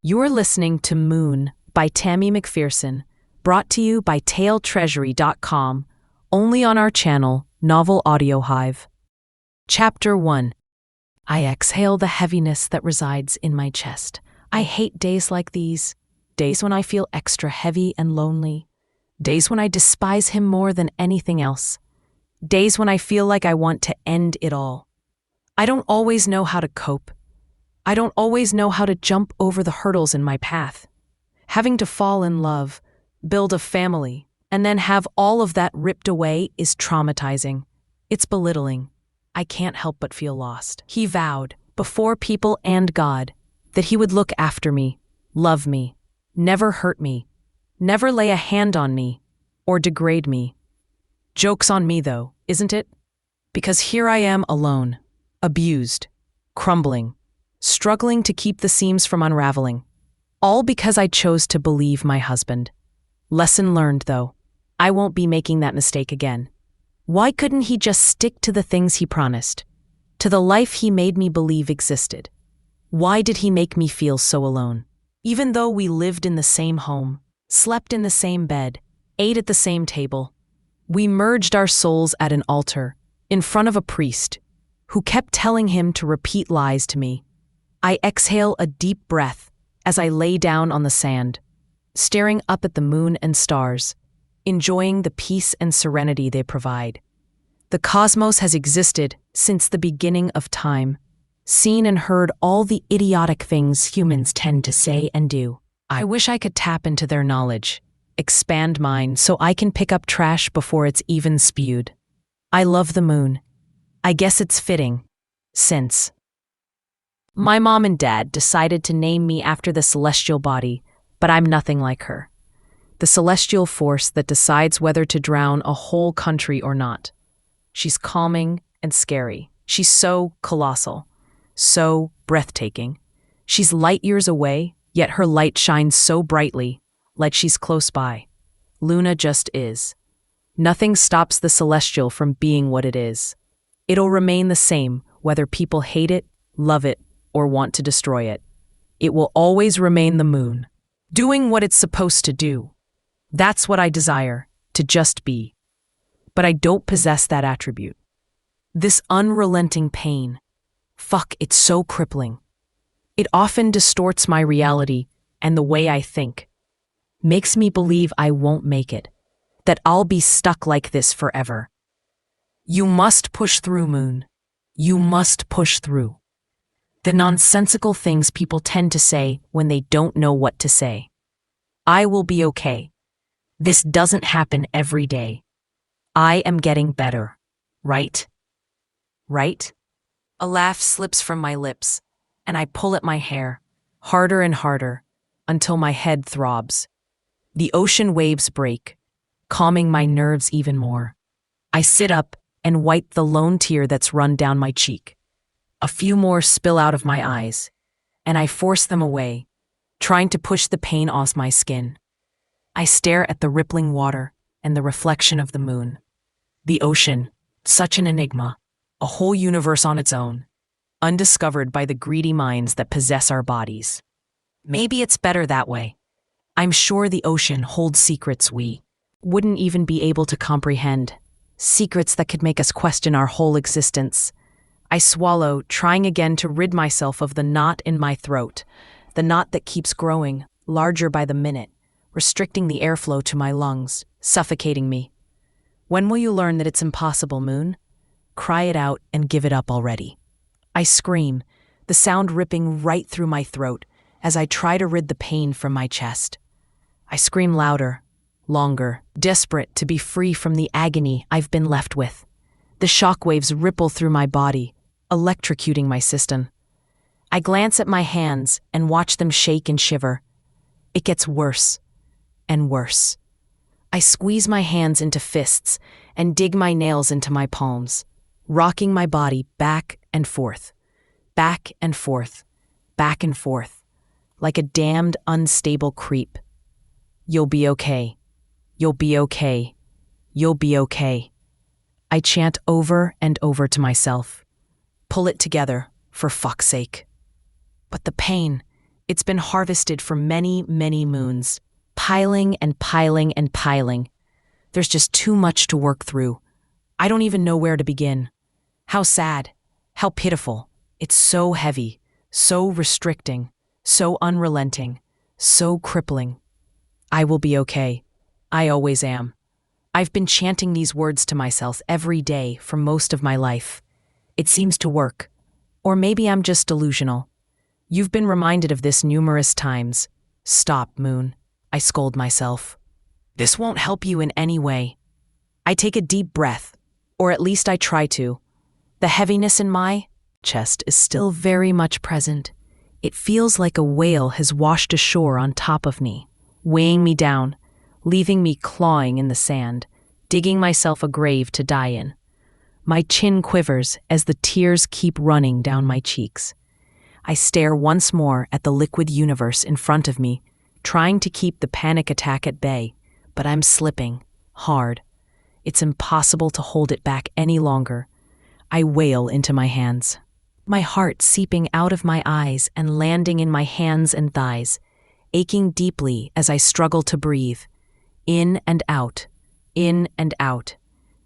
You're listening to Moon by Tammy McPherson, brought to you by TaleTreasury.com, only on our channel, Novel Audio Hive. Chapter 1. I exhale the heaviness that resides in my chest. I hate days like these, days when I feel extra heavy and lonely, days when I despise him more than anything else, days when I feel like I want to end it all. I don't always know how to cope. I don't always know how to jump over the hurdles in my path. Having to fall in love, build a family, and then have all of that ripped away is traumatizing. It's belittling. I can't help but feel lost. He vowed, before people and God, that he would look after me, love me, never hurt me, never lay a hand on me, or degrade me. Joke's on me, though, isn't it? Because here I am alone, abused, crumbling, struggling to keep the seams from unraveling, all because I chose to believe my husband. Lesson learned, though. I won't be making that mistake again. Why couldn't he just stick to the things he promised, to the life he made me believe existed? Why did he make me feel so alone? Even though we lived in the same home, slept in the same bed, ate at the same table, we merged our souls at an altar, in front of a priest, who kept telling him to repeat lies to me. I exhale a deep breath as I lay down on the sand, staring up at the moon and stars, enjoying the peace and serenity they provide. The cosmos has existed since the beginning of time, seen and heard all the idiotic things humans tend to say and do. I wish I could tap into their knowledge, expand mine so I can pick up trash before it's even spewed. I love the moon. I guess it's fitting, since my mom and dad decided to name me after the celestial body, but I'm nothing like her. The celestial force that decides whether to drown a whole country or not. She's calming and scary. She's so colossal, so breathtaking. She's light years away, yet her light shines so brightly, like she's close by. Luna just is. Nothing stops the celestial from being what it is. It'll remain the same whether people hate it, love it, or want to destroy it. It will always remain the moon, doing what it's supposed to do. That's what I desire, to just be. But I don't possess that attribute. This unrelenting pain, it's so crippling. It often distorts my reality and the way I think. Makes me believe I won't make it, that I'll be stuck like this forever. You must push through, Moon. You must push through. The nonsensical things people tend to say when they don't know what to say. I will be okay. This doesn't happen every day. I am getting better, right? Right? A laugh slips from my lips, and I pull at my hair, harder and harder, until my head throbs. The ocean waves break, calming my nerves even more. I sit up and wipe the lone tear that's run down my cheek. A few more spill out of my eyes, and I force them away, trying to push the pain off my skin. I stare at the rippling water and the reflection of the moon. The ocean, such an enigma, a whole universe on its own, undiscovered by the greedy minds that possess our bodies. Maybe it's better that way. I'm sure the ocean holds secrets we wouldn't even be able to comprehend, secrets that could make us question our whole existence. I swallow, trying again to rid myself of the knot in my throat, the knot that keeps growing, larger by the minute, restricting the airflow to my lungs, suffocating me. When will you learn that it's impossible, Moon? Cry it out and give it up already. I scream, the sound ripping right through my throat as I try to rid the pain from my chest. I scream louder, longer, desperate to be free from the agony I've been left with. The shockwaves ripple through my body, electrocuting my system. I glance at my hands and watch them shake and shiver. It gets worse and worse. I squeeze my hands into fists and dig my nails into my palms, rocking my body back and forth, back and forth, back and forth, like a damned unstable creep. You'll be okay. You'll be okay. You'll be okay. I chant over and over to myself. Pull it together, for fuck's sake. But the pain, It's been harvested for many, many moons, piling and piling and piling. There's just too much to work through. I don't even know where to begin. How sad, how pitiful. It's so heavy, so restricting, so unrelenting, so crippling. I will be okay. I always am. I've been chanting these words to myself every day for most of my life. It seems to work. Or maybe I'm just delusional. You've been reminded of this numerous times. Stop, Moon, I scold myself. This won't help you in any way. I take a deep breath, or at least I try to. The heaviness in my chest is still very much present. It feels like a whale has washed ashore on top of me, weighing me down, leaving me clawing in the sand, digging myself a grave to die in. My chin quivers as the tears keep running down my cheeks. I stare once more at the liquid universe in front of me, trying to keep the panic attack at bay, but I'm slipping, hard. It's impossible to hold it back any longer. I wail into my hands, my heart seeping out of my eyes and landing in my hands and thighs, aching deeply as I struggle to breathe. In and out, in and out.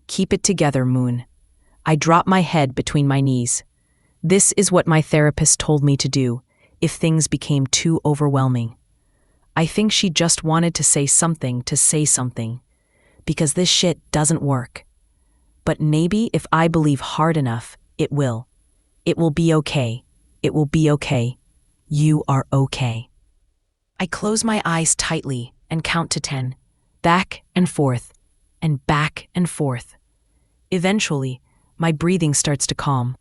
Keep it together, Moon. I drop my head between my knees. This is what my therapist told me to do if things became too overwhelming. I think she just wanted to say something, because this shit doesn't work. But maybe if I believe hard enough, it will. It will be okay. It will be okay. You are okay. I close my eyes tightly and count to 10, back and forth, and back and forth. Eventually, my breathing starts to calm,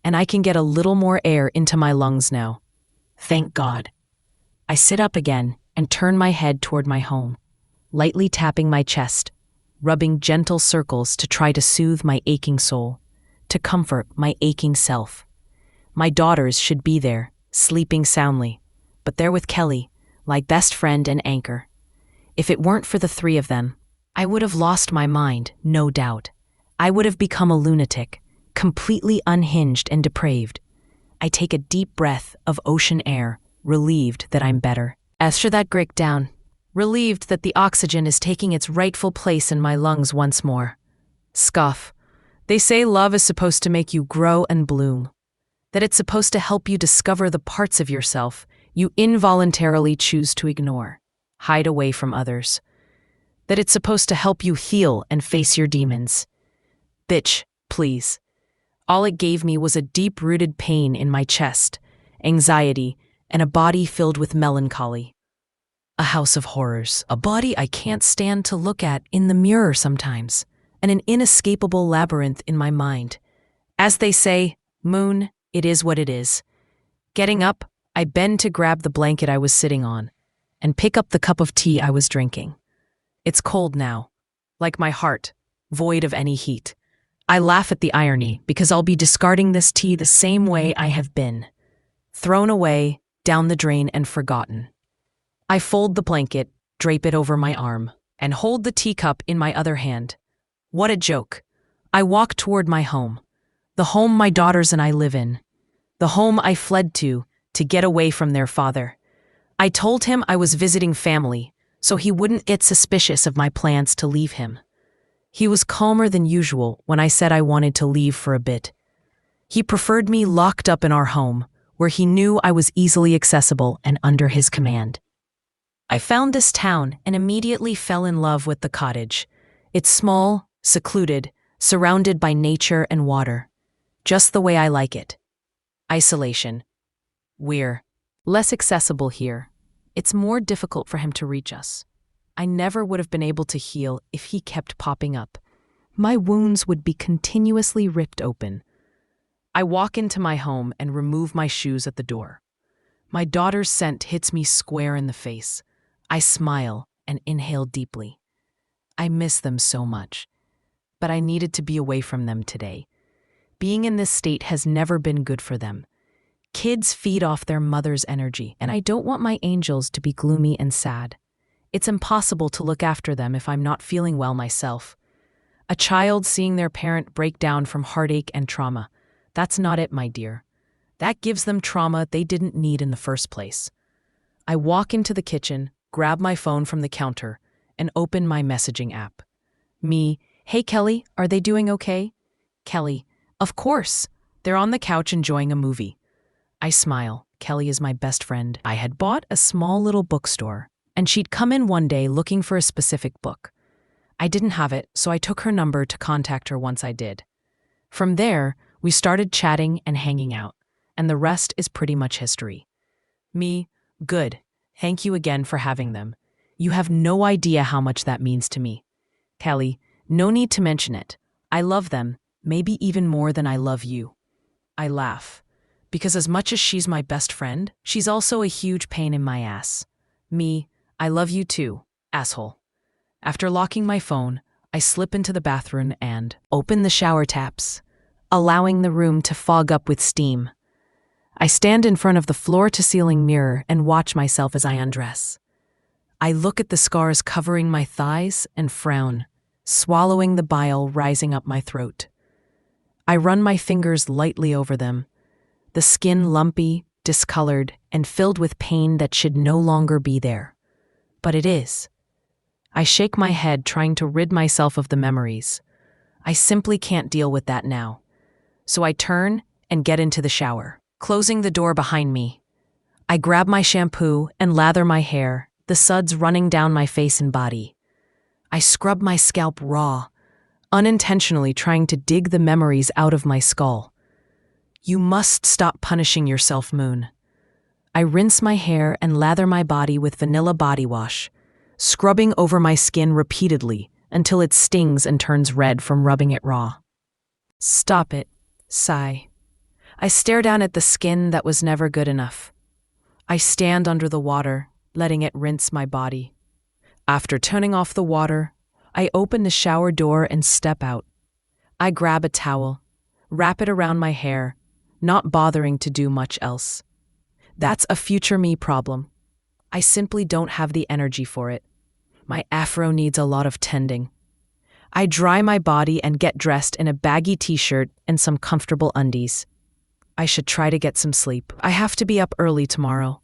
and I can get a little more air into my lungs now. Thank God. I sit up again and turn my head toward my home, lightly tapping my chest, rubbing gentle circles to try to soothe my aching soul, to comfort my aching self. My daughters should be there, sleeping soundly, but they're with Kelly, my best friend and anchor. If it weren't for the three of them, I would have lost my mind, no doubt. I would have become a lunatic, completely unhinged and depraved. I take a deep breath of ocean air, relieved that I'm better. As for that grit down, relieved that the oxygen is taking its rightful place in my lungs once more. Scoff. They say love is supposed to make you grow and bloom, that it's supposed to help you discover the parts of yourself you involuntarily choose to ignore, hide away from others, that it's supposed to help you heal and face your demons. Bitch, please. All it gave me was a deep-rooted pain in my chest, anxiety, and a body filled with melancholy. A house of horrors, a body I can't stand to look at in the mirror sometimes, and an inescapable labyrinth in my mind. As they say, Moon, it is what it is. Getting up, I bend to grab the blanket I was sitting on, and pick up the cup of tea I was drinking. It's cold now, like my heart, void of any heat. I laugh at the irony because I'll be discarding this tea the same way I have been. Thrown away, down the drain, and forgotten. I fold the blanket, drape it over my arm, and hold the teacup in my other hand. What a joke. I walk toward my home. The home my daughters and I live in. The home I fled to get away from their father. I told him I was visiting family, so he wouldn't get suspicious of my plans to leave him. He was calmer than usual when I said I wanted to leave for a bit. He preferred me locked up in our home, where he knew I was easily accessible and under his command. I found this town and immediately fell in love with the cottage. It's small, secluded, surrounded by nature and water. Just the way I like it. Isolation. We're less accessible here. It's more difficult for him to reach us. I never would have been able to heal if he kept popping up. My wounds would be continuously ripped open. I walk into my home and remove my shoes at the door. My daughter's scent hits me square in the face. I smile and inhale deeply. I miss them so much, but I needed to be away from them today. Being in this state has never been good for them. Kids feed off their mother's energy, and I don't want my angels to be gloomy and sad. It's impossible to look after them if I'm not feeling well myself. A child seeing their parent break down from heartache and trauma. That's not it, my dear. That gives them trauma they didn't need in the first place. I walk into the kitchen, grab my phone from the counter, and open my messaging app. Me, hey Kelly, are they doing okay? Kelly, of course. They're on the couch enjoying a movie. I smile. Kelly is my best friend. I had bought a small little bookstore, and she'd come in one day looking for a specific book. I didn't have it, so I took her number to contact her once I did. From there, we started chatting and hanging out, and the rest is pretty much history. Me, good. Thank you again for having them. You have no idea how much that means to me. Kelly, no need to mention it. I love them, maybe even more than I love you. I laugh. Because as much as she's my best friend, she's also a huge pain in my ass. Me, I love you too, asshole. After locking my phone, I slip into the bathroom and open the shower taps, allowing the room to fog up with steam. I stand in front of the floor-to-ceiling mirror and watch myself as I undress. I look at the scars covering my thighs and frown, swallowing the bile rising up my throat. I run my fingers lightly over them, the skin lumpy, discolored, and filled with pain that should no longer be there. But it is. I shake my head, trying to rid myself of the memories. I simply can't deal with that now. So I turn and get into the shower, closing the door behind me. I grab my shampoo and lather my hair, the suds running down my face and body. I scrub my scalp raw, unintentionally trying to dig the memories out of my skull. You must stop punishing yourself, Moon. I rinse my hair and lather my body with vanilla body wash, scrubbing over my skin repeatedly until it stings and turns red from rubbing it raw. Stop it, sigh. I stare down at the skin that was never good enough. I stand under the water, letting it rinse my body. After turning off the water, I open the shower door and step out. I grab a towel, wrap it around my hair, not bothering to do much else. That's a future me problem. I simply don't have the energy for it. My afro needs a lot of tending. I dry my body and get dressed in a baggy t-shirt and some comfortable undies. I should try to get some sleep. I have to be up early tomorrow.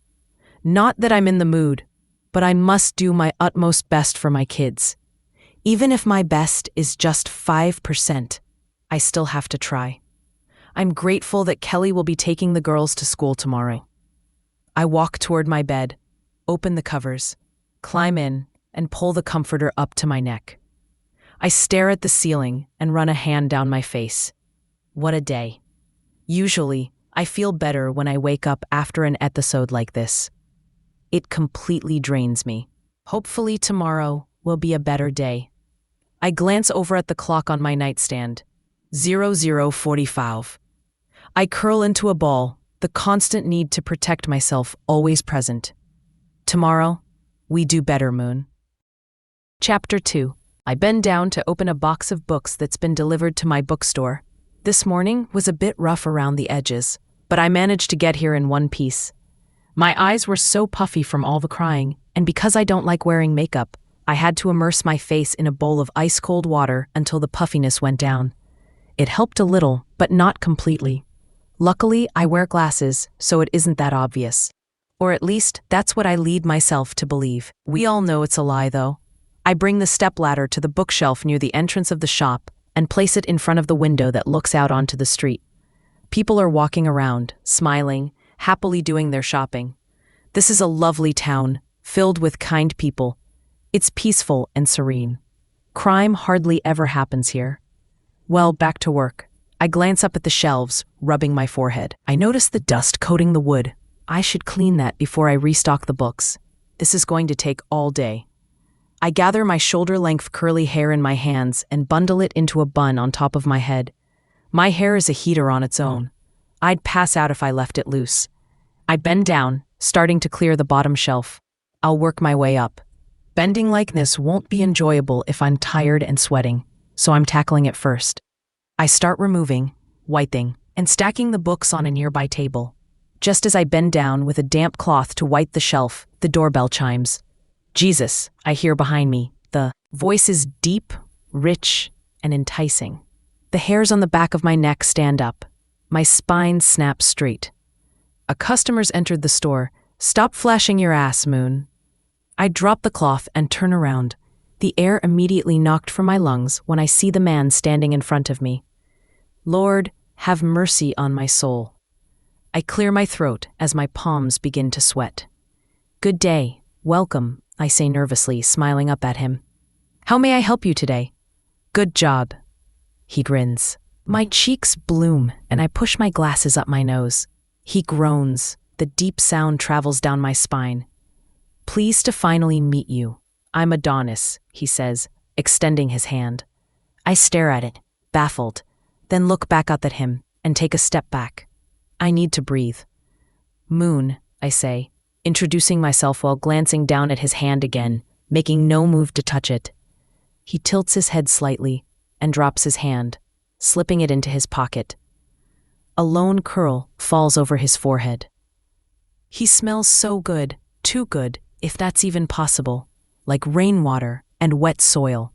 Not that I'm in the mood, but I must do my utmost best for my kids. Even if my best is just 5%, I still have to try. I'm grateful that Kelly will be taking the girls to school tomorrow. I walk toward my bed, open the covers, climb in, and pull the comforter up to my neck. I stare at the ceiling and run a hand down my face. What a day. Usually, I feel better when I wake up after an episode like this. It completely drains me. Hopefully tomorrow will be a better day. I glance over at the clock on my nightstand. 00:45. I curl into a ball, the constant need to protect myself always present. Tomorrow, we do better, Moon. Chapter 2. I bend down to open a box of books that's been delivered to my bookstore. This morning was a bit rough around the edges, but I managed to get here in one piece. My eyes were so puffy from all the crying, and because I don't like wearing makeup, I had to immerse my face in a bowl of ice-cold water until the puffiness went down. It helped a little, but not completely. Luckily, I wear glasses, so it isn't that obvious. Or at least, that's what I lead myself to believe. We all know it's a lie, though. I bring the stepladder to the bookshelf near the entrance of the shop and place it in front of the window that looks out onto the street. People are walking around, smiling, happily doing their shopping. This is a lovely town, filled with kind people. It's peaceful and serene. Crime hardly ever happens here. Well, back to work. I glance up at the shelves, rubbing my forehead. I notice the dust coating the wood. I should clean that before I restock the books. This is going to take all day. I gather my shoulder-length curly hair in my hands and bundle it into a bun on top of my head. My hair is a heater on its own. I'd pass out if I left it loose. I bend down, starting to clear the bottom shelf. I'll work my way up. Bending like this won't be enjoyable if I'm tired and sweating, so I'm tackling it first. I start removing, wiping, and stacking the books on a nearby table. Just as I bend down with a damp cloth to wipe the shelf, the doorbell chimes. Jesus, I hear behind me. The voice is deep, rich, and enticing. The hairs on the back of my neck stand up. My spine snaps straight. A customer's entered the store, Stop flashing your ass, Moon. I drop the cloth and turn around. The air immediately knocked from my lungs when I see the man standing in front of me. Lord, have mercy on my soul. I clear my throat as my palms begin to sweat. Good day, welcome, I say nervously, smiling up at him. How may I help you today? Good job. He grins. My cheeks bloom and I push my glasses up my nose. He groans. The deep sound travels down my spine. Pleased to finally meet you. I'm Adonis, he says, extending his hand. I stare at it, baffled, then look back up at him and take a step back. I need to breathe. Moon, I say, introducing myself while glancing down at his hand again, making no move to touch it. He tilts his head slightly and drops his hand, slipping it into his pocket. A lone curl falls over his forehead. He smells so good, too good, if that's even possible, like rainwater and wet soil,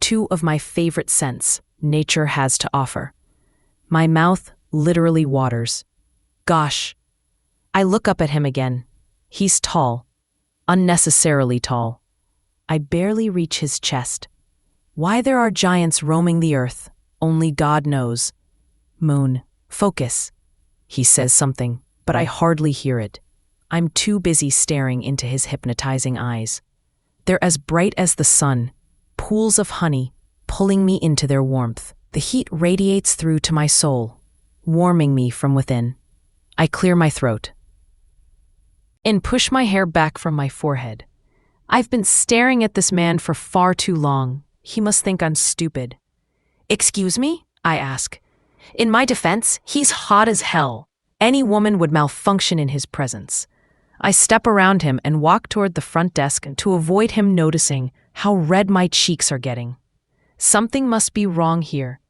two of my favorite scents nature has to offer. My mouth literally waters. Gosh. I look up at him again. He's tall, unnecessarily tall. I barely reach his chest. Why there are giants roaming the earth, only God knows. Moon, focus. He says something, but I hardly hear it. I'm too busy staring into his hypnotizing eyes. They're as bright as the sun, pools of honey, pulling me into their warmth. The heat radiates through to my soul, warming me from within. I clear my throat and push my hair back from my forehead. I've been staring at this man for far too long. He must think I'm stupid. Excuse me? I ask. In my defense, he's hot as hell. Any woman would malfunction in his presence. I step around him and walk toward the front desk to avoid him noticing how red my cheeks are getting. Something must be wrong here.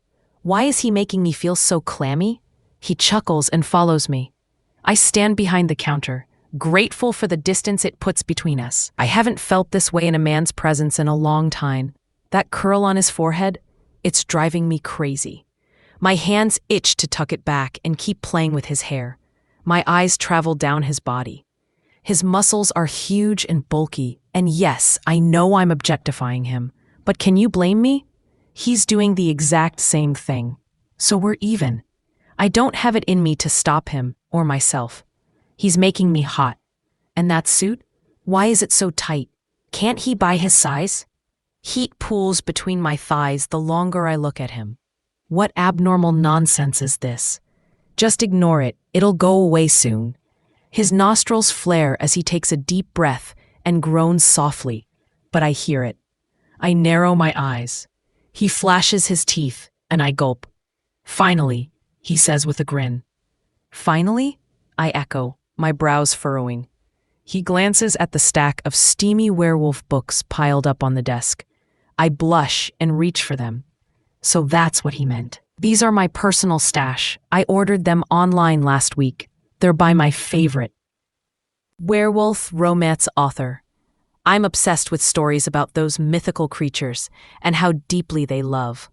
Why is he making me feel so clammy? He chuckles and follows me. I stand behind the counter, grateful for the distance it puts between us. I haven't felt this way in a man's presence in a long time. That curl on his forehead, it's driving me crazy. My hands itch to tuck it back and keep playing with his hair. My eyes travel down his body. His muscles are huge and bulky, and yes, I know I'm objectifying him, but can you blame me? He's doing the exact same thing. So we're even. I don't have it in me to stop him or myself. He's making me hot. And that suit? Why is it so tight? Can't he buy his size? Heat pools between my thighs the longer I look at him. What abnormal nonsense is this? Just ignore it. It'll go away soon. His nostrils flare as he takes a deep breath and groans softly, but I hear it. I narrow my eyes. He flashes his teeth, and I gulp. Finally, he says with a grin. Finally? I echo, my brows furrowing. He glances at the stack of steamy werewolf books piled up on the desk. I blush and reach for them. So that's what he meant. These are my personal stash. I ordered them online last week. They're by my favorite werewolf romance author. I'm obsessed with stories about those mythical creatures and how deeply they love.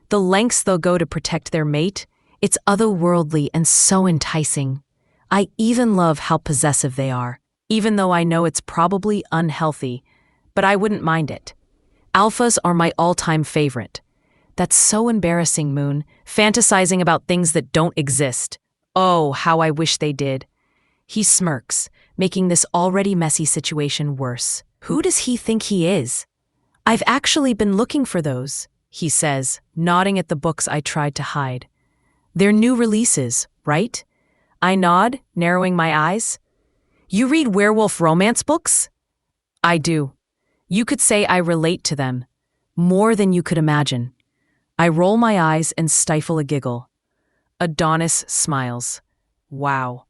The lengths they'll go to protect their mate, it's otherworldly and so enticing. I even love how possessive they are, even though I know it's probably unhealthy, but I wouldn't mind it. Alphas are my all-time favorite. That's so embarrassing, Moon, fantasizing about things that don't exist. Oh, how I wish they did. He smirks, making this already messy situation worse. Who does he think he is? I've actually been looking for those, he says, nodding at the books I tried to hide. They're new releases, right? I nod, narrowing my eyes. You read werewolf romance books? I do. You could say I relate to them, more than you could imagine. I roll my eyes and stifle a giggle. Adonis smiles. Wow.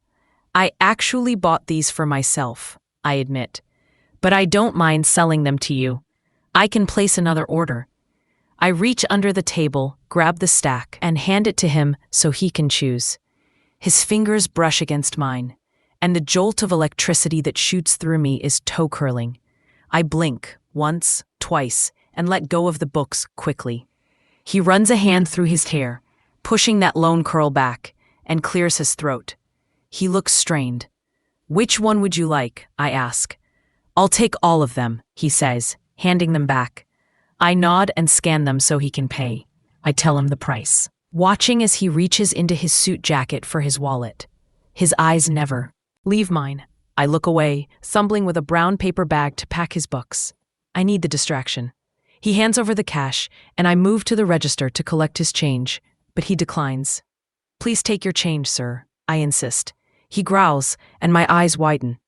I actually bought these for myself, I admit. But I don't mind selling them to you. I can place another order. I reach under the table, grab the stack, and hand it to him so he can choose. His fingers brush against mine, and the jolt of electricity that shoots through me is toe-curling. I blink, once, twice, and let go of the books quickly. He runs a hand through his hair, pushing that lone curl back, and clears his throat. He looks strained. Which one would you like? I ask. I'll take all of them, he says, handing them back. I nod and scan them so he can pay. I tell him the price, watching as he reaches into his suit jacket for his wallet. His eyes never leave mine. I look away, fumbling with a brown paper bag to pack his books. I need the distraction. He hands over the cash, and I move to the register to collect his change, but he declines. Please take your change, sir, I insist. He growls, and my eyes widen.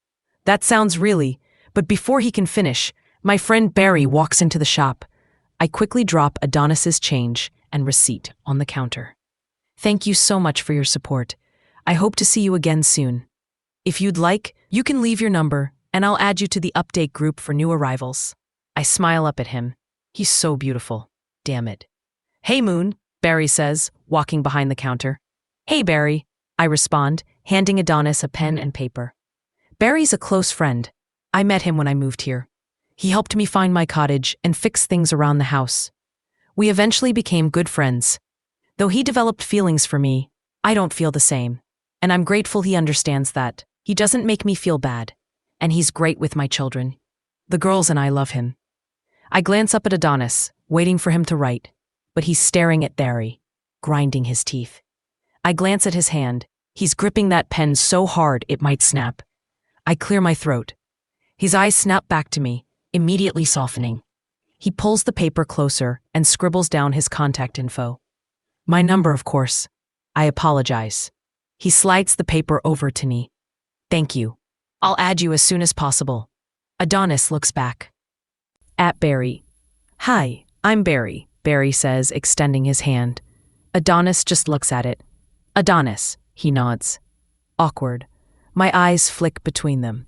That sounds really, but before he can finish, my friend Barry walks into the shop. I quickly drop Adonis's change and receipt on the counter. Thank you so much for your support. I hope to see you again soon. If you'd like, you can leave your number, and I'll add you to the update group for new arrivals. I smile up at him. He's so beautiful. Damn it. Hey, Moon, Barry says, walking behind the counter. Hey, Barry, I respond, handing Adonis a pen and paper. Barry's a close friend. I met him when I moved here. He helped me find my cottage and fix things around the house. We eventually became good friends. Though he developed feelings for me, I don't feel the same. And I'm grateful he understands that. He doesn't make me feel bad. And he's great with my children. The girls and I love him. I glance up at Adonis, waiting for him to write, but he's staring at Barry, grinding his teeth. I glance at his hand. He's gripping that pen so hard it might snap. I clear my throat. His eyes snap back to me, immediately softening. He pulls the paper closer and scribbles down his contact info. My number, of course. I apologize. He slides the paper over to me. Thank you. I'll add you as soon as possible. Adonis looks back at Barry. Hi, I'm Barry, Barry says, extending his hand. Adonis just looks at it. Adonis, he nods. Awkward. My eyes flick between them.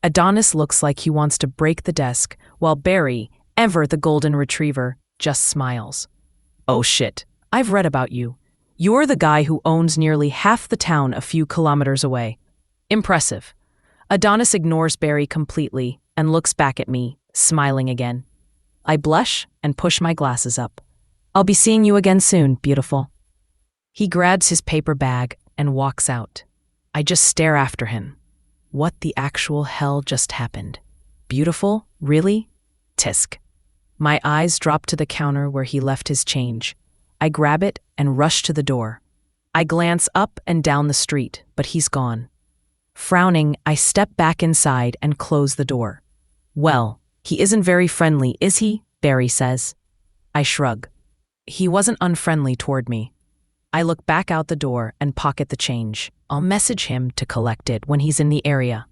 Adonis looks like he wants to break the desk, while Barry, ever the golden retriever, just smiles. Oh shit, I've read about you. You're the guy who owns nearly half the town a few kilometers away. Impressive. Adonis ignores Barry completely and looks back at me, smiling again. I blush and push my glasses up. I'll be seeing you again soon, beautiful. He grabs his paper bag and walks out. I just stare after him. What the actual hell just happened? Beautiful? Really? Tisk. My eyes drop to the counter where he left his change. I grab it and rush to the door. I glance up and down the street, but he's gone. Frowning, I step back inside and close the door. Well, he isn't very friendly, is he? Barry says. I shrug. He wasn't unfriendly toward me. I look back out the door and pocket the change. I'll message him to collect it when he's in the area.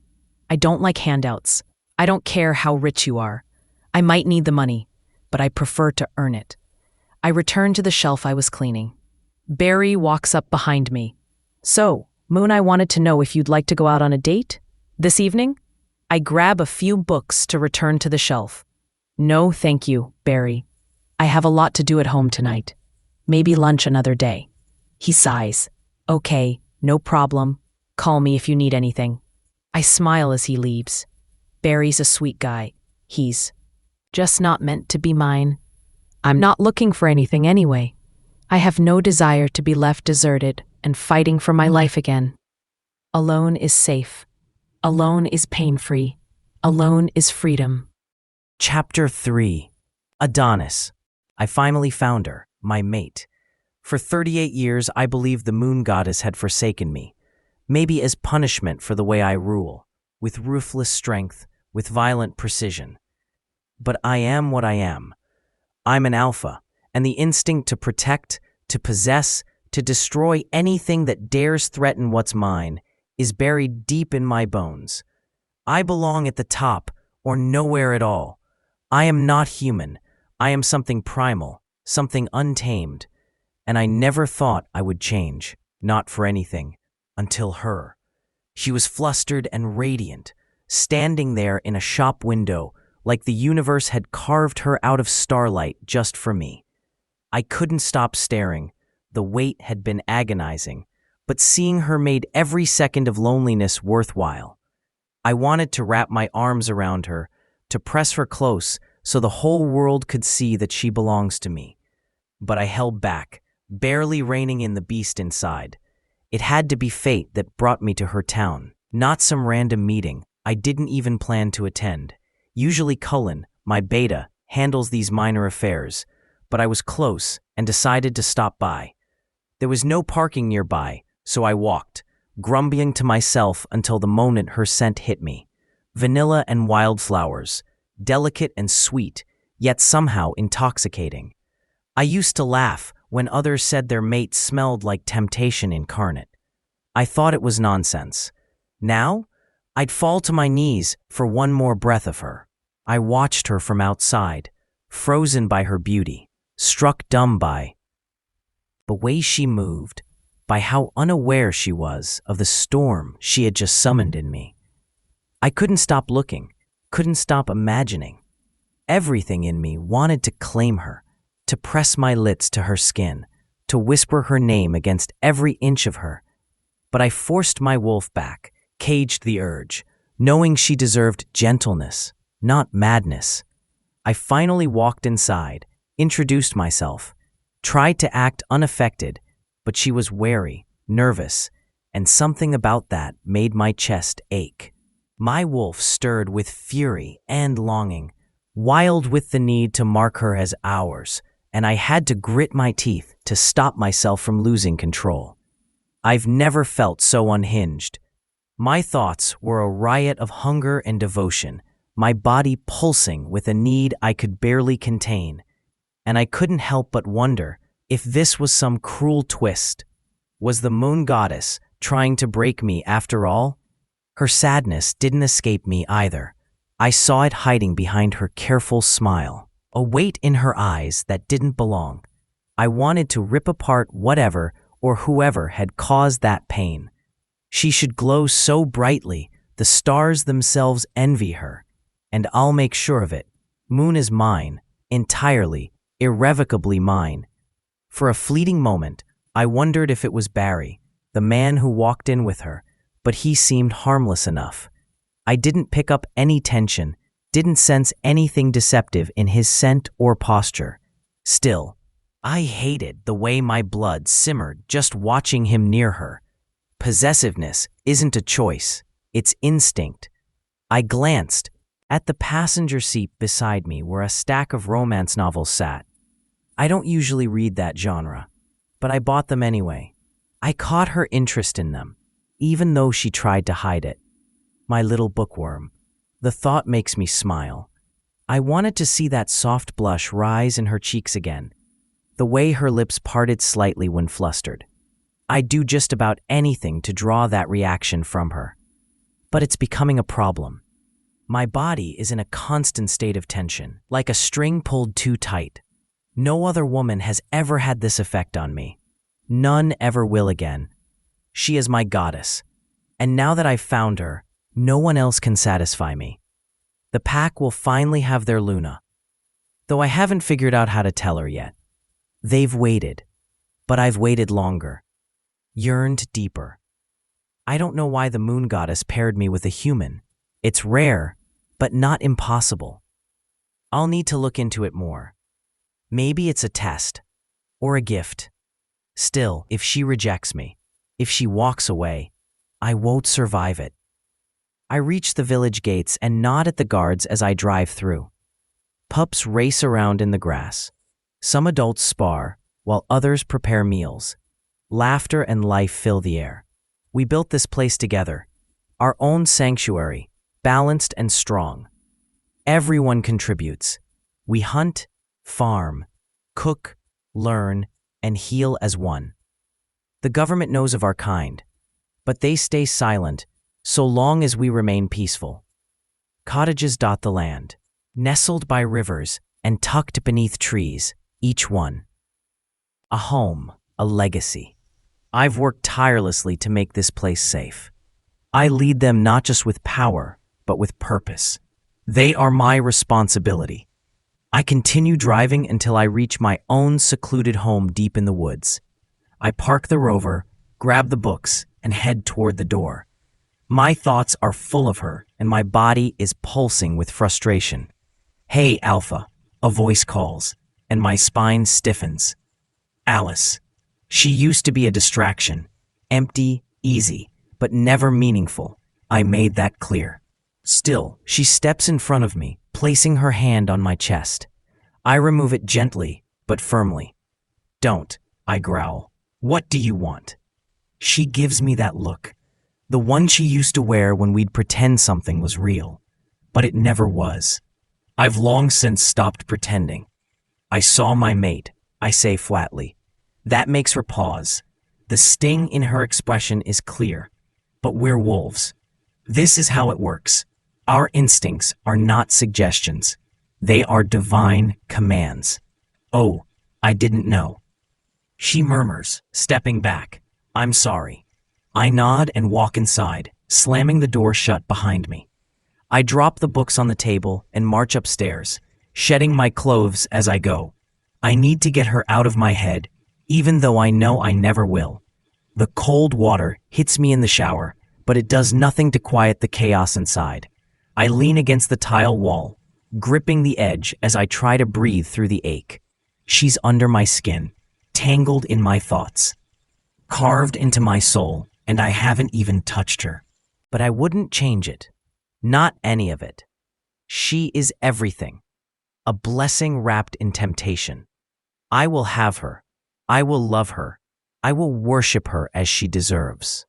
I don't like handouts. I don't care how rich you are. I might need the money, but I prefer to earn it. I return to the shelf I was cleaning. Barry walks up behind me. So, Moon, I wanted to know if you'd like to go out on a date? This evening? I grab a few books to return to the shelf. No, thank you, Barry. I have a lot to do at home tonight. Maybe lunch another day. He sighs. Okay, no problem. Call me if you need anything. I smile as he leaves. Barry's a sweet guy. He's just not meant to be mine. I'm not looking for anything anyway. I have no desire to be left deserted and fighting for my life again. Alone is safe. Alone is pain-free. Alone is freedom. Chapter 3. Adonis. I finally found her, my mate. For 38 years, I believed the moon goddess had forsaken me, maybe as punishment for the way I rule, with ruthless strength, with violent precision. But I am what I am. I'm an alpha, and the instinct to protect, to possess, to destroy anything that dares threaten what's mine is buried deep in my bones. I belong at the top, or nowhere at all. I am not human. I am something primal, something untamed. And I never thought I would change, not for anything, until her. She was flustered and radiant, standing there in a shop window, like the universe had carved her out of starlight just for me. I couldn't stop staring. The wait had been agonizing, but seeing her made every second of loneliness worthwhile. I wanted to wrap my arms around her, to press her close so the whole world could see that she belongs to me. But I held back, barely reining in the beast inside. It had to be fate that brought me to her town, Not some random meeting I didn't even plan to attend. Usually Cullen, my beta, handles these minor affairs, but I was close and decided to stop by. There was no parking nearby, so I walked, grumbling to myself until the moment her scent hit me. Vanilla and wildflowers, delicate and sweet, yet somehow intoxicating. I used to laugh when others said their mate smelled like temptation incarnate. I thought it was nonsense. Now, I'd fall to my knees for one more breath of her. I watched her from outside, frozen by her beauty, struck dumb by the way she moved, by how unaware she was of the storm she had just summoned in me. I couldn't stop looking, couldn't stop imagining. Everything in me wanted to claim her, to press my lips to her skin, to whisper her name against every inch of her. But I forced my wolf back, caged the urge, knowing she deserved gentleness, not madness. I finally walked inside, introduced myself, tried to act unaffected, but she was wary, nervous, and something about that made my chest ache. My wolf stirred with fury and longing, wild with the need to mark her as ours, and I had to grit my teeth to stop myself from losing control. I've never felt so unhinged. My thoughts were a riot of hunger and devotion, my body pulsing with a need I could barely contain. And I couldn't help but wonder if this was some cruel twist. Was the moon goddess trying to break me after all? Her sadness didn't escape me either. I saw it hiding behind her careful smile, a weight in her eyes that didn't belong. I wanted to rip apart whatever or whoever had caused that pain. She should glow so brightly, the stars themselves envy her. And I'll make sure of it. Moon is mine, entirely, irrevocably mine. For a fleeting moment, I wondered if it was Barry, the man who walked in with her, but he seemed harmless enough. I didn't pick up any tension, didn't sense anything deceptive in his scent or posture. Still, I hated the way my blood simmered just watching him near her. Possessiveness isn't a choice, it's instinct. I glanced. At the passenger seat beside me where a stack of romance novels sat. I don't usually read that genre, but I bought them anyway. I caught her interest in them, even though she tried to hide it. My little bookworm. The thought makes me smile. I wanted to see that soft blush rise in her cheeks again, the way her lips parted slightly when flustered. I'd do just about anything to draw that reaction from her. But it's becoming a problem. My body is in a constant state of tension, like a string pulled too tight. No other woman has ever had this effect on me. None ever will again. She is my goddess. And now that I've found her, no one else can satisfy me. The pack will finally have their Luna. Though I haven't figured out how to tell her yet. They've waited, but I've waited longer. Yearned deeper. I don't know why the moon goddess paired me with a human. It's rare, but not impossible. I'll need to look into it more. Maybe it's a test, or a gift. Still, if she rejects me, if she walks away, I won't survive it. I reach the village gates and nod at the guards as I drive through. Pups race around in the grass. Some adults spar, while others prepare meals. Laughter and life fill the air. We built this place together, our own sanctuary, balanced and strong. Everyone contributes. We hunt, farm, cook, learn, and heal as one. The government knows of our kind, but they stay silent so long as we remain peaceful. Cottages dot the land, nestled by rivers and tucked beneath trees, each one. A home, a legacy. I've worked tirelessly to make this place safe. I lead them not just with power, but with purpose. They are my responsibility. I continue driving until I reach my own secluded home deep in the woods. I park the Rover, grab the books, and head toward the door. My thoughts are full of her, and my body is pulsing with frustration. "Hey, Alpha," a voice calls, and my spine stiffens. Alice. She used to be a distraction. Empty, easy, but never meaningful. I made that clear. Still, she steps in front of me, placing her hand on my chest. I remove it gently, but firmly. Don't, I growl. What do you want? She gives me that look. The one she used to wear when we'd pretend something was real. But it never was. I've long since stopped pretending. I saw my mate, I say flatly. That makes her pause. The sting in her expression is clear. But we're wolves. This is how it works. Our instincts are not suggestions. They are divine commands. Oh, I didn't know. She murmurs, stepping back. I'm sorry. I nod and walk inside, slamming the door shut behind me. I drop the books on the table and march upstairs, shedding my clothes as I go. I need to get her out of my head, even though I know I never will. The cold water hits me in the shower, but it does nothing to quiet the chaos inside. I lean against the tile wall, gripping the edge as I try to breathe through the ache. She's under my skin, tangled in my thoughts, carved into my soul, and I haven't even touched her. But I wouldn't change it. Not any of it. She is everything. A blessing wrapped in temptation. I will have her. I will love her. I will worship her as she deserves.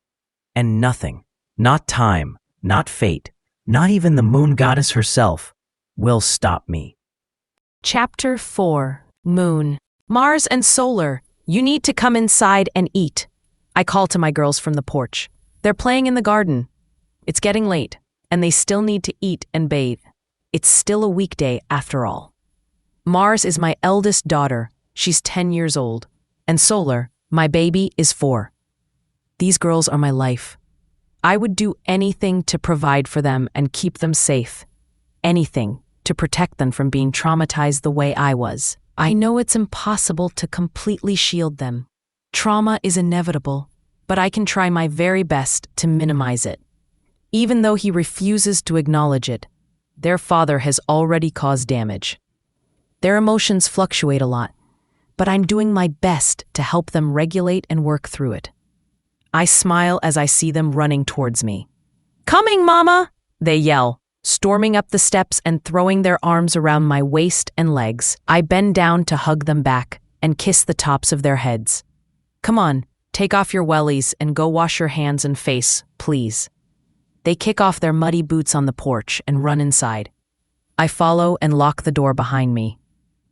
And nothing, not time, not fate, not even the moon goddess herself, will stop me. Chapter 4. Moon. Mars and Solar, you need to come inside and eat. I call to my girls from the porch. They're playing in the garden. It's getting late, and they still need to eat and bathe. It's still a weekday after all. Mars is my eldest daughter. She's 10 years old. And Solar, my baby, is 4. These girls are my life. I would do anything to provide for them and keep them safe. Anything to protect them from being traumatized the way I was. I know it's impossible to completely shield them. Trauma is inevitable, but I can try my very best to minimize it. Even though he refuses to acknowledge it, their father has already caused damage. Their emotions fluctuate a lot, but I'm doing my best to help them regulate and work through it. I smile as I see them running towards me. "Coming, Mama!" they yell, storming up the steps and throwing their arms around my waist and legs. I bend down to hug them back and kiss the tops of their heads. "Come on, take off your wellies and go wash your hands and face, please." They kick off their muddy boots on the porch and run inside. I follow and lock the door behind me,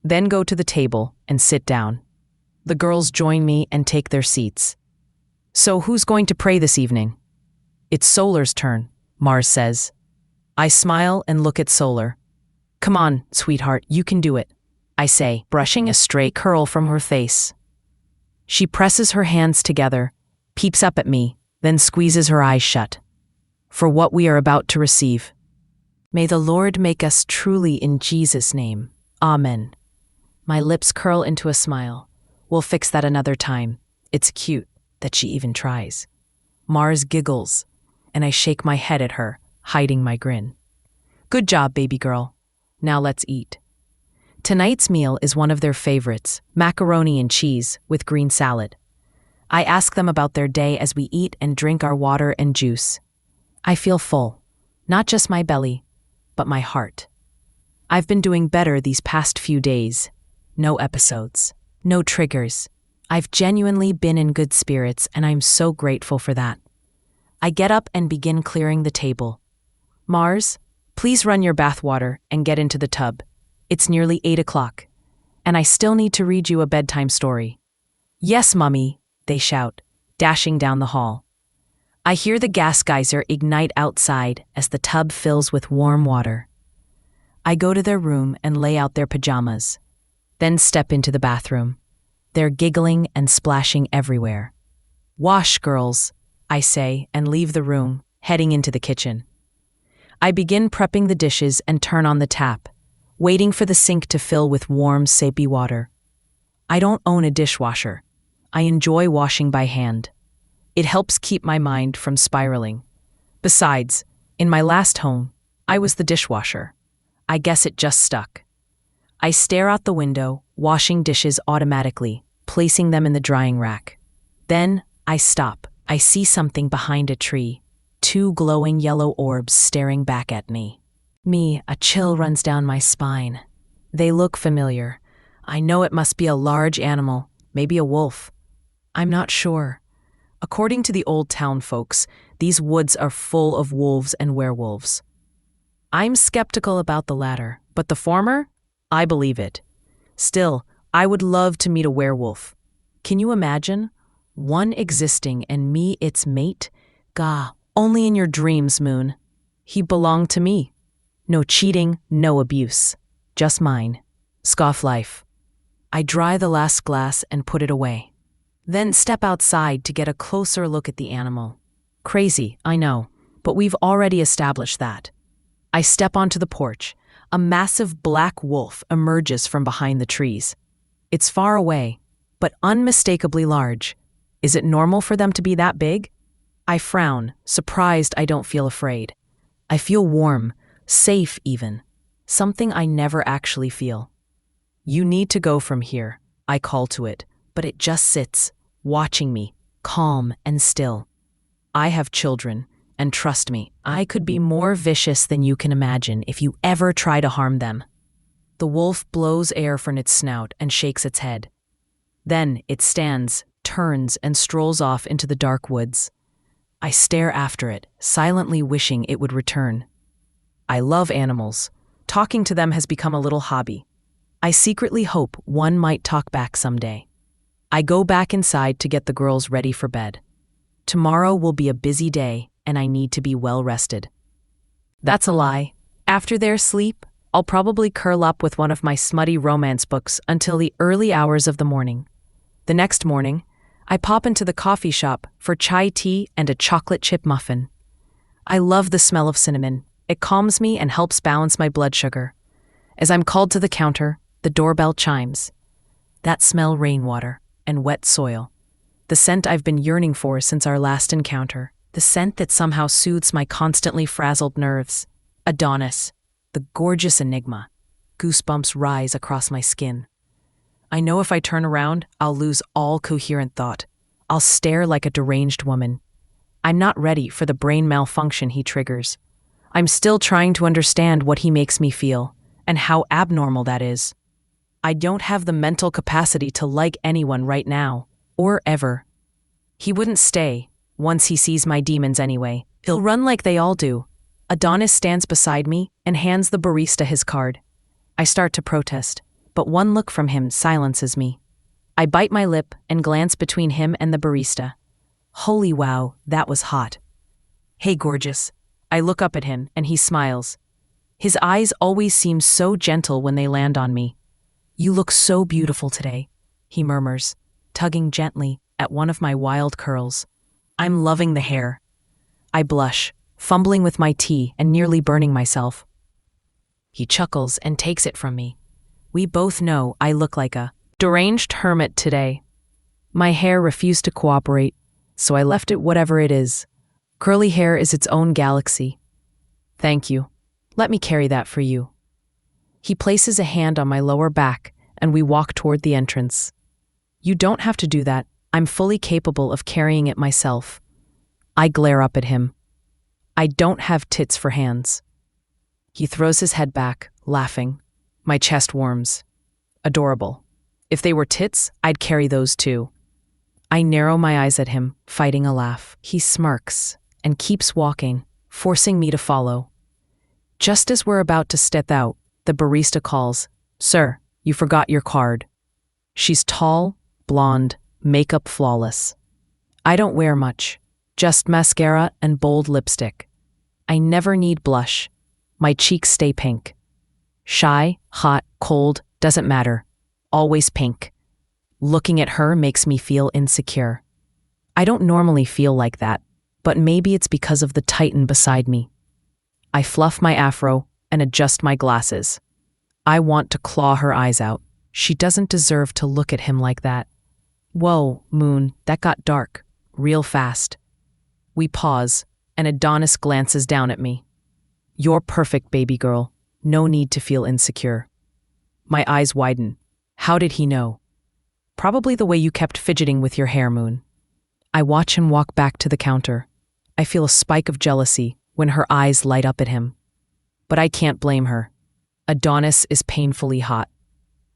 then go to the table and sit down. The girls join me and take their seats. "So who's going to pray this evening?" "It's Solar's turn," Mars says. I smile and look at Solar. "Come on, sweetheart, you can do it," I say, brushing a stray curl from her face. She presses her hands together, peeps up at me, then squeezes her eyes shut. "For what we are about to receive. May the Lord make us truly in Jesus' name. Amen." My lips curl into a smile. "We'll fix that another time. It's cute that she even tries." Mars giggles, and I shake my head at her, hiding my grin. "Good job, baby girl. Now let's eat." Tonight's meal is one of their favorites, macaroni and cheese with green salad. I ask them about their day as we eat and drink our water and juice. I feel full, not just my belly, but my heart. I've been doing better these past few days. No episodes, no triggers. I've genuinely been in good spirits, and I'm so grateful for that. I get up and begin clearing the table. "Mars, please run your bath water and get into the tub. It's nearly 8 o'clock, and I still need to read you a bedtime story." "Yes, Mummy," they shout, dashing down the hall. I hear the gas geyser ignite outside as the tub fills with warm water. I go to their room and lay out their pajamas, then step into the bathroom. They're giggling and splashing everywhere. "Wash, girls," I say, and leave the room, heading into the kitchen. I begin prepping the dishes and turn on the tap, waiting for the sink to fill with warm, soapy water. I don't own a dishwasher. I enjoy washing by hand. It helps keep my mind from spiraling. Besides, in my last home, I was the dishwasher. I guess it just stuck. I stare out the window, washing dishes automatically, placing them in the drying rack. Then I stop. I see something behind a tree. two glowing yellow orbs staring back at me. A chill runs down my spine. They look familiar. I know it must be a large animal, maybe a wolf. I'm not sure. According to the old town folks, these woods are full of wolves and werewolves. I'm skeptical about the latter, but the former, I believe it. Still, I would love to meet a werewolf. Can you imagine? One existing and me its mate? Gah, only in your dreams, Moon. He belonged to me. No cheating, no abuse. Just mine. Scoff life. I dry the last glass and put it away. Then step outside to get a closer look at the animal. Crazy, I know, but we've already established that. I step onto the porch. A massive black wolf emerges from behind the trees. It's far away, but unmistakably large. Is it normal for them to be that big? I frown, surprised I don't feel afraid. I feel warm, safe even. Something I never actually feel. You need to go from here, I call to it, but it just sits, watching me, calm and still. I have children, and trust me, I could be more vicious than you can imagine if you ever try to harm them. The wolf blows air from its snout and shakes its head. Then it stands, turns, and strolls off into the dark woods. I stare after it, silently wishing it would return. I love animals. Talking to them has become a little hobby. I secretly hope one might talk back someday. I go back inside to get the girls ready for bed. Tomorrow will be a busy day, and I need to be well rested. That's a lie. After their sleep, I'll probably curl up with one of my smutty romance books until the early hours of the morning. The next morning, I pop into the coffee shop for chai tea and a chocolate chip muffin. I love the smell of cinnamon. It calms me and helps balance my blood sugar. As I'm called to the counter, the doorbell chimes. That smell rainwater and wet soil. The scent I've been yearning for since our last encounter. The scent that somehow soothes my constantly frazzled nerves. Adonis, the gorgeous enigma. Goosebumps rise across my skin. I know if I turn around, I'll lose all coherent thought. I'll stare like a deranged woman. I'm not ready for the brain malfunction he triggers. I'm still trying to understand what he makes me feel, and how abnormal that is. I don't have the mental capacity to like anyone right now, or ever. He wouldn't stay, once he sees my demons anyway. He'll run like they all do. Adonis stands beside me and hands the barista his card. I start to protest, but one look from him silences me. I bite my lip and glance between him and the barista. Holy wow, that was hot. Hey, gorgeous. I look up at him and he smiles. His eyes always seem so gentle when they land on me. You look so beautiful today, he murmurs, tugging gently at one of my wild curls. I'm loving the hair. I blush, fumbling with my tea and nearly burning myself. He chuckles and takes it from me. We both know I look like a deranged hermit today. My hair refused to cooperate, so I left it whatever it is. Curly hair is its own galaxy. Thank you. Let me carry that for you. He places a hand on my lower back, and we walk toward the entrance. You don't have to do that. I'm fully capable of carrying it myself. I glare up at him. I don't have tits for hands. He throws his head back, laughing. My chest warms. Adorable. If they were tits, I'd carry those too. I narrow my eyes at him, fighting a laugh. He smirks and keeps walking, forcing me to follow. Just as we're about to step out, the barista calls, "Sir, you forgot your card." She's tall, blonde, makeup flawless. I don't wear much, just mascara and bold lipstick. I never need blush. My cheeks stay pink. Shy, hot, cold, doesn't matter. Always pink. Looking at her makes me feel insecure. I don't normally feel like that, but maybe it's because of the titan beside me. I fluff my afro and adjust my glasses. I want to claw her eyes out. She doesn't deserve to look at him like that. Whoa, Moon, that got dark, real fast. We pause, and Adonis glances down at me. You're perfect, baby girl. No need to feel insecure. My eyes widen. How did he know? Probably the way you kept fidgeting with your hair, Moon. I watch him walk back to the counter. I feel a spike of jealousy when her eyes light up at him. But I can't blame her. Adonis is painfully hot.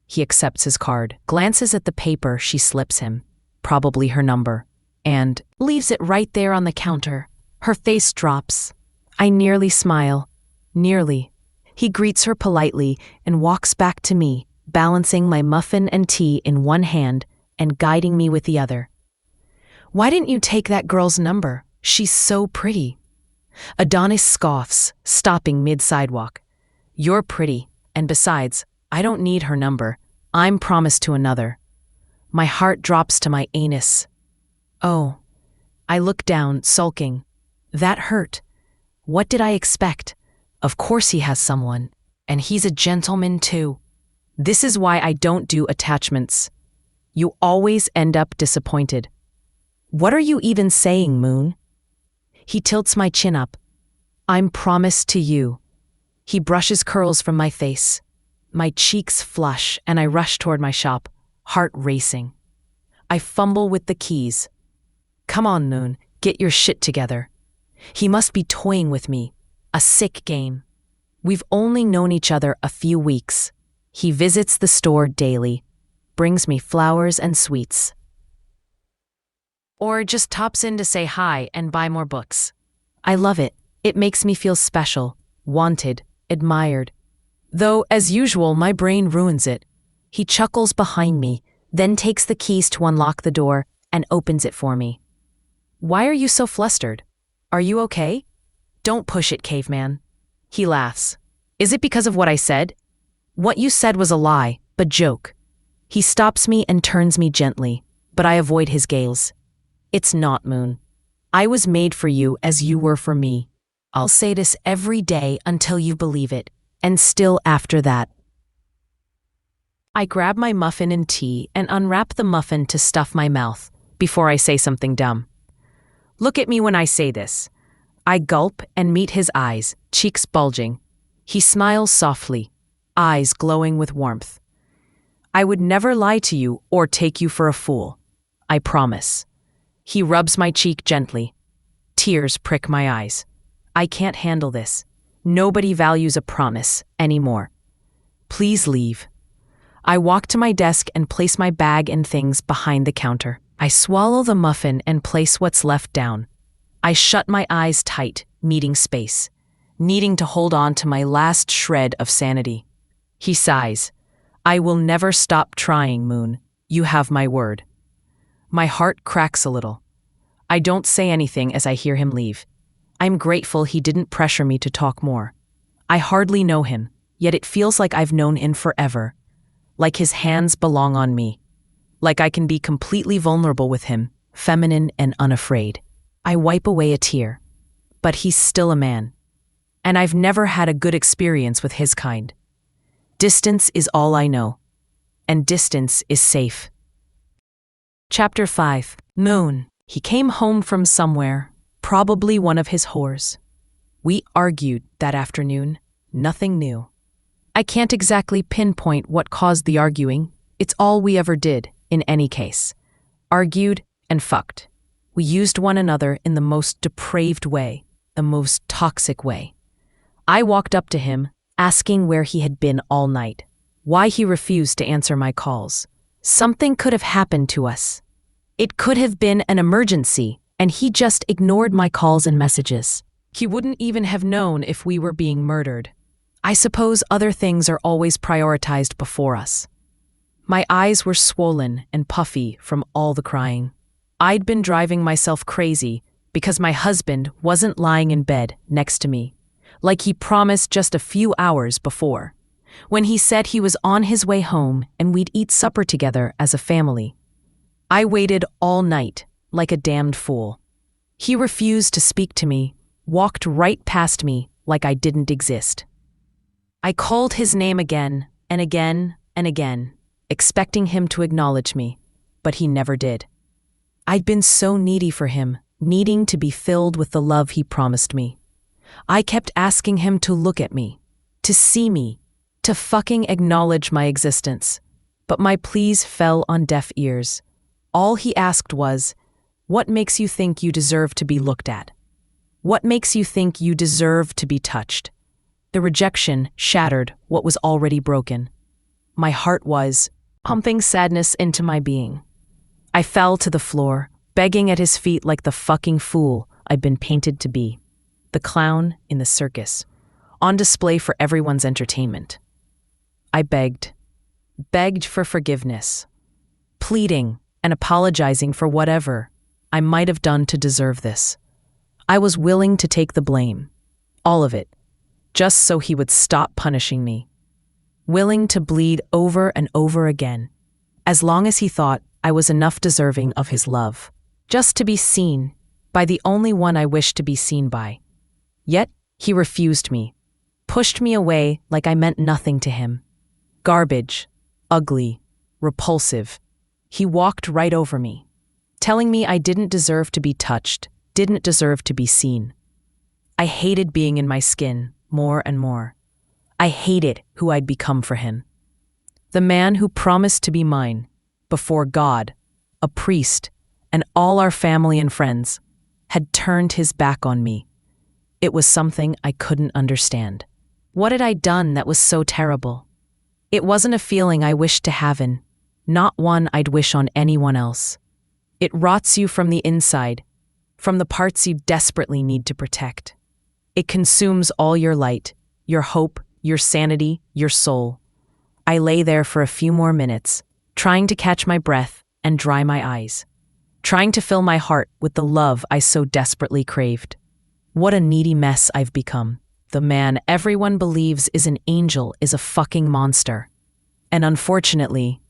He accepts his card, glances at the paper she slips him, probably her number, and leaves it right there on the counter. Her face drops. I nearly smile. Nearly. He greets her politely and walks back to me, balancing my muffin and tea in one hand and guiding me with the other. Why didn't you take that girl's number? She's so pretty. Adonis scoffs, stopping mid-sidewalk. You're pretty, and besides, I don't need her number. I'm promised to another. My heart drops to my anus. Oh. I look down, sulking. That hurt. What did I expect? Of course he has someone, and he's a gentleman too. This is why I don't do attachments. You always end up disappointed. What are you even saying, Moon? He tilts my chin up. I'm promised to you. He brushes curls from my face. My cheeks flush and I rush toward my shop, heart racing. I fumble with the keys. Come on, Moon, get your shit together. He must be toying with me. A sick game. We've only known each other a few weeks. He visits the store daily, brings me flowers and sweets. Or just tops in to say hi and buy more books. I love it. It makes me feel special, wanted, admired. Though, as usual, my brain ruins it. He chuckles behind me, then takes the keys to unlock the door and opens it for me. Why are you so flustered? Are you okay? Don't push it, caveman. He laughs. Is it because of what I said? What you said was a lie, but joke. He stops me and turns me gently, but I avoid his gaze. It's not, Moon. I was made for you as you were for me. I'll say this every day until you believe it, and still after that. I grab my muffin and tea and unwrap the muffin to stuff my mouth before I say something dumb. Look at me when I say this. I gulp and meet his eyes, cheeks bulging. He smiles softly, eyes glowing with warmth. I would never lie to you or take you for a fool. I promise. He rubs my cheek gently. Tears prick my eyes. I can't handle this. Nobody values a promise anymore. Please leave. I walk to my desk and place my bag and things behind the counter. I swallow the muffin and place what's left down. I shut my eyes tight, needing space, needing to hold on to my last shred of sanity. He sighs. I will never stop trying, Moon. You have my word. My heart cracks a little. I don't say anything as I hear him leave. I'm grateful he didn't pressure me to talk more. I hardly know him, yet it feels like I've known him forever. Like his hands belong on me. Like I can be completely vulnerable with him, feminine and unafraid. I wipe away a tear. But he's still a man. And I've never had a good experience with his kind. Distance is all I know. And distance is safe. Chapter 5. Moon. He came home from somewhere, probably one of his whores. We argued that afternoon. Nothing new. I can't exactly pinpoint what caused the arguing. It's all we ever did, in any case. Argued and fucked. We used one another in the most depraved way, the most toxic way. I walked up to him, asking where he had been all night, why he refused to answer my calls. Something could have happened to us. It could have been an emergency, and he just ignored my calls and messages. He wouldn't even have known if we were being murdered. I suppose other things are always prioritized before us. My eyes were swollen and puffy from all the crying. I'd been driving myself crazy because my husband wasn't lying in bed next to me, like he promised just a few hours before, when he said he was on his way home and we'd eat supper together as a family. I waited all night, like a damned fool. He refused to speak to me, walked right past me like I didn't exist. I called his name again and again and again, expecting him to acknowledge me, but he never did. I'd been so needy for him, needing to be filled with the love he promised me. I kept asking him to look at me, to see me, to fucking acknowledge my existence. But my pleas fell on deaf ears. All he asked was, "What makes you think you deserve to be looked at?" What makes you think you deserve to be touched? The rejection shattered what was already broken. My heart was pumping sadness into my being. I fell to the floor, begging at his feet like the fucking fool I'd been painted to be. The clown in the circus, on display for everyone's entertainment. I begged for forgiveness, pleading and apologizing for whatever I might have done to deserve this. I was willing to take the blame, all of it, just so he would stop punishing me. Willing to bleed over and over again, as long as he thought I was enough deserving of his love, just to be seen by the only one I wished to be seen by. Yet he refused me, pushed me away like I meant nothing to him. Garbage, ugly, repulsive. He walked right over me, telling me I didn't deserve to be touched, didn't deserve to be seen. I hated being in my skin more and more. I hated who I'd become for him. The man who promised to be mine, before God, a priest, and all our family and friends, had turned his back on me. It was something I couldn't understand. What had I done that was so terrible? It wasn't a feeling I wished to have in, not one I'd wish on anyone else. It rots you from the inside, from the parts you desperately need to protect. It consumes all your light, your hope, your sanity, your soul. I lay there for a few more minutes, trying to catch my breath and dry my eyes, trying to fill my heart with the love I so desperately craved. What a needy mess I've become. The man everyone believes is an angel is a fucking monster. And unfortunately,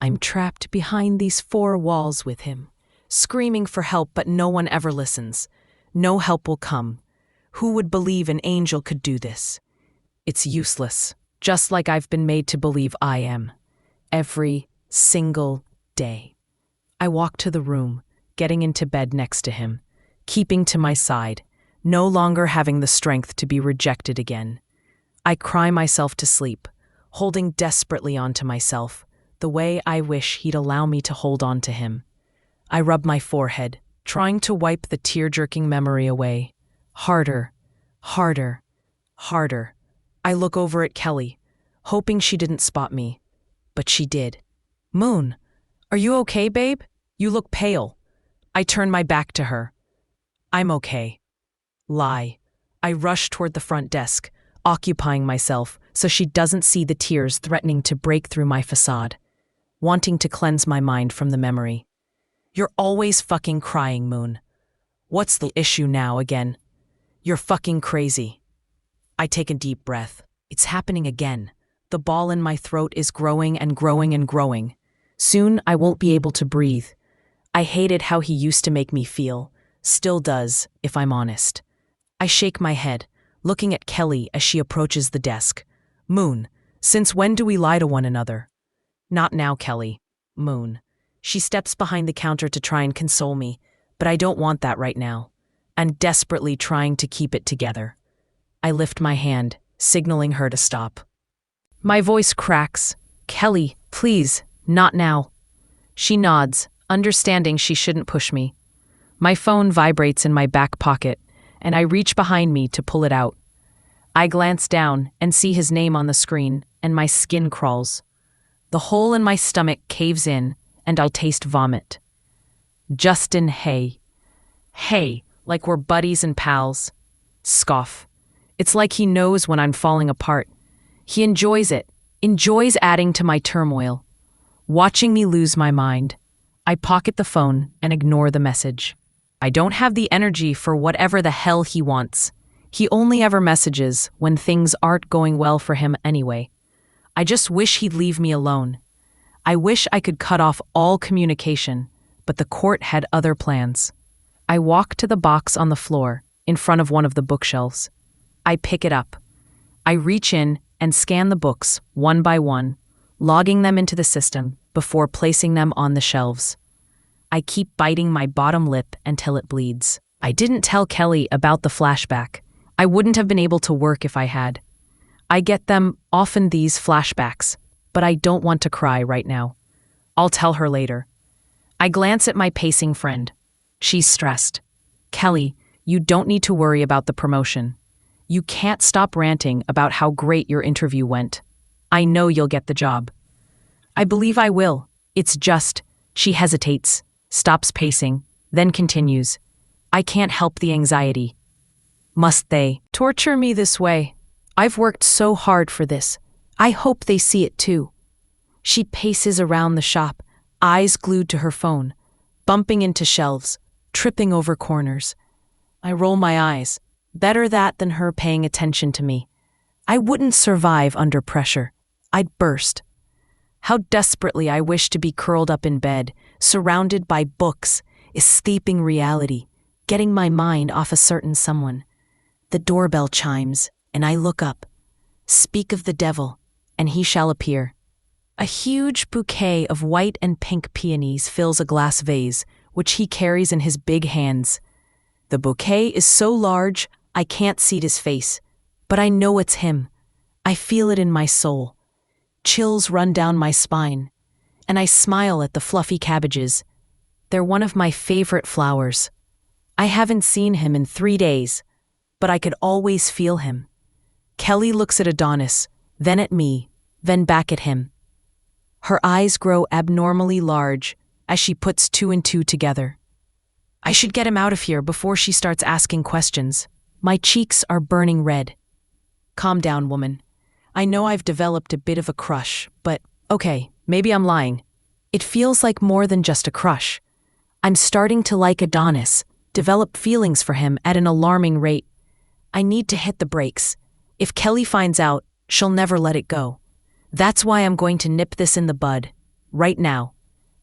I'm trapped behind these four walls with him, screaming for help, but no one ever listens. No help will come. Who would believe an angel could do this? It's useless, just like I've been made to believe I am. Every single day. I walk to the room, getting into bed next to him, keeping to my side, no longer having the strength to be rejected again. I cry myself to sleep, holding desperately onto myself, the way I wish he'd allow me to hold on to him. I rub my forehead, trying to wipe the tear-jerking memory away. Harder, harder, harder. I look over at Kelly, hoping she didn't spot me, but she did. "Moon, are you okay, babe? You look pale." I turn my back to her. "I'm okay." Lie. I rush toward the front desk, occupying myself so she doesn't see the tears threatening to break through my facade, wanting to cleanse my mind from the memory. "You're always fucking crying, Moon. What's the issue now again? You're fucking crazy." I take a deep breath. It's happening again. The ball in my throat is growing and growing and growing. Soon I won't be able to breathe. I hated how he used to make me feel. Still does, if I'm honest. I shake my head, looking at Kelly as she approaches the desk. "Moon, since when do we lie to one another?" "Not now, Kelly." "Moon." She steps behind the counter to try and console me, but I don't want that right now. I'm desperately trying to keep it together. I lift my hand, signaling her to stop. My voice cracks. "Kelly, please, not now." She nods, understanding she shouldn't push me. My phone vibrates in my back pocket, and I reach behind me to pull it out. I glance down and see his name on the screen, and my skin crawls. The hole in my stomach caves in, and I'll taste vomit. Justin Hay. Hey, like we're buddies and pals. Scoff. It's like he knows when I'm falling apart. He enjoys it, enjoys adding to my turmoil, watching me lose my mind. I pocket the phone and ignore the message. I don't have the energy for whatever the hell he wants. He only ever messages when things aren't going well for him anyway. I just wish he'd leave me alone. I wish I could cut off all communication, but the court had other plans. I walk to the box on the floor, in front of one of the bookshelves. I pick it up. I reach in and scan the books, one by one, logging them into the system before placing them on the shelves. I keep biting my bottom lip until it bleeds. I didn't tell Kelly about the flashback. I wouldn't have been able to work if I had. I get them, often these flashbacks, but I don't want to cry right now. I'll tell her later. I glance at my pacing friend. She's stressed. "Kelly, You don't need to worry about the promotion. You can't stop ranting about how great your interview went. I know you'll get the job. I believe I will. It's just, she hesitates, stops pacing, then continues. I can't help the anxiety. Must they torture me this way? I've worked so hard for this. I hope they see it too. She paces around the shop, eyes glued to her phone, bumping into shelves, tripping over corners. I roll my eyes. Better that than her paying attention to me. I wouldn't survive under pressure. I'd burst. How desperately I wish to be curled up in bed, surrounded by books, escaping reality, getting my mind off a certain someone. The doorbell chimes, and I look up. Speak of the devil, and he shall appear. A huge bouquet of white and pink peonies fills a glass vase, which he carries in his big hands. The bouquet is so large, I can't see his face, but I know it's him. I feel it in my soul. Chills run down my spine, and I smile at the fluffy cabbages. They're one of my favorite flowers. I haven't seen him in 3 days, but I could always feel him. Kelly looks at Adonis, then at me, then back at him. Her eyes grow abnormally large as she puts 2 and 2 together. I should get him out of here before she starts asking questions. My cheeks are burning red. Calm down, woman. I know I've developed a bit of a crush, but okay, maybe I'm lying. It feels like more than just a crush. I'm starting to like Adonis, develop feelings for him at an alarming rate. I need to hit the brakes. If Kelly finds out, she'll never let it go. That's why I'm going to nip this in the bud, right now.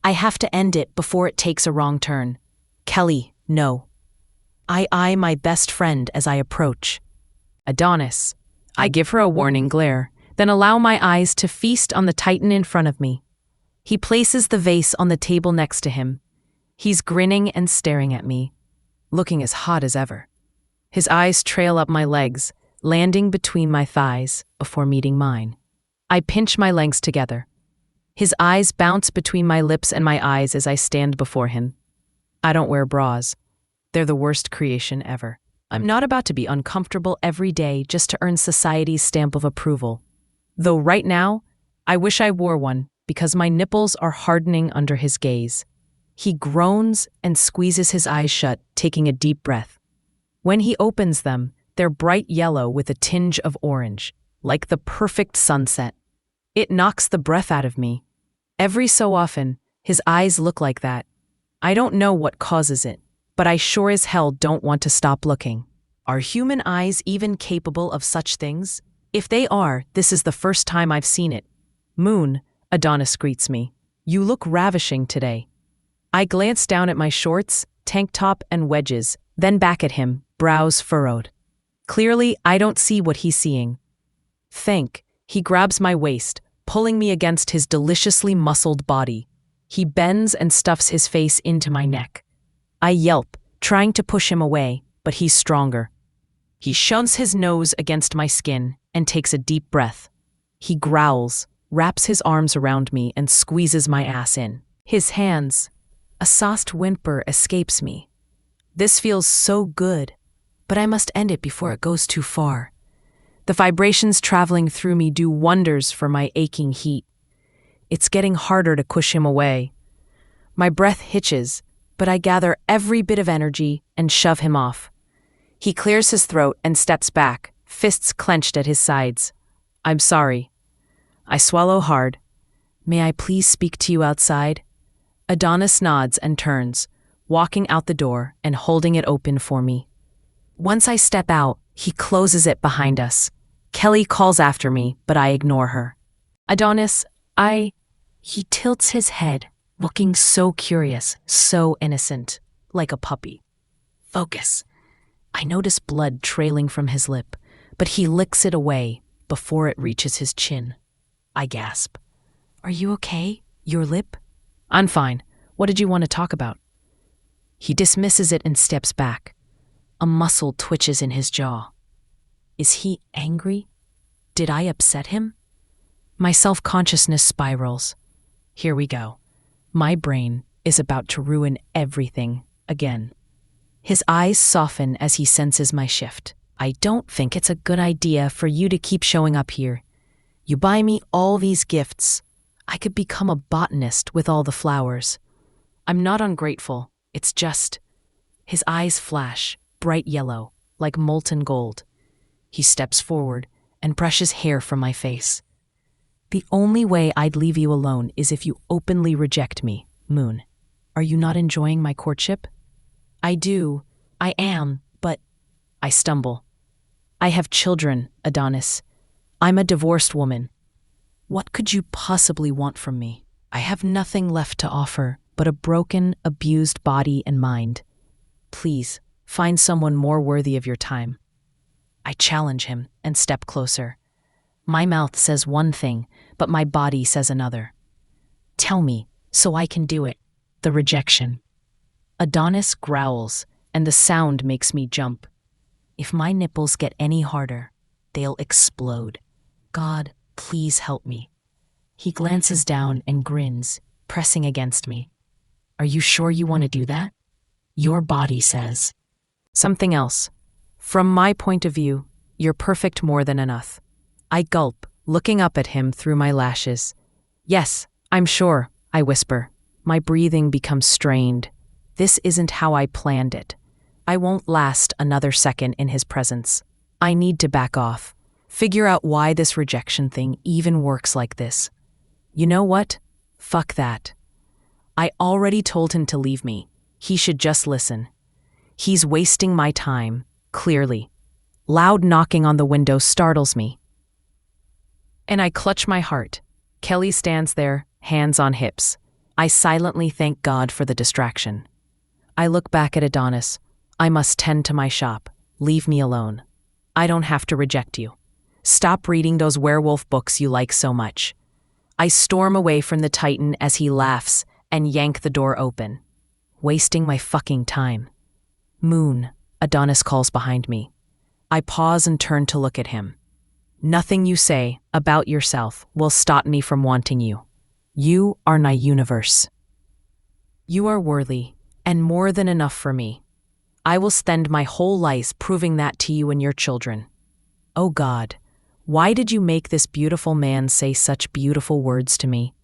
I have to end it before it takes a wrong turn. Kelly, no. I eye my best friend as I approach. Adonis. I give her a warning glare, then allow my eyes to feast on the titan in front of me. He places the vase on the table next to him. He's grinning and staring at me, looking as hot as ever. His eyes trail up my legs, landing between my thighs before meeting mine. I pinch my legs together. His eyes bounce between my lips and my eyes as I stand before him. I don't wear bras. They're the worst creation ever. I'm not about to be uncomfortable every day just to earn society's stamp of approval. Though right now, I wish I wore one because my nipples are hardening under his gaze. He groans and squeezes his eyes shut, taking a deep breath. When he opens them, they're bright yellow with a tinge of orange, like the perfect sunset. It knocks the breath out of me. Every so often, his eyes look like that. I don't know what causes it, but I sure as hell don't want to stop looking. Are human eyes even capable of such things? If they are, this is the first time I've seen it. Moon, Adonis greets me. You look ravishing today. I glance down at my shorts, tank top, and wedges, then back at him, brows furrowed. Clearly, I don't see what he's seeing. Think, he grabs my waist, pulling me against his deliciously muscled body. He bends and stuffs his face into my neck. I yelp, trying to push him away, but he's stronger. He shoves his nose against my skin and takes a deep breath. He growls, wraps his arms around me, and squeezes my ass in. His hands. A soft whimper escapes me. This feels so good, but I must end it before it goes too far. The vibrations traveling through me do wonders for my aching heat. It's getting harder to push him away. My breath hitches, but I gather every bit of energy and shove him off. He clears his throat and steps back, fists clenched at his sides. I'm sorry. I swallow hard. May I please speak to you outside? Adonis nods and turns, walking out the door and holding it open for me. Once I step out, he closes it behind us. Kelly calls after me, but I ignore her. Adonis, He tilts his head, looking so curious, so innocent, like a puppy. Focus. I notice blood trailing from his lip, but he licks it away before it reaches his chin. I gasp. Are you okay? Your lip? I'm fine. What did you want to talk about? He dismisses it and steps back. A muscle twitches in his jaw. Is he angry? Did I upset him? My self-consciousness spirals. Here we go. My brain is about to ruin everything again. His eyes soften as he senses my shift. I don't think it's a good idea for you to keep showing up here. You buy me all these gifts. I could become a botanist with all the flowers. I'm not ungrateful, it's just... His eyes flash, bright yellow, like molten gold. He steps forward and brushes hair from my face. The only way I'd leave you alone is if you openly reject me, Moon. Are you not enjoying my courtship? I do. I am, but... I stumble. I have children, Adonis. I'm a divorced woman. What could you possibly want from me? I have nothing left to offer but a broken, abused body and mind. Please, find someone more worthy of your time. I challenge him and step closer. My mouth says one thing, but my body says another. Tell me, so I can do it. The rejection. Adonis growls, and the sound makes me jump. If my nipples get any harder, they'll explode. God, please help me. He glances down and grins, pressing against me. Are you sure you want to do that? Your body says. Something else. From my point of view, you're perfect more than enough. I gulp, looking up at him through my lashes. Yes, I'm sure, I whisper. My breathing becomes strained. This isn't how I planned it. I won't last another second in his presence. I need to back off. Figure out why this rejection thing even works like this. You know what? Fuck that. I already told him to leave me. He should just listen. He's wasting my time, clearly. Loud knocking on the window startles me. And I clutch my heart. Kelly stands there, hands on hips. I silently thank God for the distraction. I look back at Adonis. I must tend to my shop. Leave me alone. I don't have to reject you. Stop reading those werewolf books you like so much. I storm away from the Titan as he laughs and yank the door open. Wasting my fucking time. Moon, Adonis calls behind me. I pause and turn to look at him. Nothing you say about yourself will stop me from wanting you. You are my universe. You are worthy, and more than enough for me. I will spend my whole life proving that to you and your children. Oh God, why did you make this beautiful man say such beautiful words to me?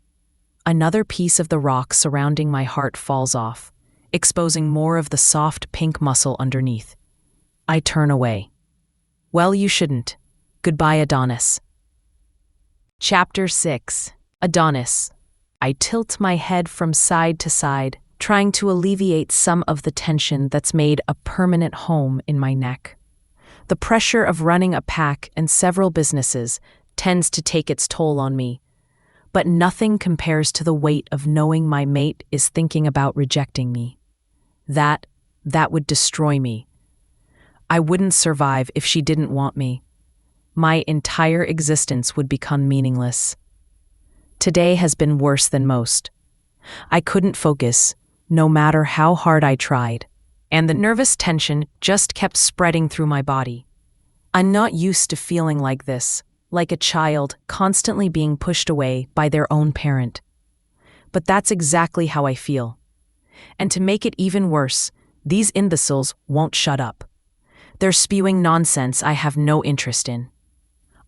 Another piece of the rock surrounding my heart falls off, exposing more of the soft pink muscle underneath. I turn away. Well, you shouldn't. Goodbye, Adonis. Chapter 6. Adonis. I tilt my head from side to side, trying to alleviate some of the tension that's made a permanent home in my neck. The pressure of running a pack and several businesses tends to take its toll on me, but nothing compares to the weight of knowing my mate is thinking about rejecting me. That would destroy me. I wouldn't survive if she didn't want me. My entire existence would become meaningless. Today has been worse than most. I couldn't focus, no matter how hard I tried, and the nervous tension just kept spreading through my body. I'm not used to feeling like this, like a child constantly being pushed away by their own parent. But that's exactly how I feel. And to make it even worse, these imbeciles won't shut up. They're spewing nonsense I have no interest in.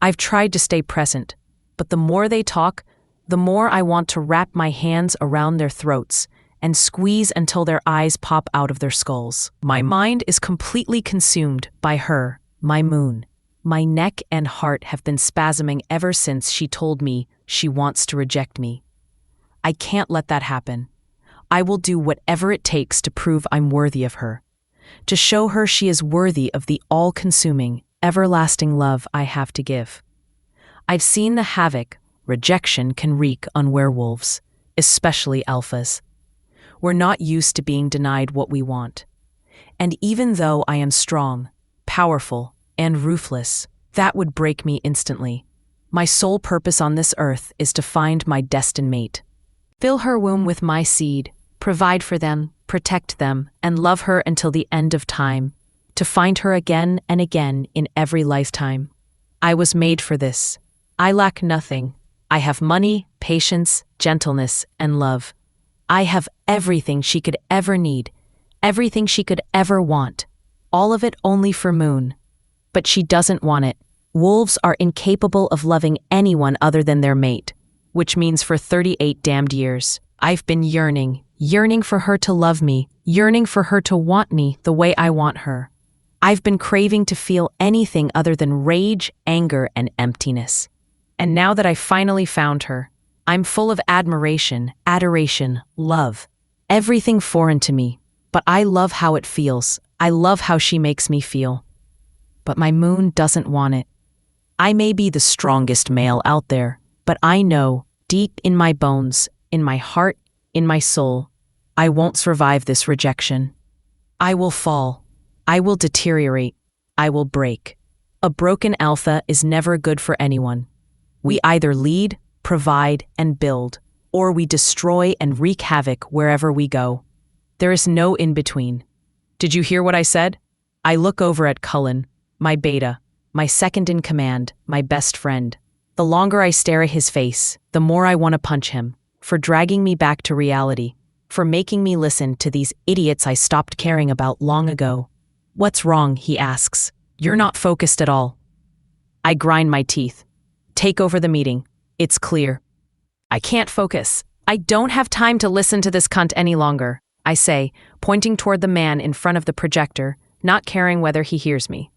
I've tried to stay present, but the more they talk, the more I want to wrap my hands around their throats and squeeze until their eyes pop out of their skulls. My mind is completely consumed by her, my Moon. My neck and heart have been spasming ever since she told me she wants to reject me. I can't let that happen. I will do whatever it takes to prove I'm worthy of her, to show her she is worthy of the all-consuming, everlasting love I have to give. I've seen the havoc rejection can wreak on werewolves, especially alphas. We're not used to being denied what we want. And even though I am strong, powerful, and ruthless, that would break me instantly. My sole purpose on this earth is to find my destined mate. Fill her womb with my seed, provide for them, protect them, and love her until the end of time, to find her again and again in every lifetime. I was made for this. I lack nothing. I have money, patience, gentleness, and love. I have everything she could ever need, everything she could ever want. All of it only for Moon. But she doesn't want it. Wolves are incapable of loving anyone other than their mate, which means for 38 damned years, I've been yearning for her to love me, yearning for her to want me the way I want her. I've been craving to feel anything other than rage, anger, and emptiness. And now that I finally found her, I'm full of admiration, adoration, love. Everything foreign to me, but I love how it feels. I love how she makes me feel. But my Moon doesn't want it. I may be the strongest male out there, but I know, deep in my bones, in my heart, in my soul, I won't survive this rejection. I will fall. I will deteriorate. I will break. A broken alpha is never good for anyone. We either lead, provide, and build, or we destroy and wreak havoc wherever we go. There is no in-between. Did you hear what I said? I look over at Cullen, my beta, my second in command, my best friend. The longer I stare at his face, the more I want to punch him, for dragging me back to reality, for making me listen to these idiots I stopped caring about long ago. What's wrong, he asks. You're not focused at all. I grind my teeth. Take over the meeting. It's clear. I can't focus. I don't have time to listen to this cunt any longer, I say, pointing toward the man in front of the projector, not caring whether he hears me.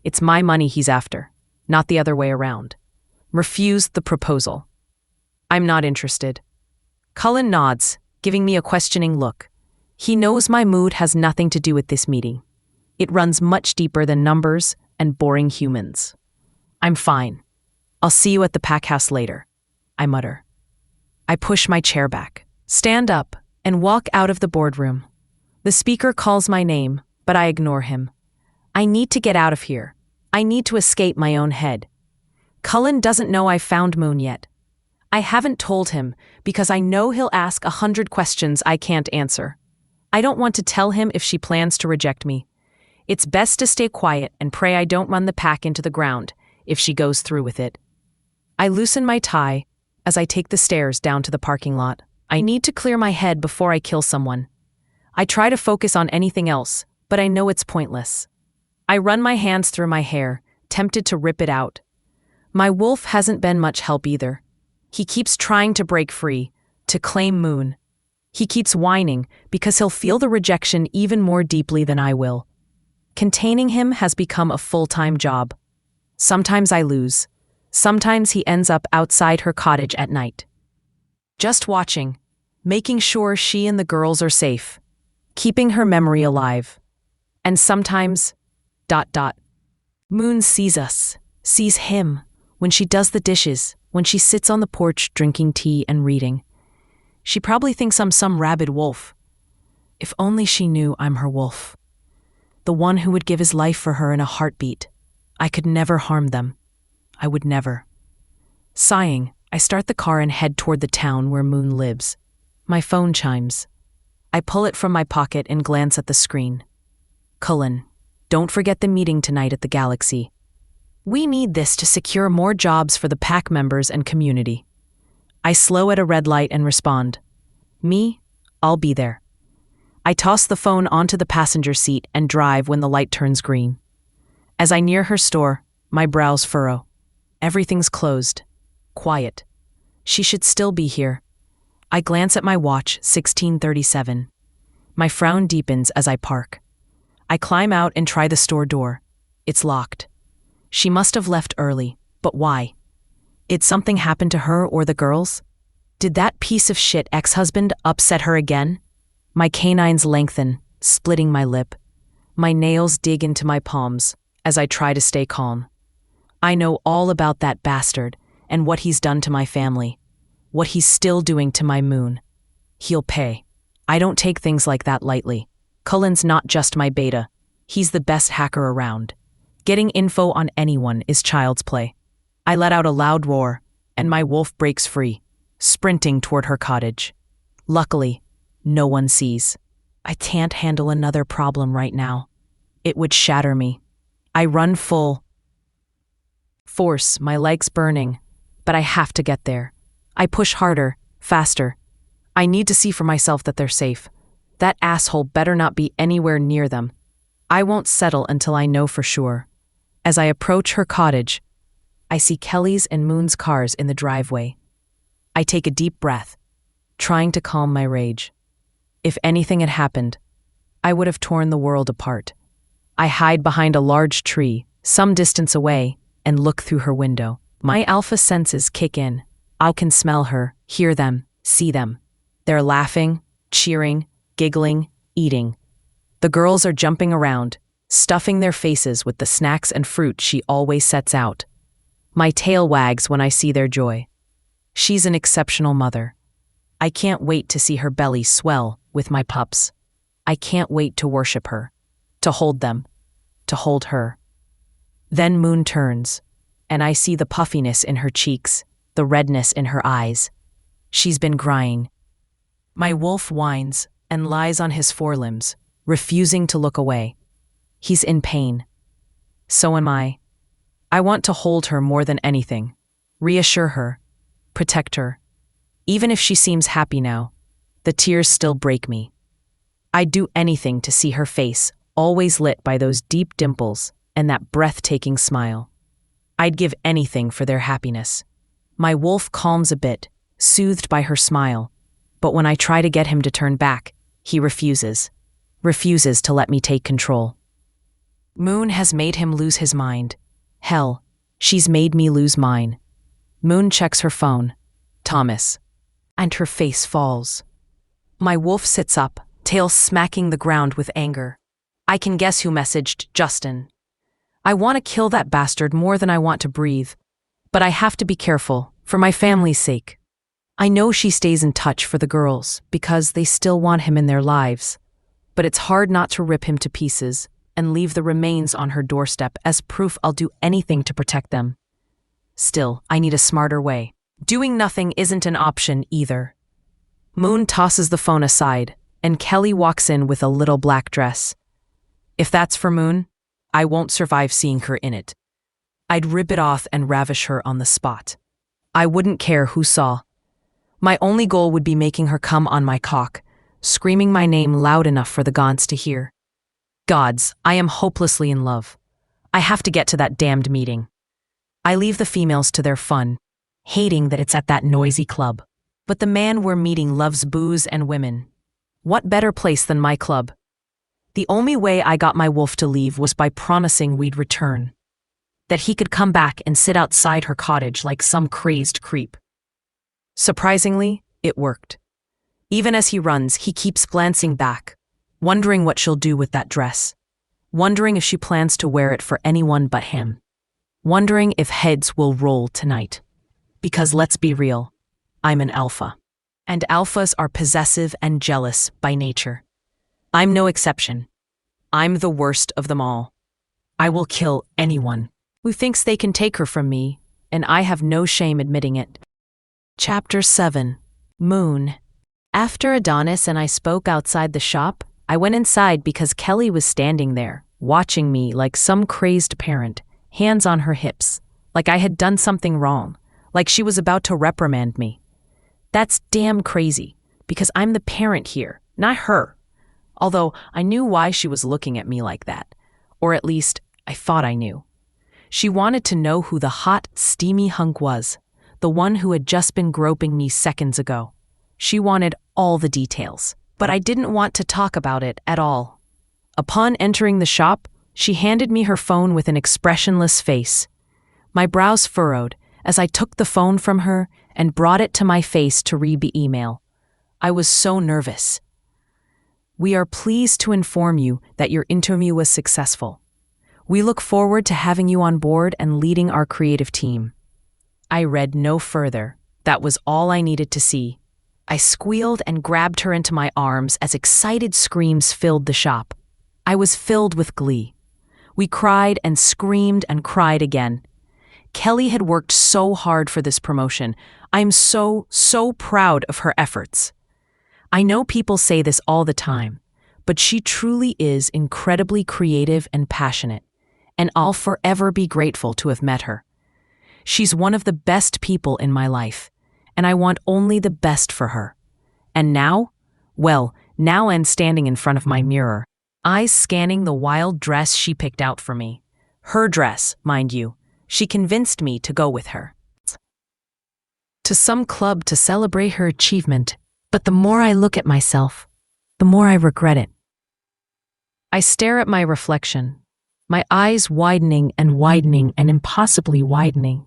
It's my money he's after, not the other way around. Refuse the proposal. I'm not interested. Cullen nods, giving me a questioning look. He knows my mood has nothing to do with this meeting. It runs much deeper than numbers and boring humans. I'm fine. I'll see you at the pack house later, I mutter. I push my chair back, stand up, and walk out of the boardroom. The speaker calls my name, but I ignore him. I need to get out of here. I need to escape my own head. Cullen doesn't know I've found Moon yet. I haven't told him because I know he'll ask 100 questions I can't answer. I don't want to tell him if she plans to reject me. It's best to stay quiet and pray I don't run the pack into the ground if she goes through with it. I loosen my tie as I take the stairs down to the parking lot. I need to clear my head before I kill someone. I try to focus on anything else, but I know it's pointless. I run my hands through my hair, tempted to rip it out. My wolf hasn't been much help either. He keeps trying to break free, to claim Moon. He keeps whining because he'll feel the rejection even more deeply than I will. Containing him has become a full-time job. Sometimes I lose. Sometimes he ends up outside her cottage at night. Just watching, making sure she and the girls are safe, keeping her memory alive. And sometimes, ... Moon sees us, sees him, when she does the dishes, when she sits on the porch drinking tea and reading. She probably thinks I'm some rabid wolf. If only she knew I'm her wolf. The one who would give his life for her in a heartbeat. I could never harm them. I would never. Sighing, I start the car and head toward the town where Moon lives. My phone chimes. I pull it from my pocket and glance at the screen. Cullen, don't forget the meeting tonight at the Galaxy. We need this to secure more jobs for the pack members and community. I slow at a red light and respond. Me? I'll be there. I toss the phone onto the passenger seat and drive when the light turns green. As I near her store, my brows furrow. Everything's closed. Quiet. She should still be here. I glance at my watch, 16:37. My frown deepens as I park. I climb out and try the store door. It's locked. She must have left early, but why? Did something happen to her or the girls? Did that piece of shit ex-husband upset her again? My canines lengthen, splitting my lip. My nails dig into my palms as I try to stay calm. I know all about that bastard and what he's done to my family, what he's still doing to my Moon. He'll pay. I don't take things like that lightly. Cullen's not just my beta. He's the best hacker around. Getting info on anyone is child's play. I let out a loud roar, and my wolf breaks free, sprinting toward her cottage. Luckily, no one sees. I can't handle another problem right now. It would shatter me. I run full force, my legs burning, but I have to get there. I push harder, faster. I need to see for myself that they're safe, That asshole better not be anywhere near them. I won't settle until I know for sure. As I approach her cottage, I see Kelly's and Moon's cars in the driveway. I take a deep breath, trying to calm my rage. If anything had happened, I would have torn the world apart. I hide behind a large tree, some distance away, and look through her window. My alpha senses kick in. I can smell her, hear them, see them. They're laughing, cheering, giggling, eating. The girls are jumping around, stuffing their faces with the snacks and fruit she always sets out. My tail wags when I see their joy. She's an exceptional mother. I can't wait to see her belly swell with my pups. I can't wait to worship her, to hold them, to hold her. Then Moon turns, and I see the puffiness in her cheeks, the redness in her eyes. She's been crying. My wolf whines and lies on his forelimbs, refusing to look away. He's in pain. So am I. I want to hold her more than anything, reassure her, protect her. Even if she seems happy now, the tears still break me. I'd do anything to see her face, always lit by those deep dimples and that breathtaking smile. I'd give anything for their happiness. My wolf calms a bit, soothed by her smile, but when I try to get him to turn back, he refuses to let me take control. Moon has made him lose his mind. Hell, she's made me lose mine. Moon checks her phone. Thomas. And her face falls. My wolf sits up, tail smacking the ground with anger. I can guess who messaged Justin. I want to kill that bastard more than I want to breathe. But I have to be careful, for my family's sake. I know she stays in touch for the girls, because they still want him in their lives. But it's hard not to rip him to pieces and leave the remains on her doorstep as proof I'll do anything to protect them. Still, I need a smarter way. Doing nothing isn't an option either. Moon tosses the phone aside, and Kelly walks in with a little black dress. If that's for Moon, I won't survive seeing her in it. I'd rip it off and ravish her on the spot. I wouldn't care who saw. My only goal would be making her come on my cock, screaming my name loud enough for the Gaunts to hear. Gods, I am hopelessly in love. I have to get to that damned meeting. I leave the females to their fun, hating that it's at that noisy club. But the man we're meeting loves booze and women. What better place than my club? The only way I got my wolf to leave was by promising we'd return. That he could come back and sit outside her cottage like some crazed creep. Surprisingly, it worked. Even as he runs, he keeps glancing back, wondering what she'll do with that dress, wondering if she plans to wear it for anyone but him, wondering if heads will roll tonight. Because let's be real, I'm an alpha. And alphas are possessive and jealous by nature. I'm no exception. I'm the worst of them all. I will kill anyone who thinks they can take her from me, and I have no shame admitting it. Chapter 7. Moon. After Adonis and I spoke outside the shop, I went inside because Kelly was standing there, watching me like some crazed parent, hands on her hips, like I had done something wrong, like she was about to reprimand me. That's damn crazy, because I'm the parent here, not her. Although I knew why she was looking at me like that, or at least I thought I knew. She wanted to know who the hot, steamy hunk was, the one who had just been groping me seconds ago. She wanted all the details, but I didn't want to talk about it at all. Upon entering the shop, she handed me her phone with an expressionless face. My brows furrowed as I took the phone from her and brought it to my face to read the email. I was so nervous. We are pleased to inform you that your interview was successful. We look forward to having you on board and leading our creative team. I read no further. That was all I needed to see. I squealed and grabbed her into my arms as excited screams filled the shop. I was filled with glee. We cried and screamed and cried again. Kelly had worked so hard for this promotion. I'm so proud of her efforts. I know people say this all the time, but she truly is incredibly creative and passionate, and I'll forever be grateful to have met her. She's one of the best people in my life, and I want only the best for her. And now? Well, now and standing in front of my mirror, eyes scanning the wild dress she picked out for me. Her dress, mind you. She convinced me to go with her to some club to celebrate her achievement, but the more I look at myself, the more I regret it. I stare at my reflection, my eyes widening and impossibly widening.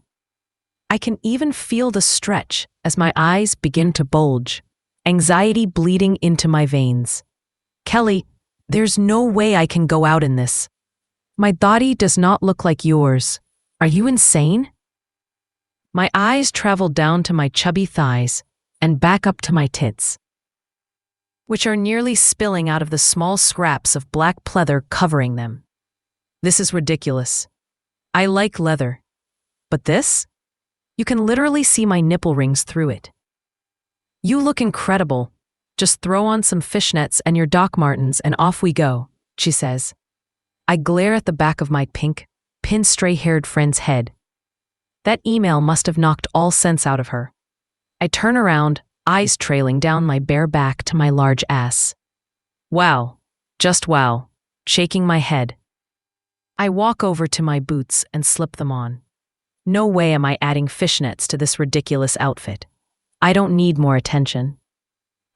I can even feel the stretch as my eyes begin to bulge, anxiety bleeding into my veins. Kelly, there's no way I can go out in this. My body does not look like yours. Are you insane? My eyes travel down to my chubby thighs and back up to my tits, which are nearly spilling out of the small scraps of black pleather covering them. This is ridiculous. I like leather. But this? You can literally see my nipple rings through it. You look incredible. Just throw on some fishnets and your Doc Martens and off we go, she says. I glare at the back of my pink, pin-stray-haired friend's head. That email must have knocked all sense out of her. I turn around, eyes trailing down my bare back to my large ass. Wow. Just wow. Shaking my head. I walk over to my boots and slip them on. No way am I adding fishnets to this ridiculous outfit. I don't need more attention.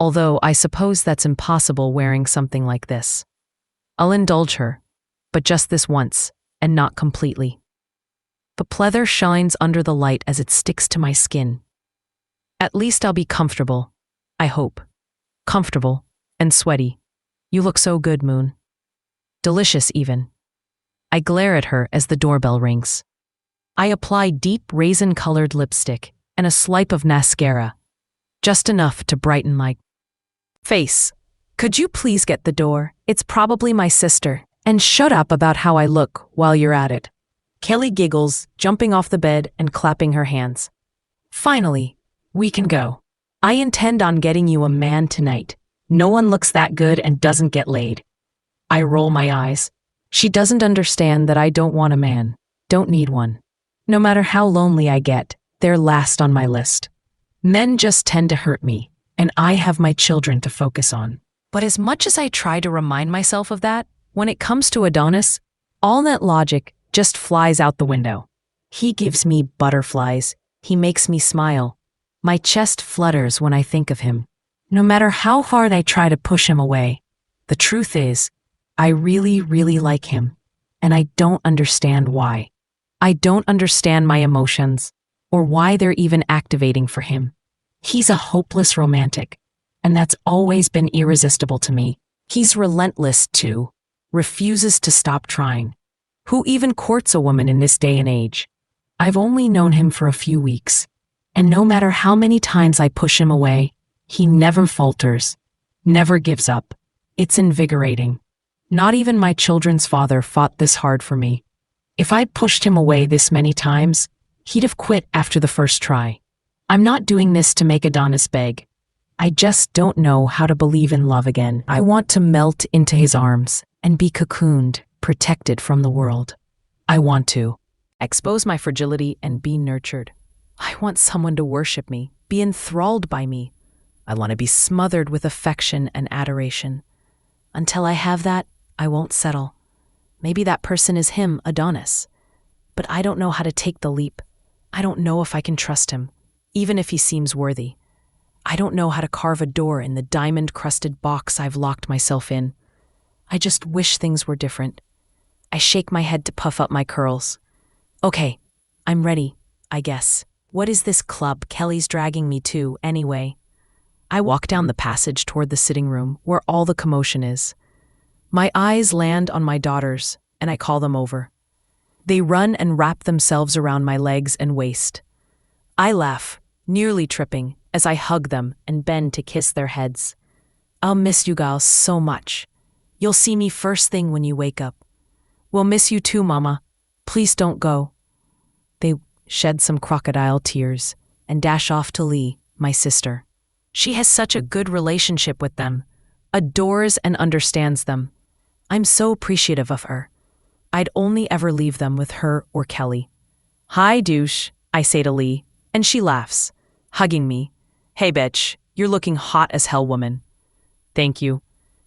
Although I suppose that's impossible wearing something like this. I'll indulge her, but just this once, and not completely. The pleather shines under the light as it sticks to my skin. At least I'll be comfortable, I hope. Comfortable and sweaty. You look so good, Moon. Delicious, even. I glare at her as the doorbell rings. I apply deep raisin-colored lipstick and a swipe of mascara, just enough to brighten my face. Could you please get the door? It's probably my sister. And shut up about how I look while you're at it. Kelly giggles, jumping off the bed and clapping her hands. Finally, we can go. I intend on getting you a man tonight. No one looks that good and doesn't get laid. I roll my eyes. She doesn't understand that I don't want a man. Don't need one. No matter how lonely I get, they're last on my list. Men just tend to hurt me, and I have my children to focus on. But as much as I try to remind myself of that, when it comes to Adonis, all that logic just flies out the window. He gives me butterflies. He makes me smile. My chest flutters when I think of him. No matter how hard I try to push him away, the truth is, I really, really like him, and I don't understand why. I don't understand my emotions, or why they're even activating for him. He's a hopeless romantic, and that's always been irresistible to me. He's relentless, too. Refuses to stop trying. Who even courts a woman in this day and age? I've only known him for a few weeks, and no matter how many times I push him away, he never falters, never gives up. It's invigorating. Not even my children's father fought this hard for me. If I'd pushed him away this many times, he'd have quit after the first try. I'm not doing this to make Adonis beg. I just don't know how to believe in love again. I want to melt into his arms and be cocooned, protected from the world. I want to expose my fragility and be nurtured. I want someone to worship me, be enthralled by me. I want to be smothered with affection and adoration. Until I have that, I won't settle. Maybe that person is him, Adonis. But I don't know how to take the leap. I don't know if I can trust him, even if he seems worthy. I don't know how to carve a door in the diamond-crusted box I've locked myself in. I just wish things were different. I shake my head to puff up my curls. Okay, I'm ready, I guess. What is this club Kelly's dragging me to, anyway? I walk down the passage toward the sitting room, where all the commotion is. My eyes land on my daughters, and I call them over. They run and wrap themselves around my legs and waist. I laugh, nearly tripping, as I hug them and bend to kiss their heads. I'll miss you gals so much. You'll see me first thing when you wake up. We'll miss you too, Mama. Please don't go. They shed some crocodile tears and dash off to Lee, my sister. She has such a good relationship with them, adores and understands them. I'm so appreciative of her. I'd only ever leave them with her or Kelly. Hi, douche, I say to Lee, and she laughs, hugging me. Hey, bitch, you're looking hot as hell, woman. Thank you.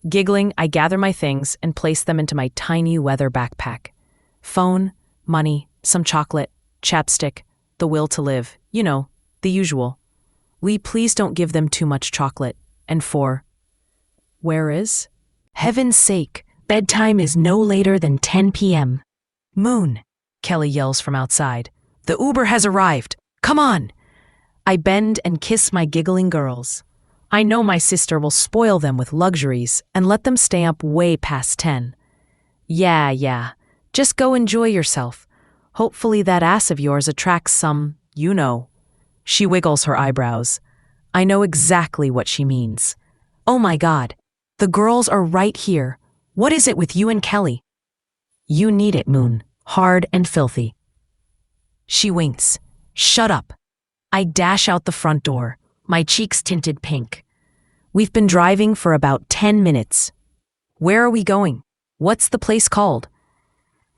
Giggling, I gather my things and place them into my tiny leather backpack. Phone, money, some chocolate, chapstick, the will to live, the usual. Lee, please don't give them too much chocolate. And where is? Heaven's sake, bedtime is no later than 10 p.m. Moon, Kelly yells from outside. The Uber has arrived. Come on! I bend and kiss my giggling girls. I know my sister will spoil them with luxuries and let them stay up way past 10. Yeah. Just go enjoy yourself. Hopefully that ass of yours attracts some, She wiggles her eyebrows. I know exactly what she means. Oh my God, the girls are right here. What is it with you and Kelly? You need it, Moon. Hard and filthy. She winks. Shut up. I dash out the front door, my cheeks tinted pink. We've been driving for about 10 minutes. Where are we going? What's the place called?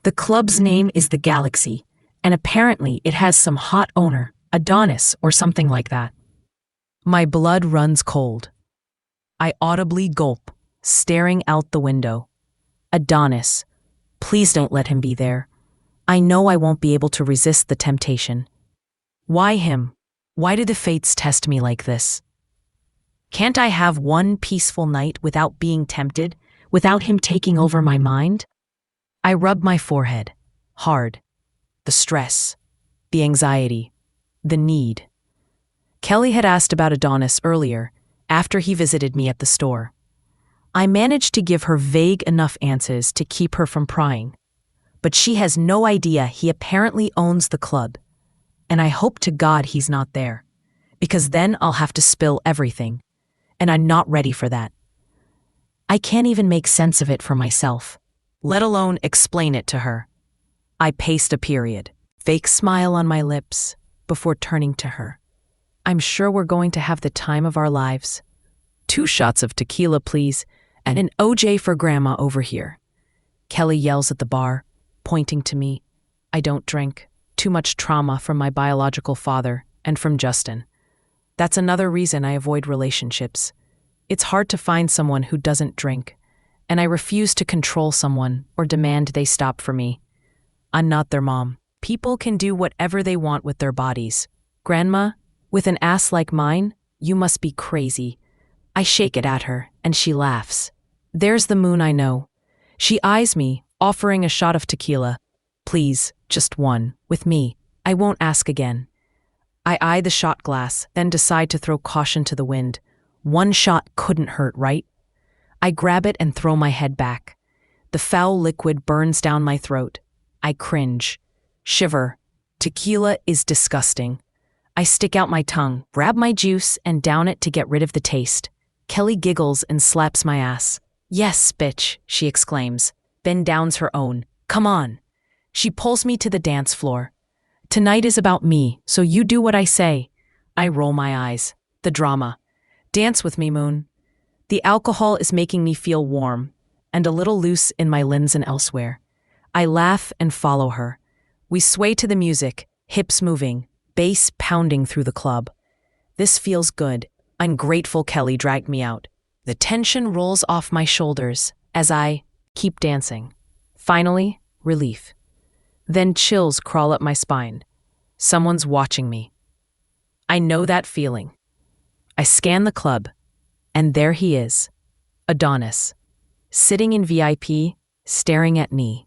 The club's name is the Galaxy, and apparently it has some hot owner, Adonis or something like that. My blood runs cold. I audibly gulp, staring out the window. Adonis. Please don't let him be there. I know I won't be able to resist the temptation. Why him? Why do the fates test me like this? Can't I have one peaceful night without being tempted, without him taking over my mind? I rub my forehead, hard. The stress, the anxiety, the need. Kelly had asked about Adonis earlier, after he visited me at the store. I managed to give her vague enough answers to keep her from prying. But she has no idea he apparently owns the club. And I hope to God he's not there, because then I'll have to spill everything. And I'm not ready for that. I can't even make sense of it for myself, let alone explain it to her. I paste a period, fake smile on my lips, before turning to her. I'm sure we're going to have the time of our lives. 2 shots of tequila, please, and an OJ for Grandma over here. Kelly yells at the bar, pointing to me. I don't drink. Too much trauma from my biological father and from Justin. That's another reason I avoid relationships. It's hard to find someone who doesn't drink, and I refuse to control someone or demand they stop for me. I'm not their mom. People can do whatever they want with their bodies. Grandma, with an ass like mine, you must be crazy. I shake it at her, and she laughs. There's the Moon I know. She eyes me, offering a shot of tequila. Please, just one, with me. I won't ask again. I eye the shot glass, then decide to throw caution to the wind. One shot couldn't hurt, right? I grab it and throw my head back. The foul liquid burns down my throat. I cringe. Shiver. Tequila is disgusting. I stick out my tongue, grab my juice, and down it to get rid of the taste. Kelly giggles and slaps my ass. Yes, bitch, she exclaims, then downs her own. Come on. She pulls me to the dance floor. Tonight is about me, so you do what I say. I roll my eyes. The drama. Dance with me, Moon. The alcohol is making me feel warm, and a little loose in my limbs and elsewhere. I laugh and follow her. We sway to the music, hips moving, bass pounding through the club. This feels good. I'm grateful Kelly dragged me out. The tension rolls off my shoulders as I keep dancing. Finally, relief. Then chills crawl up my spine. Someone's watching me. I know that feeling. I scan the club, and there he is, Adonis, sitting in VIP, staring at me.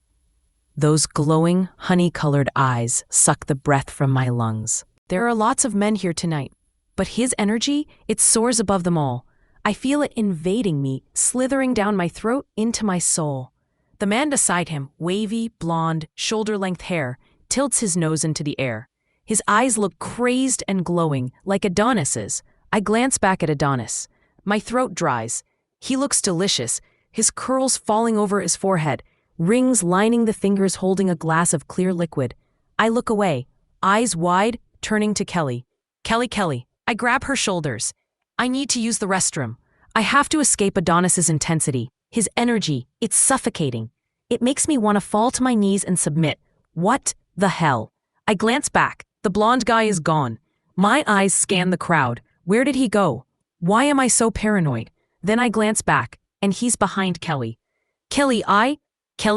Those glowing, honey-colored eyes suck the breath from my lungs. There are lots of men here tonight, but his energy, it soars above them all. I feel it invading me, slithering down my throat into my soul. The man beside him, wavy, blonde, shoulder-length hair, tilts his nose into the air. His eyes look crazed and glowing, like Adonis's. I glance back at Adonis. My throat dries. He looks delicious, his curls falling over his forehead, rings lining the fingers holding a glass of clear liquid. I look away, eyes wide, turning to Kelly. Kelly. I grab her shoulders. I need to use the restroom. I have to escape Adonis's intensity. His energy, it's suffocating. It makes me want to fall to my knees and submit. What the hell? I glance back. The blonde guy is gone. My eyes scan the crowd. Where did he go? Why am I so paranoid? Then I glance back. and he's behind Kelly. Kelly,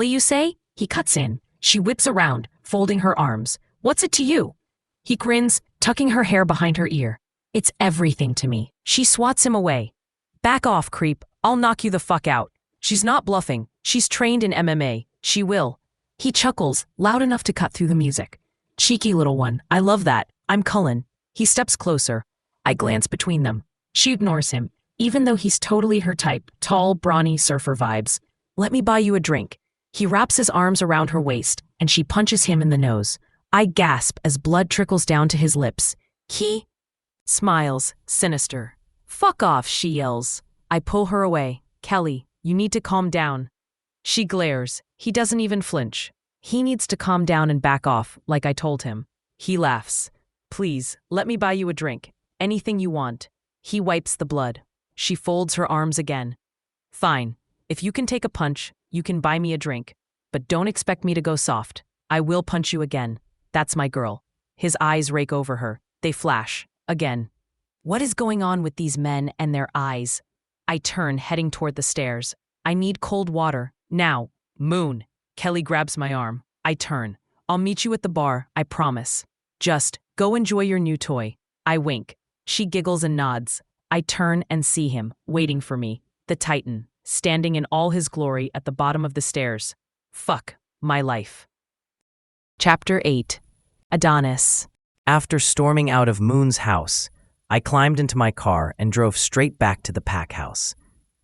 you say? He cuts in. She whips around, folding her arms. What's it to you? He grins, tucking her hair behind her ear. It's everything to me. She swats him away. Back off, creep. I'll knock you the fuck out. She's not bluffing. She's trained in MMA. She will. He chuckles, loud enough to cut through the music. Cheeky little one. I love that. I'm Cullen. He steps closer. I glance between them. She ignores him, even though he's totally her type, tall, brawny surfer vibes. Let me buy you a drink. He wraps his arms around her waist, and she punches him in the nose. I gasp as blood trickles down to his lips. He smiles, sinister. Fuck off, she yells. I pull her away. Kelly, you need to calm down. She glares. He doesn't even flinch. He needs to calm down and back off, like I told him. He laughs. Please, let me buy you a drink. Anything you want. He wipes the blood. She folds her arms again. Fine. If you can take a punch, you can buy me a drink. But don't expect me to go soft. I will punch you again. That's my girl. His eyes rake over her. They flash. Again. What is going on with these men and their eyes? I turn, heading toward the stairs. I need cold water. Now. Moon. Kelly grabs my arm. I turn. I'll meet you at the bar, I promise. Just go enjoy your new toy. I wink. She giggles and nods. I turn and see him, waiting for me, the Titan, standing in all his glory at the bottom of the stairs. Fuck my life. Chapter 8. Adonis. After storming out of Moon's house, I climbed into my car and drove straight back to the pack house.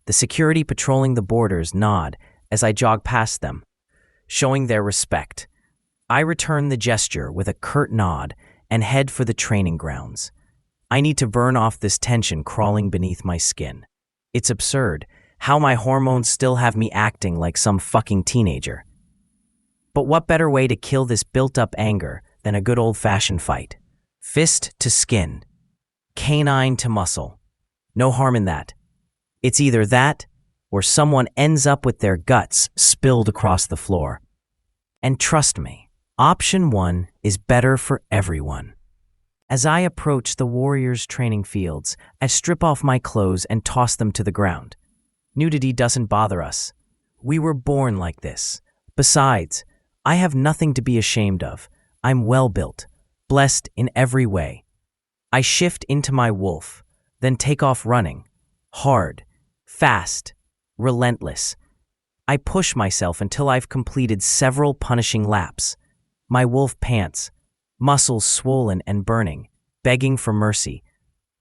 The security patrolling the borders nod as I jog past them, showing their respect. I return the gesture with a curt nod and head for the training grounds. I need to burn off this tension crawling beneath my skin. It's absurd how my hormones still have me acting like some fucking teenager. But what better way to kill this built-up anger than a good old-fashioned fight? Fist to skin. Canine to muscle. No harm in that. It's either that or someone ends up with their guts spilled across the floor. And trust me, option 1 is better for everyone. As I approach the Warriors' training fields, I strip off my clothes and toss them to the ground. Nudity doesn't bother us. We were born like this. Besides, I have nothing to be ashamed of. I'm well-built, blessed in every way. I shift into my wolf, then take off running. Hard, fast, relentless. I push myself until I've completed several punishing laps. My wolf pants, muscles swollen and burning, begging for mercy.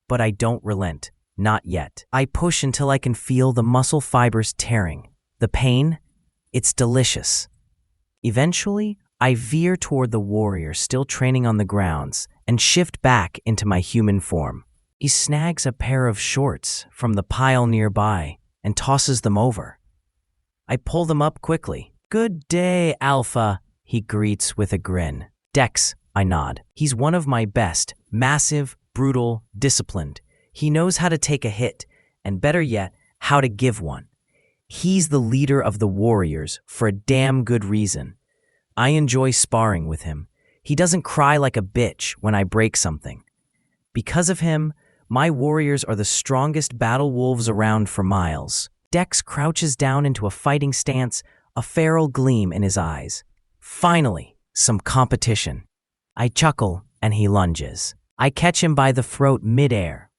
But I don't relent, not yet. I push until I can feel the muscle fibers tearing. The pain? It's delicious. Eventually, I veer toward the warrior still training on the grounds and shift back into my human form. He snags a pair of shorts from the pile nearby and tosses them over. I pull them up quickly. Good day, Alpha, he greets with a grin. Dex, I nod. He's one of my best, massive, brutal, disciplined. He knows how to take a hit, and better yet, how to give one. He's the leader of the Warriors for a damn good reason. I enjoy sparring with him. He doesn't cry like a bitch when I break something. Because of him, my Warriors are the strongest battle wolves around for miles. Dex crouches down into a fighting stance, a feral gleam in his eyes. Finally, some competition. I chuckle, and he lunges. I catch him by the throat mid-air.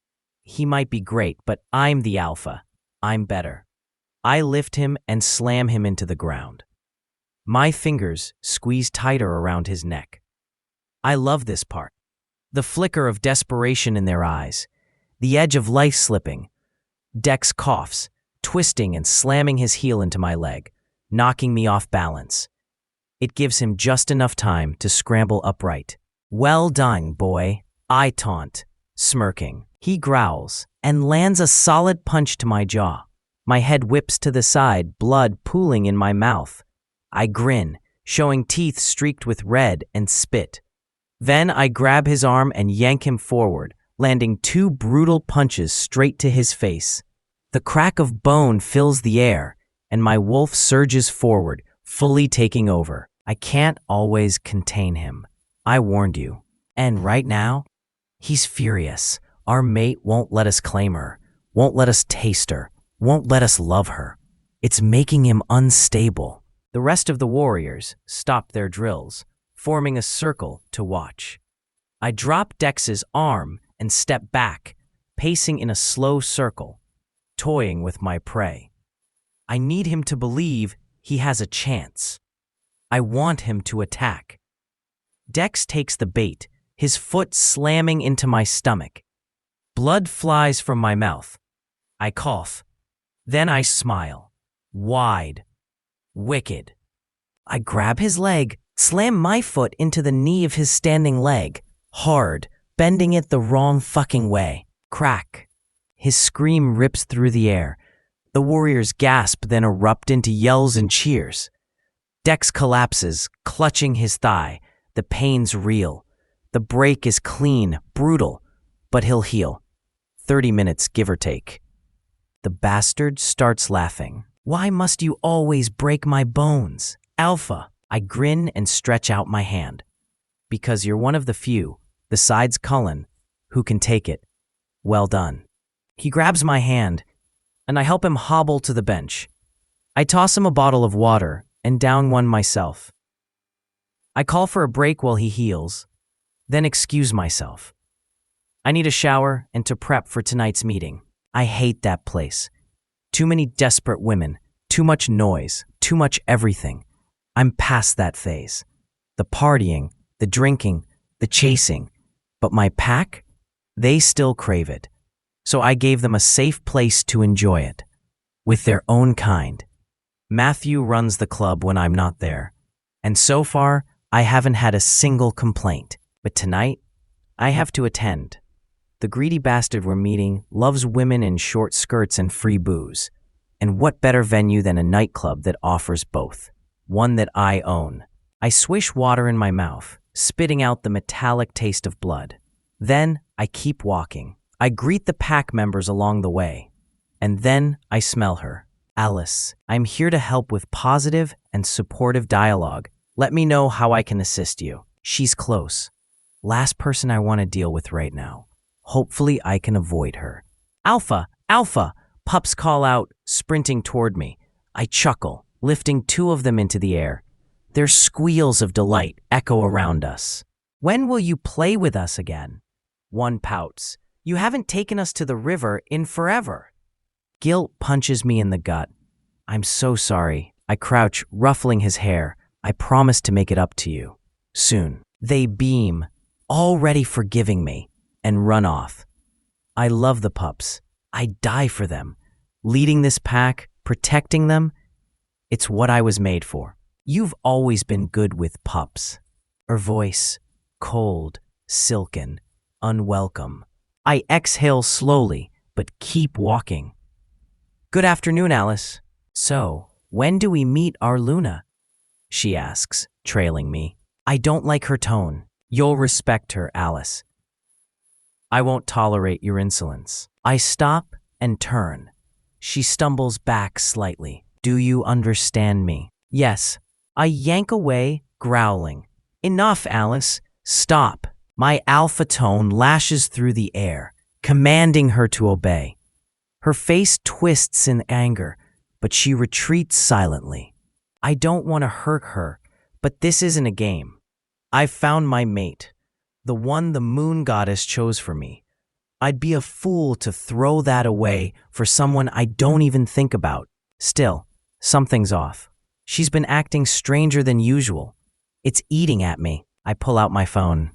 He might be great, but I'm the alpha. I'm better. I lift him and slam him into the ground. My fingers squeeze tighter around his neck. I love this part. The flicker of desperation in their eyes. The edge of life slipping. Dex coughs, twisting and slamming his heel into my leg, knocking me off balance. It gives him just enough time to scramble upright. Well done, boy, I taunt, smirking. He growls and lands a solid punch to my jaw. My head whips to the side, blood pooling in my mouth. I grin, showing teeth streaked with red and spit. Then I grab his arm and yank him forward, landing 2 brutal punches straight to his face. The crack of bone fills the air, and my wolf surges forward, fully taking over. I can't always contain him. I warned you. And right now, he's furious. Our mate won't let us claim her, won't let us taste her. won't let us love her. It's making him unstable. The rest of the warriors stopped their drills, forming a circle to watch. I dropped Dex's arm and stepped back, pacing in a slow circle, toying with my prey. I need him to believe he has a chance. I want him to attack. Dex takes the bait, his foot slamming into my stomach. Blood flies from my mouth. I cough. Then I smile. Wide. Wicked. I grab his leg, slam my foot into the knee of his standing leg, hard, bending it the wrong fucking way. Crack. His scream rips through the air. The warriors gasp, then erupt into yells and cheers. Dex collapses, clutching his thigh. The pain's real. The break is clean, brutal, but he'll heal. 30 minutes, give or take. The bastard starts laughing. Why must you always break my bones? Alpha. I grin and stretch out my hand. Because you're one of the few, besides Cullen, who can take it. Well done. He grabs my hand, and I help him hobble to the bench. I toss him a bottle of water and down one myself. I call for a break while he heals, then excuse myself. I need a shower and to prep for tonight's meeting. I hate that place. Too many desperate women, too much noise, too much everything. I'm past that phase. The partying, the drinking, the chasing. But my pack? They still crave it. So I gave them a safe place to enjoy it. With their own kind. Matthew runs the club when I'm not there. And so far, I haven't had a single complaint. But tonight, I have to attend. The greedy bastard we're meeting loves women in short skirts and free booze. And what better venue than a nightclub that offers both? One that I own. I swish water in my mouth, spitting out the metallic taste of blood. Then I keep walking. I greet the pack members along the way. And then I smell her. Alice, I'm here to help with positive and supportive dialogue. Let me know how I can assist you. She's close. Last person I want to deal with right now. Hopefully I can avoid her. Alpha! Alpha! Pups call out, sprinting toward me. I chuckle, lifting two of them into the air. Their squeals of delight echo around us. When will you play with us again? One pouts. You haven't taken us to the river in forever. Guilt punches me in the gut. I'm so sorry. I crouch, ruffling his hair. I promise to make it up to you. Soon. They beam, already forgiving me, and run off. I love the pups. I die for them. Leading this pack, protecting them, it's what I was made for. You've always been good with pups. Her voice, cold, silken, unwelcome. I exhale slowly, but keep walking. Good afternoon, Alice. So, when do we meet our Luna? She asks, trailing me. I don't like her tone. You'll respect her, Alice. I won't tolerate your insolence. I stop and turn. She stumbles back slightly. Do you understand me? Yes. I yank away, growling. Enough, Alice. Stop. My alpha tone lashes through the air, commanding her to obey. Her face twists in anger, but she retreats silently. I don't want to hurt her, but this isn't a game. I've found my mate, the one the moon goddess chose for me. I'd be a fool to throw that away for someone I don't even think about. Still, something's off. She's been acting stranger than usual. It's eating at me. I pull out my phone.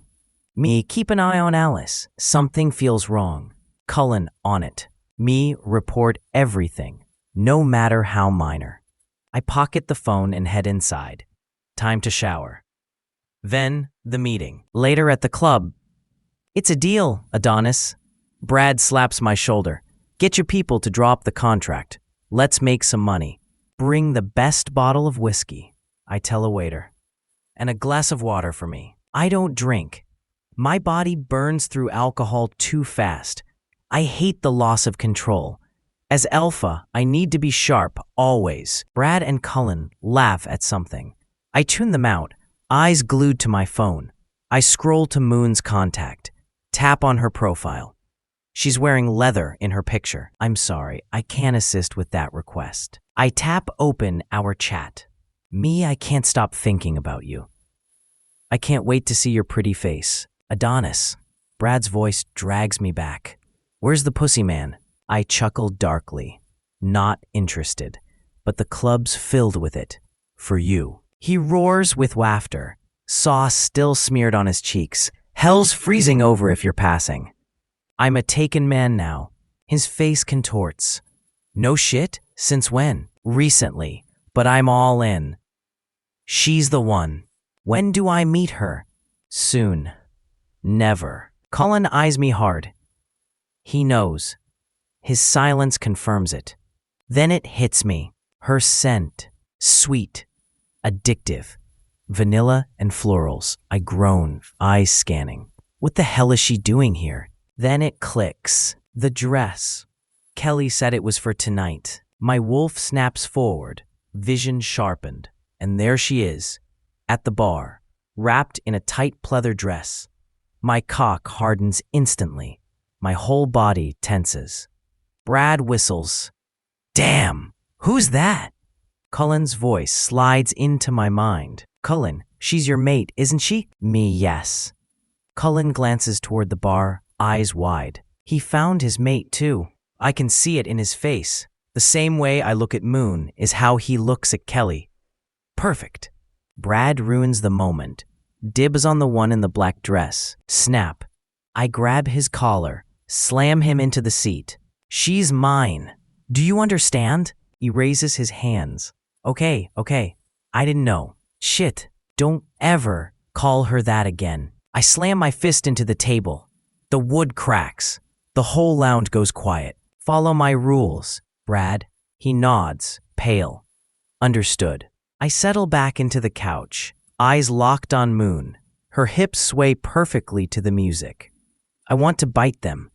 Me, keep an eye on Alice. Something feels wrong. Cullen, on it. Me, report everything, no matter how minor. I pocket the phone and head inside. Time to shower. Then, the meeting. Later at the club. It's a deal, Adonis. Brad slaps my shoulder. Get your people to draw up the contract. Let's make some money. Bring the best bottle of whiskey, I tell a waiter. And a glass of water for me. I don't drink. My body burns through alcohol too fast. I hate the loss of control. As alpha, I need to be sharp, always. Brad and Cullen laugh at something. I tune them out, eyes glued to my phone. I scroll to Moon's contact, tap on her profile. She's wearing leather in her picture. I'm sorry, I can't assist with that request. I tap open our chat. Me, I can't stop thinking about you. I can't wait to see your pretty face. Adonis. Brad's voice drags me back. Where's the pussy man? I chuckle darkly. Not interested, but the club's filled with it. For you. He roars with laughter. Sauce still smeared on his cheeks. Hell's freezing over if you're passing. I'm a taken man now. His face contorts. No shit? Since when? Recently. But I'm all in. She's the one. When do I meet her? Soon. Never. Colin eyes me hard. He knows. His silence confirms it. Then it hits me. Her scent. Sweet. Addictive. Vanilla and florals. I groan, eyes scanning. What the hell is she doing here? Then it clicks. The dress. Kelly said it was for tonight. My wolf snaps forward, vision sharpened, and there she is, at the bar, wrapped in a tight pleather dress. My cock hardens instantly. My whole body tenses. Brad whistles. Damn, who's that? Cullen's voice slides into my mind. Cullen, she's your mate, isn't she? Me, yes. Cullen glances toward the bar, eyes wide. He found his mate too. I can see it in his face. The same way I look at Moon is how he looks at Kelly. Perfect. Brad ruins the moment. Dibs on the one in the black dress. Snap. I grab his collar, slam him into the seat. She's mine. Do you understand? He raises his hands. Okay. I didn't know. Shit. Don't ever call her that again. I slam my fist into the table. The wood cracks. The whole lounge goes quiet. Follow my rules, Brad. He nods, pale. Understood. I settle back into the couch, eyes locked on Moon. Her hips sway perfectly to the music. I want to bite them.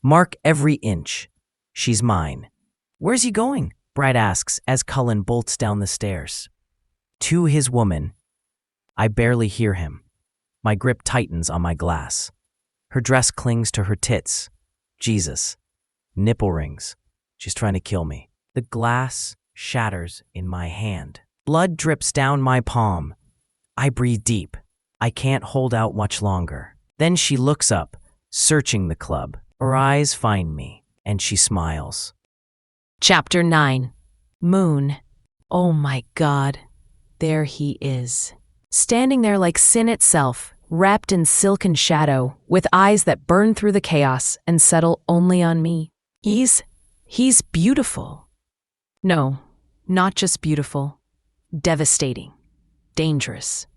Mark every inch. She's mine. Where's he going? Brad asks as Cullen bolts down the stairs. To his woman. I barely hear him. My grip tightens on my glass. Her dress clings to her tits. Jesus. Nipple rings. She's trying to kill me. The glass shatters in my hand. Blood drips down my palm. I breathe deep. I can't hold out much longer. Then she looks up, searching the club. Her eyes find me, and she smiles. Chapter 9. Moon. Oh my God. There he is. Standing there like sin itself, wrapped in silken shadow, with eyes that burn through the chaos and settle only on me. He's beautiful. No, not just beautiful. Devastating. Dangerous.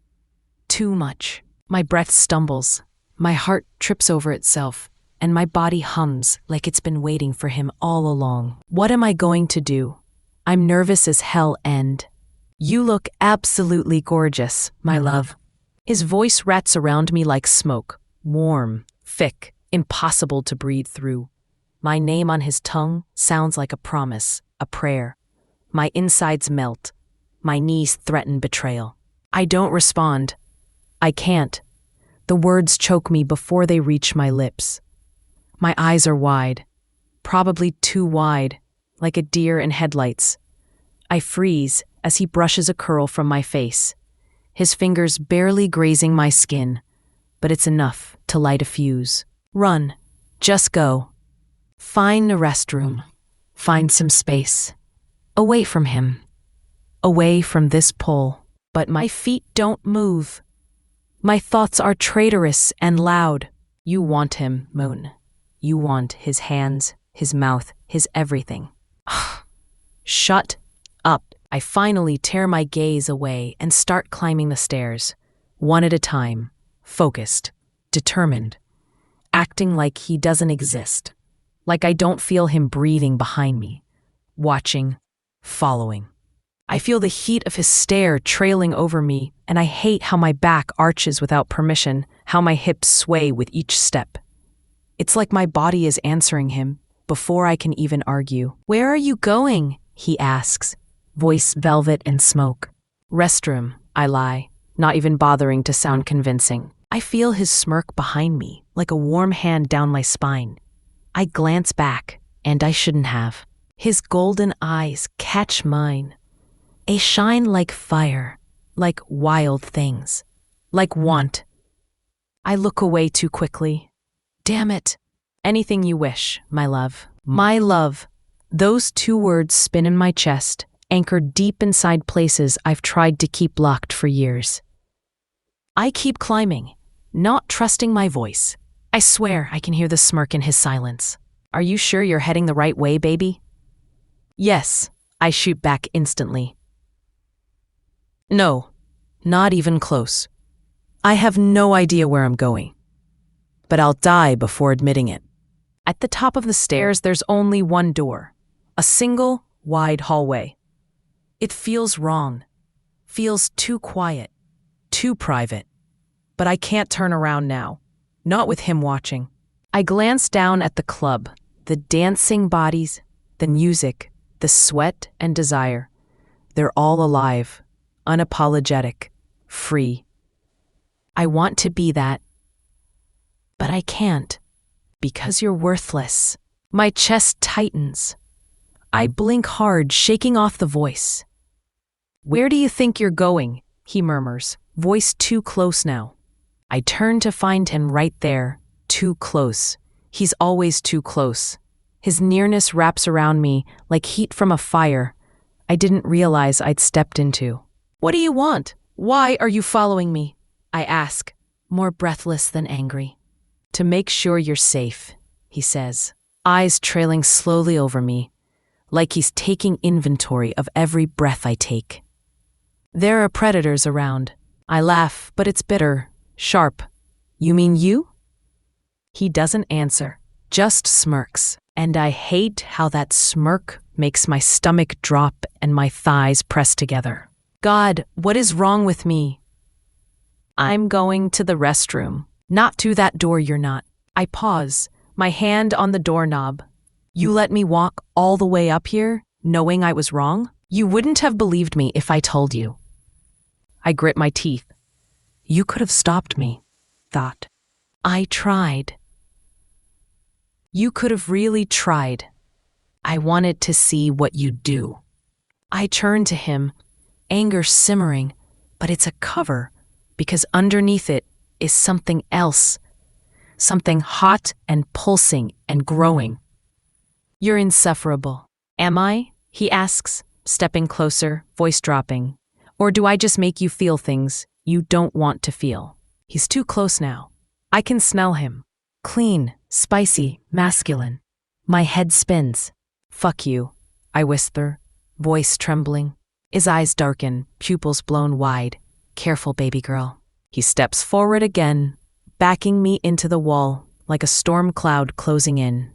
Too much. My breath stumbles. My heart trips over itself, and my body hums like it's been waiting for him all along. What am I going to do? I'm nervous as hell and... You look absolutely gorgeous, my love. His voice rats around me like smoke. Warm, thick, impossible to breathe through. My name on his tongue sounds like a promise, a prayer. My insides melt. My knees threaten betrayal. I don't respond. I can't. The words choke me before they reach my lips. My eyes are wide, probably too wide, like a deer in headlights. I freeze as he brushes a curl from my face, his fingers barely grazing my skin, but it's enough to light a fuse. Run. Just go. Find a restroom. Find some space. Away from him. Away from this pull. But my feet don't move. My thoughts are traitorous and loud. You want him, Moon. You want his hands, his mouth, his everything. Shut up. I finally tear my gaze away and start climbing the stairs, one at a time, focused, determined, acting like he doesn't exist, like I don't feel him breathing behind me, watching, following. I feel the heat of his stare trailing over me, and I hate how my back arches without permission, how my hips sway with each step. It's like my body is answering him before I can even argue. Where are you going? He asks, voice velvet and smoke. Restroom, I lie, not even bothering to sound convincing. I feel his smirk behind me, like a warm hand down my spine. I glance back, and I shouldn't have. His golden eyes catch mine. A shine like fire, like wild things, like want. I look away too quickly. Damn it. Anything you wish, my love. My love. Those two words spin in my chest, anchored deep inside places I've tried to keep locked for years. I keep climbing, not trusting my voice. I swear I can hear the smirk in his silence. Are you sure you're heading the right way, baby? Yes, I shoot back instantly. No, not even close. I have no idea where I'm going, but I'll die before admitting it. At the top of the stairs, there's only one door, a single, wide hallway. It feels wrong, feels too quiet, too private, but I can't turn around now, not with him watching. I glance down at the club, the dancing bodies, the music, the sweat and desire. They're all alive, unapologetic, free. I want to be that, but I can't, because you're worthless. My chest tightens. I blink hard, shaking off the voice. Where do you think you're going? He murmurs, voice too close now. I turn to find him right there, too close. He's always too close. His nearness wraps around me like heat from a fire I didn't realize I'd stepped into. What do you want? Why are you following me? I ask, more breathless than angry. To make sure you're safe, he says, eyes trailing slowly over me, like he's taking inventory of every breath I take. There are predators around. I laugh, but it's bitter, sharp. You mean you? He doesn't answer, just smirks, and I hate how that smirk makes my stomach drop and my thighs press together. God, what is wrong with me? I'm going to the restroom. Not to that door, you're not. I pause, my hand on the doorknob. You let me walk all the way up here, knowing I was wrong? You wouldn't have believed me if I told you. I grit my teeth. You could have stopped me, thought. I tried. You could have really tried. I wanted to see what you'd do. I turn to him, anger simmering, but it's a cover, because underneath it is something else, something hot and pulsing and growing. You're insufferable. Am I? He asks, stepping closer, voice dropping. Or do I just make you feel things you don't want to feel? He's too close now. I can smell him. Clean, spicy, masculine. My head spins. Fuck you, I whisper, voice trembling. His eyes darken, pupils blown wide. Careful, baby girl. He steps forward again, backing me into the wall like a storm cloud closing in.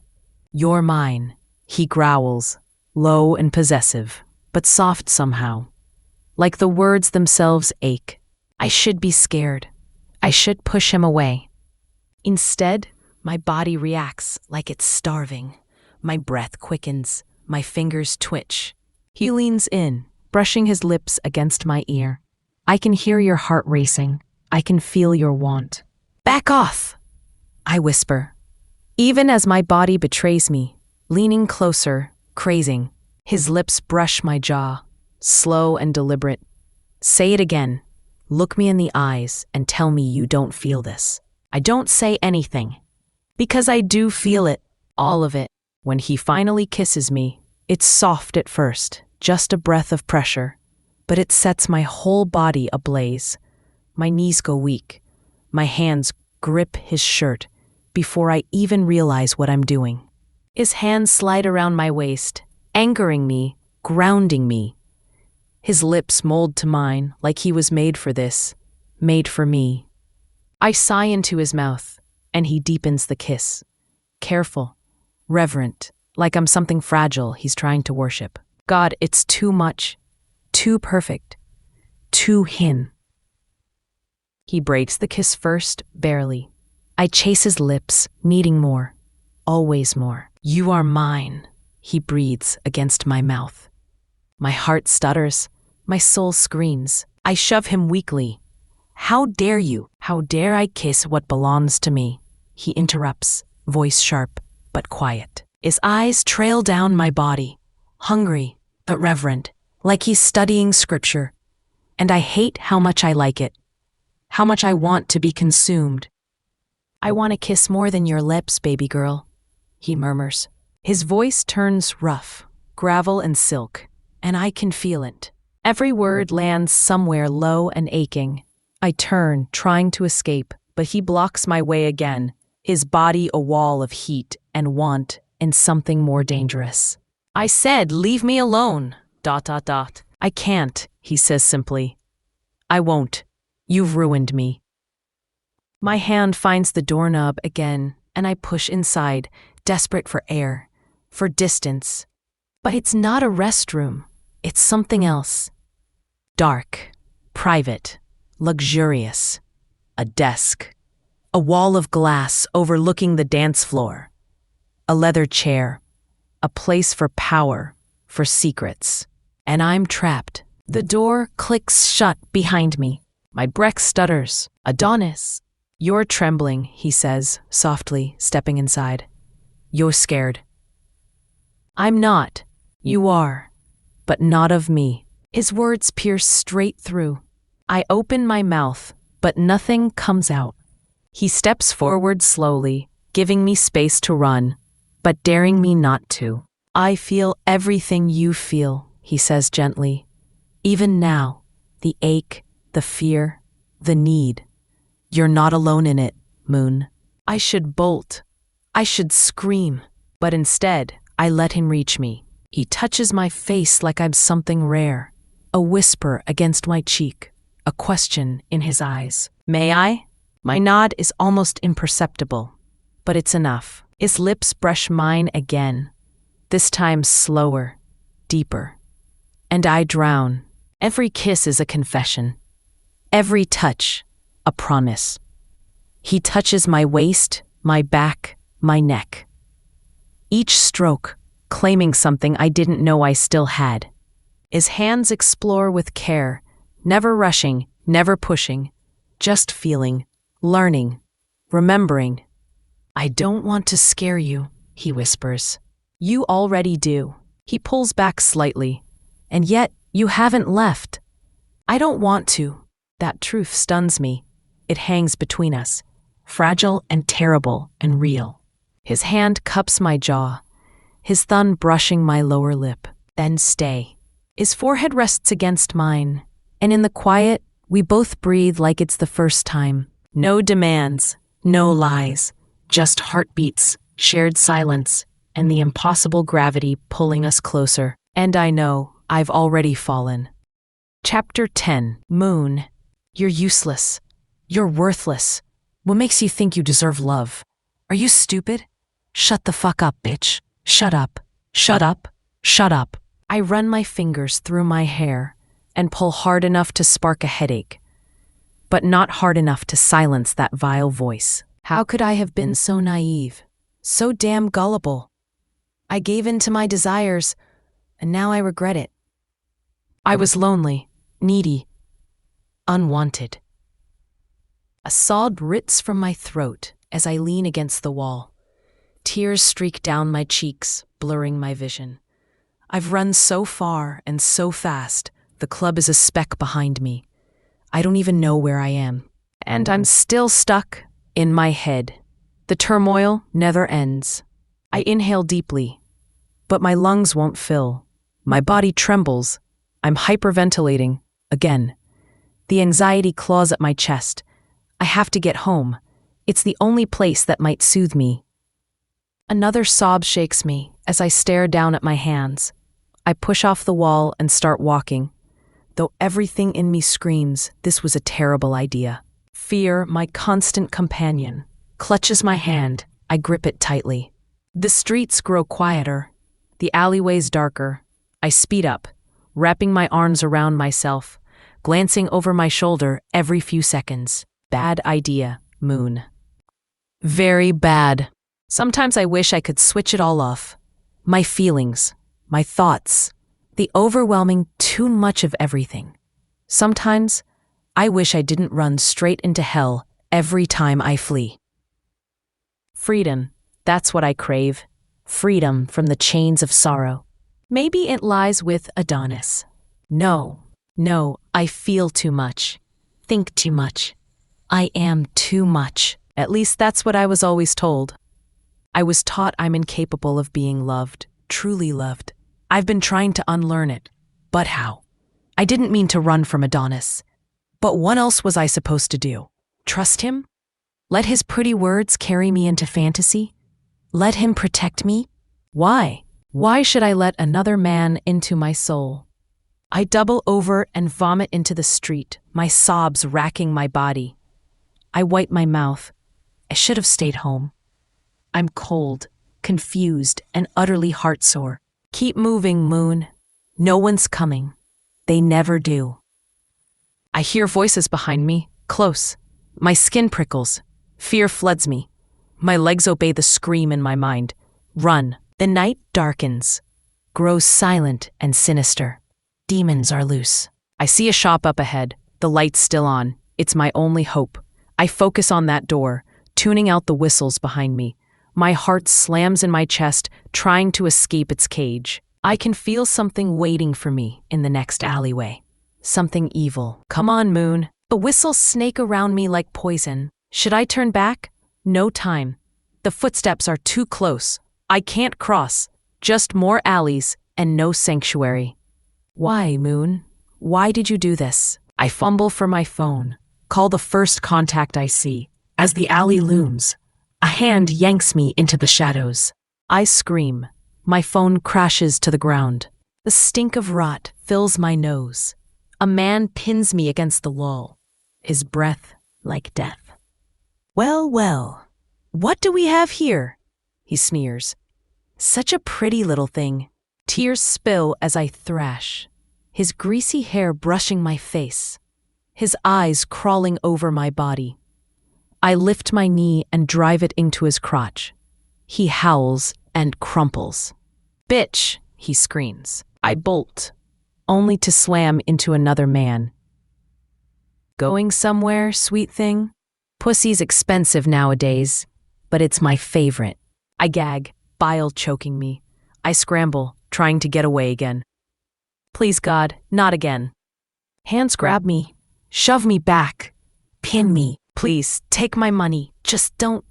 You're mine, he growls, low and possessive, but soft somehow. Like the words themselves ache. I should be scared. I should push him away. Instead, my body reacts like it's starving. My breath quickens, my fingers twitch. He leans in, brushing his lips against my ear. I can hear your heart racing. I can feel your want. Back off, I whisper, even as my body betrays me, leaning closer, crazing. His lips brush my jaw, slow and deliberate. Say it again. Look me in the eyes and tell me you don't feel this. I don't say anything, because I do feel it, all of it. When he finally kisses me, it's soft at first, just a breath of pressure, but it sets my whole body ablaze. My knees go weak. My hands grip his shirt before I even realize what I'm doing. His hands slide around my waist, anchoring me, grounding me. His lips mold to mine like he was made for this, made for me. I sigh into his mouth, and he deepens the kiss. Careful, reverent, like I'm something fragile he's trying to worship. God, it's too much, too perfect, too him. He breaks the kiss first, barely. I chase his lips, needing more, always more. You are mine, he breathes against my mouth. My heart stutters, my soul screams. I shove him weakly. How dare you? How dare I kiss what belongs to me? He interrupts, voice sharp. but quiet. His eyes trail down my body, hungry but reverent, like he's studying scripture. And I hate how much I like it, how much I want to be consumed. I want to kiss more than your lips, baby girl, he murmurs. His voice turns rough, gravel and silk, and I can feel it. Every word lands somewhere low and aching. I turn, trying to escape, but he blocks my way again, his body a wall of heat and want and something more dangerous. I said, leave me alone, ... I can't, he says simply. I won't. You've ruined me. My hand finds the doorknob again, and I push inside, desperate for air, for distance. But it's not a restroom. It's something else. Dark, private, luxurious. A desk. A wall of glass overlooking the dance floor. A leather chair. A place for power, for secrets. And I'm trapped. The door clicks shut behind me. My breath stutters. Adonis. You're trembling, he says, softly, stepping inside. You're scared. I'm not. You are. But not of me. His words pierce straight through. I open my mouth, but nothing comes out. He steps forward slowly, giving me space to run, but daring me not to. I feel everything you feel, he says gently. Even now, the ache, the fear, the need. You're not alone in it, Moon. I should bolt. I should scream. But instead, I let him reach me. He touches my face like I'm something rare. A whisper against my cheek. A question in his eyes. May I? My nod is almost imperceptible, but it's enough. His lips brush mine again. This time slower, deeper. And I drown. Every kiss is a confession. Every touch, a promise. He touches my waist, my back, my neck. Each stroke, claiming something I didn't know I still had. His hands explore with care, never rushing, never pushing, just feeling, learning, remembering. I don't want to scare you, he whispers. You already do. He pulls back slightly. And yet, you haven't left. I don't want to. That truth stuns me. It hangs between us, fragile and terrible and real. His hand cups my jaw, his thumb brushing my lower lip. Then stay. His forehead rests against mine, and in the quiet, we both breathe like it's the first time. No demands, no lies, just heartbeats, shared silence, and the impossible gravity pulling us closer. And I know I've already fallen. Chapter 10. Moon. You're useless. You're worthless. What makes you think you deserve love? Are you stupid? Shut the fuck up, bitch. Shut up. Shut up. Shut up. I run my fingers through my hair and pull hard enough to spark a headache, but not hard enough to silence that vile voice. How could I have been so naive? So damn gullible. I gave in to my desires, and now I regret it. I was lonely, needy, unwanted. A sob rips from my throat as I lean against the wall. Tears streak down my cheeks, blurring my vision. I've run so far and so fast, the club is a speck behind me. I don't even know where I am. And I'm still stuck in my head. The turmoil never ends. I inhale deeply, but my lungs won't fill. My body trembles. I'm hyperventilating again. The anxiety claws at my chest. I have to get home. It's the only place that might soothe me. Another sob shakes me as I stare down at my hands. I push off the wall and start walking, though everything in me screams this was a terrible idea. Fear, my constant companion, clutches my hand. I grip it tightly. The streets grow quieter, the alleyways darker. I speed up, wrapping my arms around myself, glancing over my shoulder every few seconds. Bad idea, Moon. Very bad. Sometimes I wish I could switch it all off. My feelings, my thoughts, the overwhelming too much of everything. Sometimes I wish I didn't run straight into hell every time I flee. Freedom, That's what I crave. Freedom from the chains of sorrow. Maybe it lies with Adonis. No, I feel too much. Think too much. I am too much. At least that's what I was always told. I was taught I'm incapable of being loved, truly loved. I've been trying to unlearn it. But how? I didn't mean to run from Adonis. But what else was I supposed to do? Trust him? Let his pretty words carry me into fantasy? Let him protect me? Why? Why should I let another man into my soul? I double over and vomit into the street, my sobs racking my body. I wipe my mouth. I should have stayed home. I'm cold, confused, and utterly heartsore. Keep moving, Moon. No one's coming. They never do. I hear voices behind me, close. My skin prickles. Fear floods me. My legs obey the scream in my mind. Run. The night darkens, grows silent and sinister. Demons are loose. I see a shop up ahead, the light's still on. It's my only hope. I focus on that door, tuning out the whistles behind me. My heart slams in my chest, trying to escape its cage. I can feel something waiting for me in the next alleyway. Something evil. Come on, Moon. The whistles snake around me like poison. Should I turn back? No time. The footsteps are too close. I can't cross. Just more alleys and no sanctuary. Why, Moon? Why did you do this? I fumble for my phone. Call the first contact I see. As the alley looms, a hand yanks me into the shadows. I scream. My phone crashes to the ground. The stink of rot fills my nose. A man pins me against the wall, his breath like death. Well, what do we have here? He sneers. Such a pretty little thing. Tears spill as I thrash, his greasy hair brushing my face, his eyes crawling over my body. I lift my knee and drive it into his crotch. He howls and crumples. Bitch, he screams. I bolt, only to slam into another man. Going somewhere, sweet thing? Pussy's expensive nowadays, but it's my favorite. I gag, bile choking me. I scramble, trying to get away again. Please, God, not again. Hands grab me, shove me back, pin me. Please, take my money. Just don't.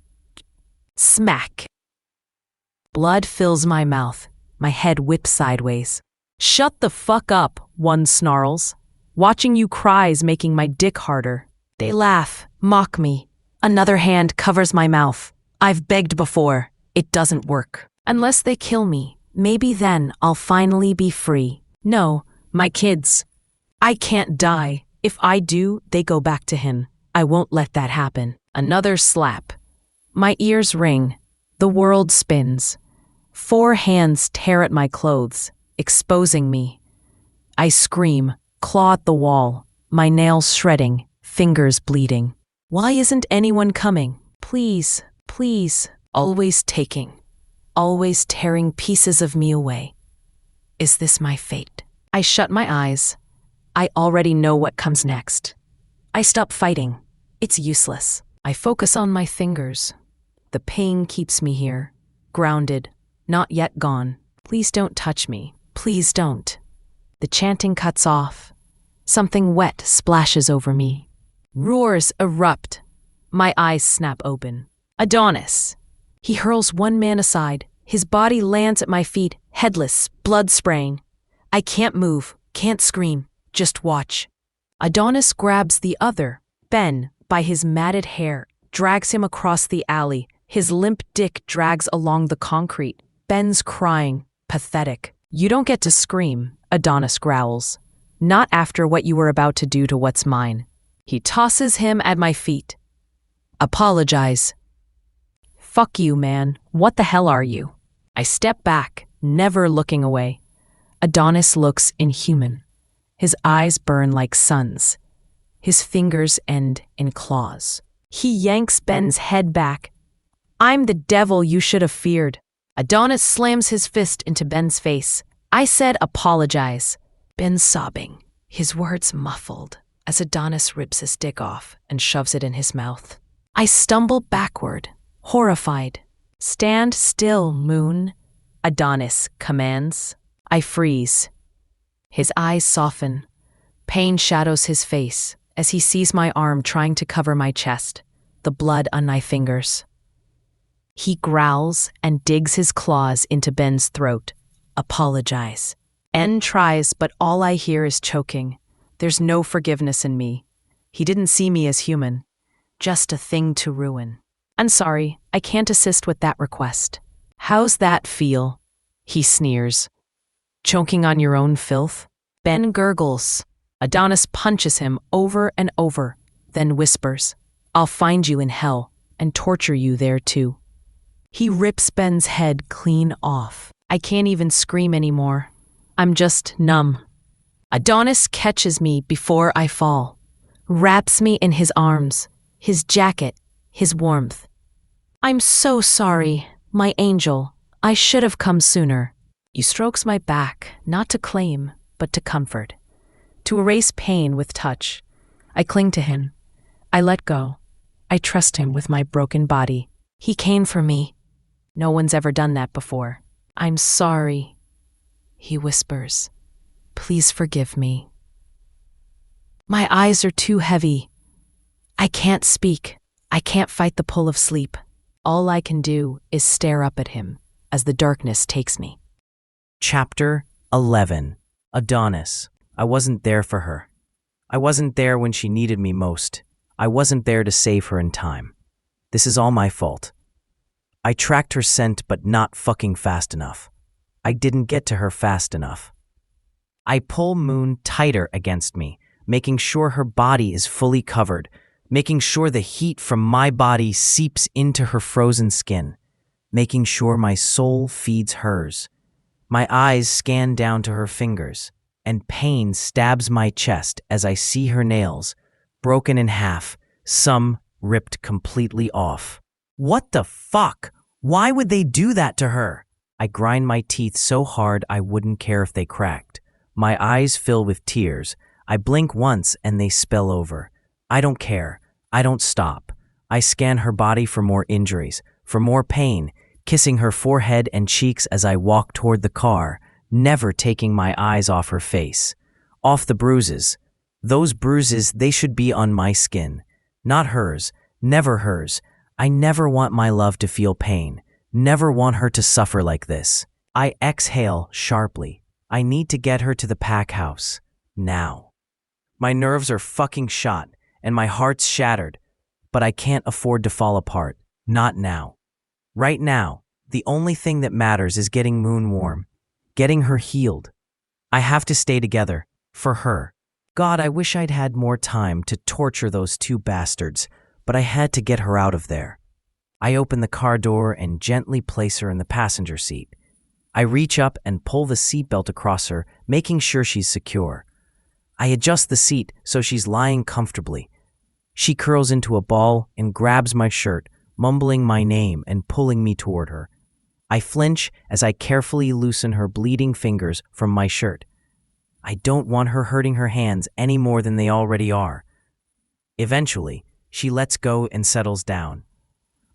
Smack. Blood fills my mouth. My head whips sideways. Shut the fuck up, one snarls. Watching you cries making my dick harder. They laugh, mock me. Another hand covers my mouth. I've begged before. It doesn't work. Unless they kill me, maybe then I'll finally be free. No, my kids. I can't die. If I do, they go back to him. I won't let that happen. Another slap. My ears ring. The world spins. 4 hands tear at my clothes, exposing me. I scream, claw at the wall, my nails shredding, fingers bleeding. Why isn't anyone coming? Please, please. Always taking. Always tearing pieces of me away. Is this my fate? I shut my eyes. I already know what comes next. I stop fighting. It's useless. I focus on my fingers. The pain keeps me here, grounded, not yet gone. Please don't touch me. Please don't. The chanting cuts off. Something wet splashes over me. Roars erupt. My eyes snap open. Adonis. He hurls one man aside. His body lands at my feet, headless, blood spraying. I can't move, can't scream, just watch. Adonis grabs the other, Ben, by his matted hair, drags him across the alley. His limp dick drags along the concrete. Ben's crying, pathetic. You don't get to scream, Adonis growls. Not after what you were about to do to what's mine. He tosses him at my feet. Apologize. Fuck you, man. What the hell are you? I step back, never looking away. Adonis looks inhuman. His eyes burn like suns. His fingers end in claws. He yanks Ben's head back. I'm the devil you should have feared. Adonis slams his fist into Ben's face. I said apologize. Ben's sobbing, his words muffled, as Adonis rips his dick off and shoves it in his mouth. I stumble backward, horrified. Stand still, Moon, Adonis commands. I freeze. His eyes soften. Pain shadows his face as he sees my arm trying to cover my chest, the blood on my fingers. He growls and digs his claws into Ben's throat. Apologize. Ben tries, but all I hear is choking. There's no forgiveness in me. He didn't see me as human, just a thing to ruin. I'm sorry, I can't assist with that request. How's that feel? He sneers. Choking on your own filth? Ben gurgles. Adonis punches him over and over, then whispers, I'll find you in hell and torture you there too. He rips Ben's head clean off. I can't even scream anymore. I'm just numb. Adonis catches me before I fall, wraps me in his arms, his jacket, his warmth. I'm so sorry, my angel. I should have come sooner. He strokes my back, not to claim, but to comfort, to erase pain with touch. I cling to him. I let go. I trust him with my broken body. He came for me. No one's ever done that before. I'm sorry, he whispers. Please forgive me. My eyes are too heavy. I can't speak. I can't fight the pull of sleep. All I can do is stare up at him as the darkness takes me. Chapter 11. Adonis. I wasn't there for her. I wasn't there when she needed me most. I wasn't there to save her in time. This is all my fault. I tracked her scent, but not fucking fast enough. I didn't get to her fast enough. I pull Moon tighter against me, making sure her body is fully covered, making sure the heat from my body seeps into her frozen skin, making sure my soul feeds hers. My eyes scan down to her fingers, and pain stabs my chest as I see her nails, broken in half, some ripped completely off. What the fuck? Why would they do that to her? I grind my teeth so hard I wouldn't care if they cracked. My eyes fill with tears. I blink once and they spill over. I don't care. I don't stop. I scan her body for more injuries, for more pain, kissing her forehead and cheeks as I walk toward the car, never taking my eyes off her face. Off the bruises. Those bruises, they should be on my skin. Not hers. Never hers. I never want my love to feel pain. Never want her to suffer like this. I exhale sharply. I need to get her to the pack house. Now. My nerves are fucking shot, and my heart's shattered. But I can't afford to fall apart. Not now. Right now, the only thing that matters is getting Moon warm. Getting her healed. I have to stay together. For her. God, I wish I'd had more time to torture those two bastards, but I had to get her out of there. I open the car door and gently place her in the passenger seat. I reach up and pull the seatbelt across her, making sure she's secure. I adjust the seat so she's lying comfortably. She curls into a ball and grabs my shirt, mumbling my name and pulling me toward her. I flinch as I carefully loosen her bleeding fingers from my shirt. I don't want her hurting her hands any more than they already are. Eventually, she lets go and settles down.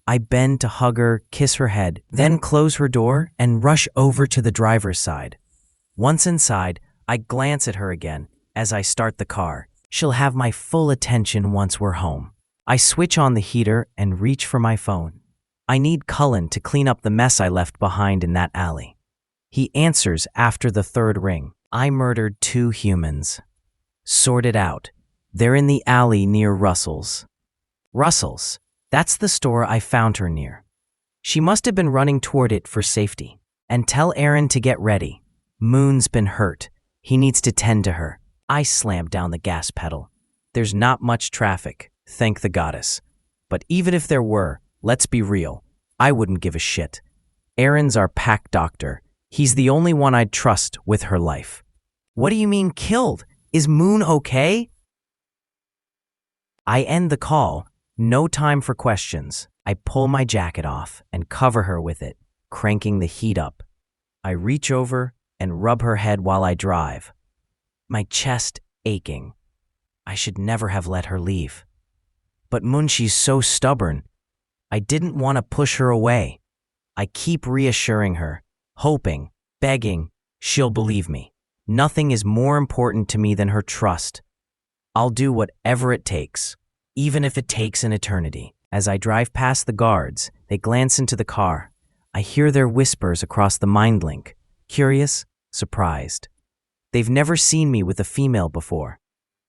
I bend to hug her, kiss her head, then close her door and rush over to the driver's side. Once inside, I glance at her again as I start the car. She'll have my full attention once we're home. I switch on the heater and reach for my phone. I need Cullen to clean up the mess I left behind in that alley. He answers after the third ring. I murdered 2 humans. Sort it out. They're in the alley near Russell's. Russell's. That's the store I found her near. She must have been running toward it for safety. And tell Aaron to get ready. Moon's been hurt. He needs to tend to her. I slammed down the gas pedal. There's not much traffic, thank the goddess. But even if there were, let's be real, I wouldn't give a shit. Aaron's our pack doctor. He's the only one I'd trust with her life. What do you mean killed? Is Moon okay? I end the call. No time for questions. I pull my jacket off and cover her with it, cranking the heat up. I reach over and rub her head while I drive. My chest aching. I should never have let her leave. But Moon, she's so stubborn. I didn't want to push her away. I keep reassuring her, hoping, begging, she'll believe me. Nothing is more important to me than her trust. I'll do whatever it takes, even if it takes an eternity. As I drive past the guards, they glance into the car. I hear their whispers across the mind link, curious, surprised. They've never seen me with a female before,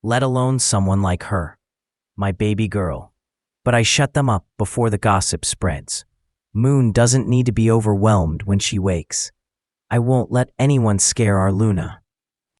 let alone someone like her, my baby girl. But I shut them up before the gossip spreads. Moon doesn't need to be overwhelmed when she wakes. I won't let anyone scare our Luna.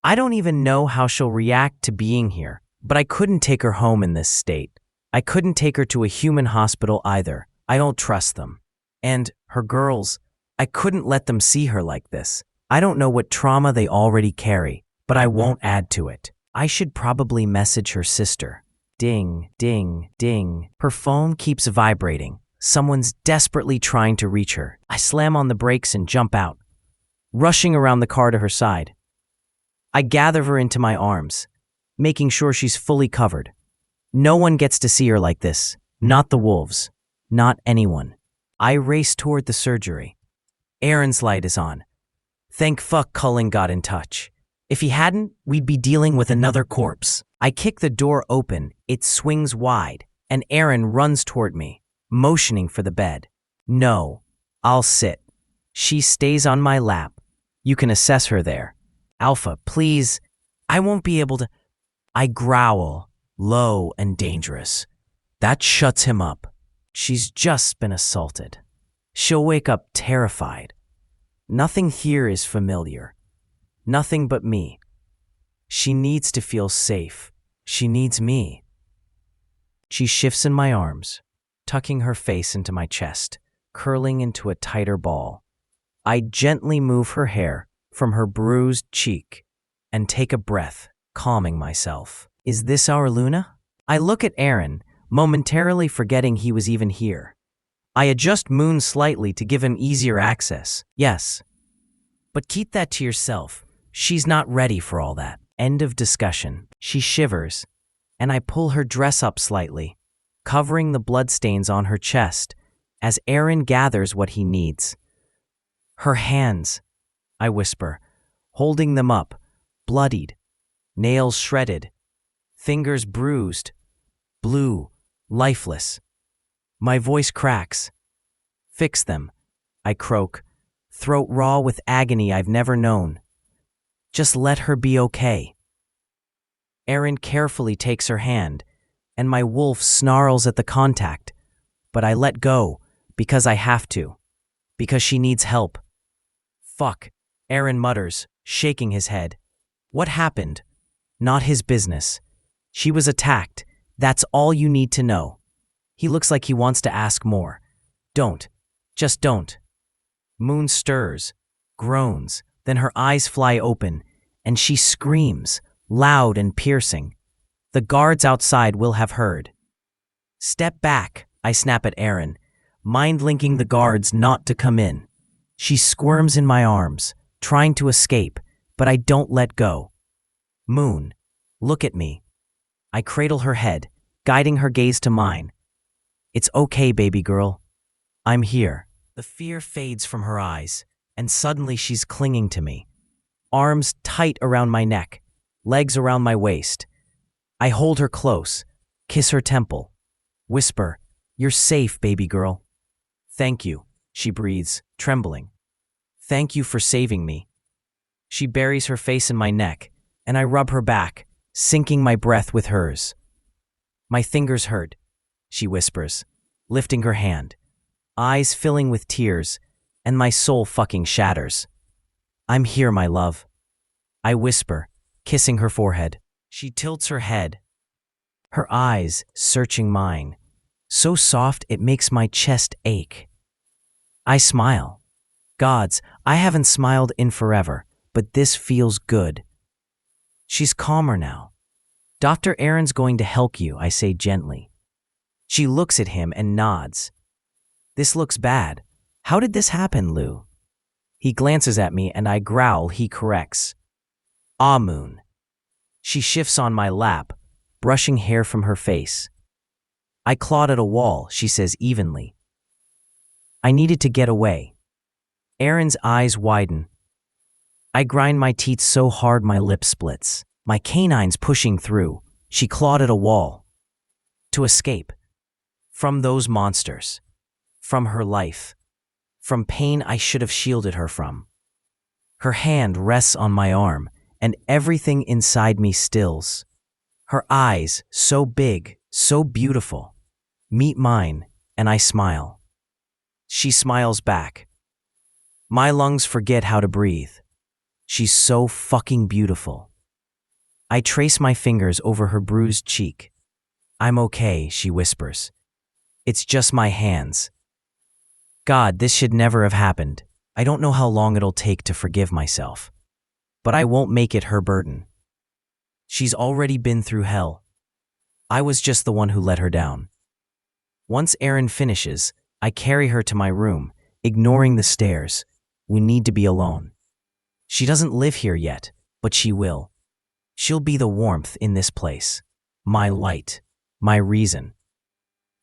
I don't even know how she'll react to being here, but I couldn't take her home in this state. I couldn't take her to a human hospital either. I don't trust them. And her girls, I couldn't let them see her like this. I don't know what trauma they already carry, but I won't add to it. I should probably message her sister. Ding, ding, ding. Her phone keeps vibrating. Someone's desperately trying to reach her. I slam on the brakes and jump out, rushing around the car to her side. I gather her into my arms, making sure she's fully covered. No one gets to see her like this. Not the wolves. Not anyone. I race toward the surgery. Aaron's light is on. Thank fuck Cullen got in touch. If he hadn't, we'd be dealing with another corpse. I kick the door open, it swings wide, and Aaron runs toward me, motioning for the bed. No, I'll sit. She stays on my lap. You can assess her there. Alpha, please. I won't be able to. I growl, low and dangerous. That shuts him up. She's just been assaulted. She'll wake up terrified. Nothing here is familiar. Nothing but me. She needs to feel safe. She needs me. She shifts in my arms, tucking her face into my chest, curling into a tighter ball. I gently move her hair from her bruised cheek and take a breath, calming myself. Is this our Luna? I look at Aaron, momentarily forgetting he was even here. I adjust Moon slightly to give him easier access. Yes. But keep that to yourself. She's not ready for all that. End of discussion. She shivers, and I pull her dress up slightly, covering the bloodstains on her chest as Aaron gathers what he needs. Her hands, I whisper, holding them up, bloodied, nails shredded, fingers bruised, blue, lifeless. My voice cracks. Fix them, I croak, throat raw with agony I've never known. Just let her be okay. Aaron carefully takes her hand, and my wolf snarls at the contact, but I let go because I have to, because she needs help. Fuck, Aaron mutters, shaking his head. What happened? Not his business. She was attacked. That's all you need to know. He looks like he wants to ask more. Don't. Just don't. Moon stirs, groans, then her eyes fly open, and she screams, loud and piercing. The guards outside will have heard. Step back, I snap at Aaron, mind-linking the guards not to come in. She squirms in my arms, trying to escape, but I don't let go. Moon, look at me. I cradle her head, guiding her gaze to mine. It's okay, baby girl. I'm here. The fear fades from her eyes, and suddenly she's clinging to me. Arms tight around my neck, legs around my waist. I hold her close, kiss her temple. Whisper, "You're safe, baby girl." "Thank you," she breathes, trembling. "Thank you for saving me." She buries her face in my neck, and I rub her back, syncing my breath with hers. "My fingers hurt," she whispers, lifting her hand, eyes filling with tears, and my soul fucking shatters. "I'm here, my love," I whisper, kissing her forehead. She tilts her head, her eyes searching mine, so soft it makes my chest ache. I smile. Gods, I haven't smiled in forever, but this feels good. She's calmer now. "Dr. Aaron's going to help you," I say gently. She looks at him and nods. "This looks bad. How did this happen, Lou?" He glances at me and I growl. He corrects. "Ah, Moon." She shifts on my lap, brushing hair from her face. "I clawed at a wall," she says evenly. "I needed to get away. Erin's eyes widen. I grind my teeth so hard my lip splits. My canines pushing through. She clawed at a wall. To escape. From those monsters. From her life. From pain I should have shielded her from. Her hand rests on my arm, and everything inside me stills. Her eyes, so big, so beautiful, meet mine, and I smile. She smiles back. My lungs forget how to breathe. She's so fucking beautiful. I trace my fingers over her bruised cheek. I'm okay, she whispers. It's just my hands. God, this should never have happened. I don't know how long it'll take to forgive myself. But I won't make it her burden. She's already been through hell. I was just the one who let her down. Once Erin finishes, I carry her to my room, ignoring the stairs. We need to be alone. She doesn't live here yet, but she will. She'll be the warmth in this place. My light. My reason.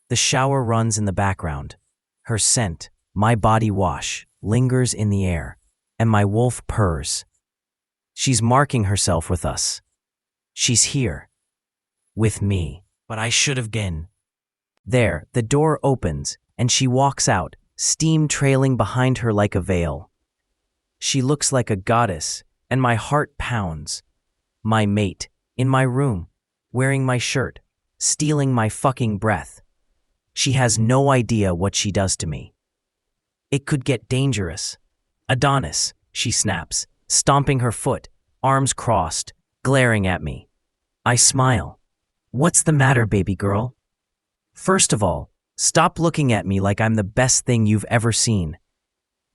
The shower runs in the background. Her scent, my body wash, lingers in the air, and my wolf purrs. She's marking herself with us. She's here. With me. But I should have been. There, the door opens, and she walks out, steam trailing behind her like a veil. She looks like a goddess, and my heart pounds. My mate, in my room, wearing my shirt, stealing my fucking breath. She has no idea what she does to me. It could get dangerous. Adonis, she snaps, stomping her foot, arms crossed, glaring at me. I smile. What's the matter, baby girl? First of all, stop looking at me like I'm the best thing you've ever seen.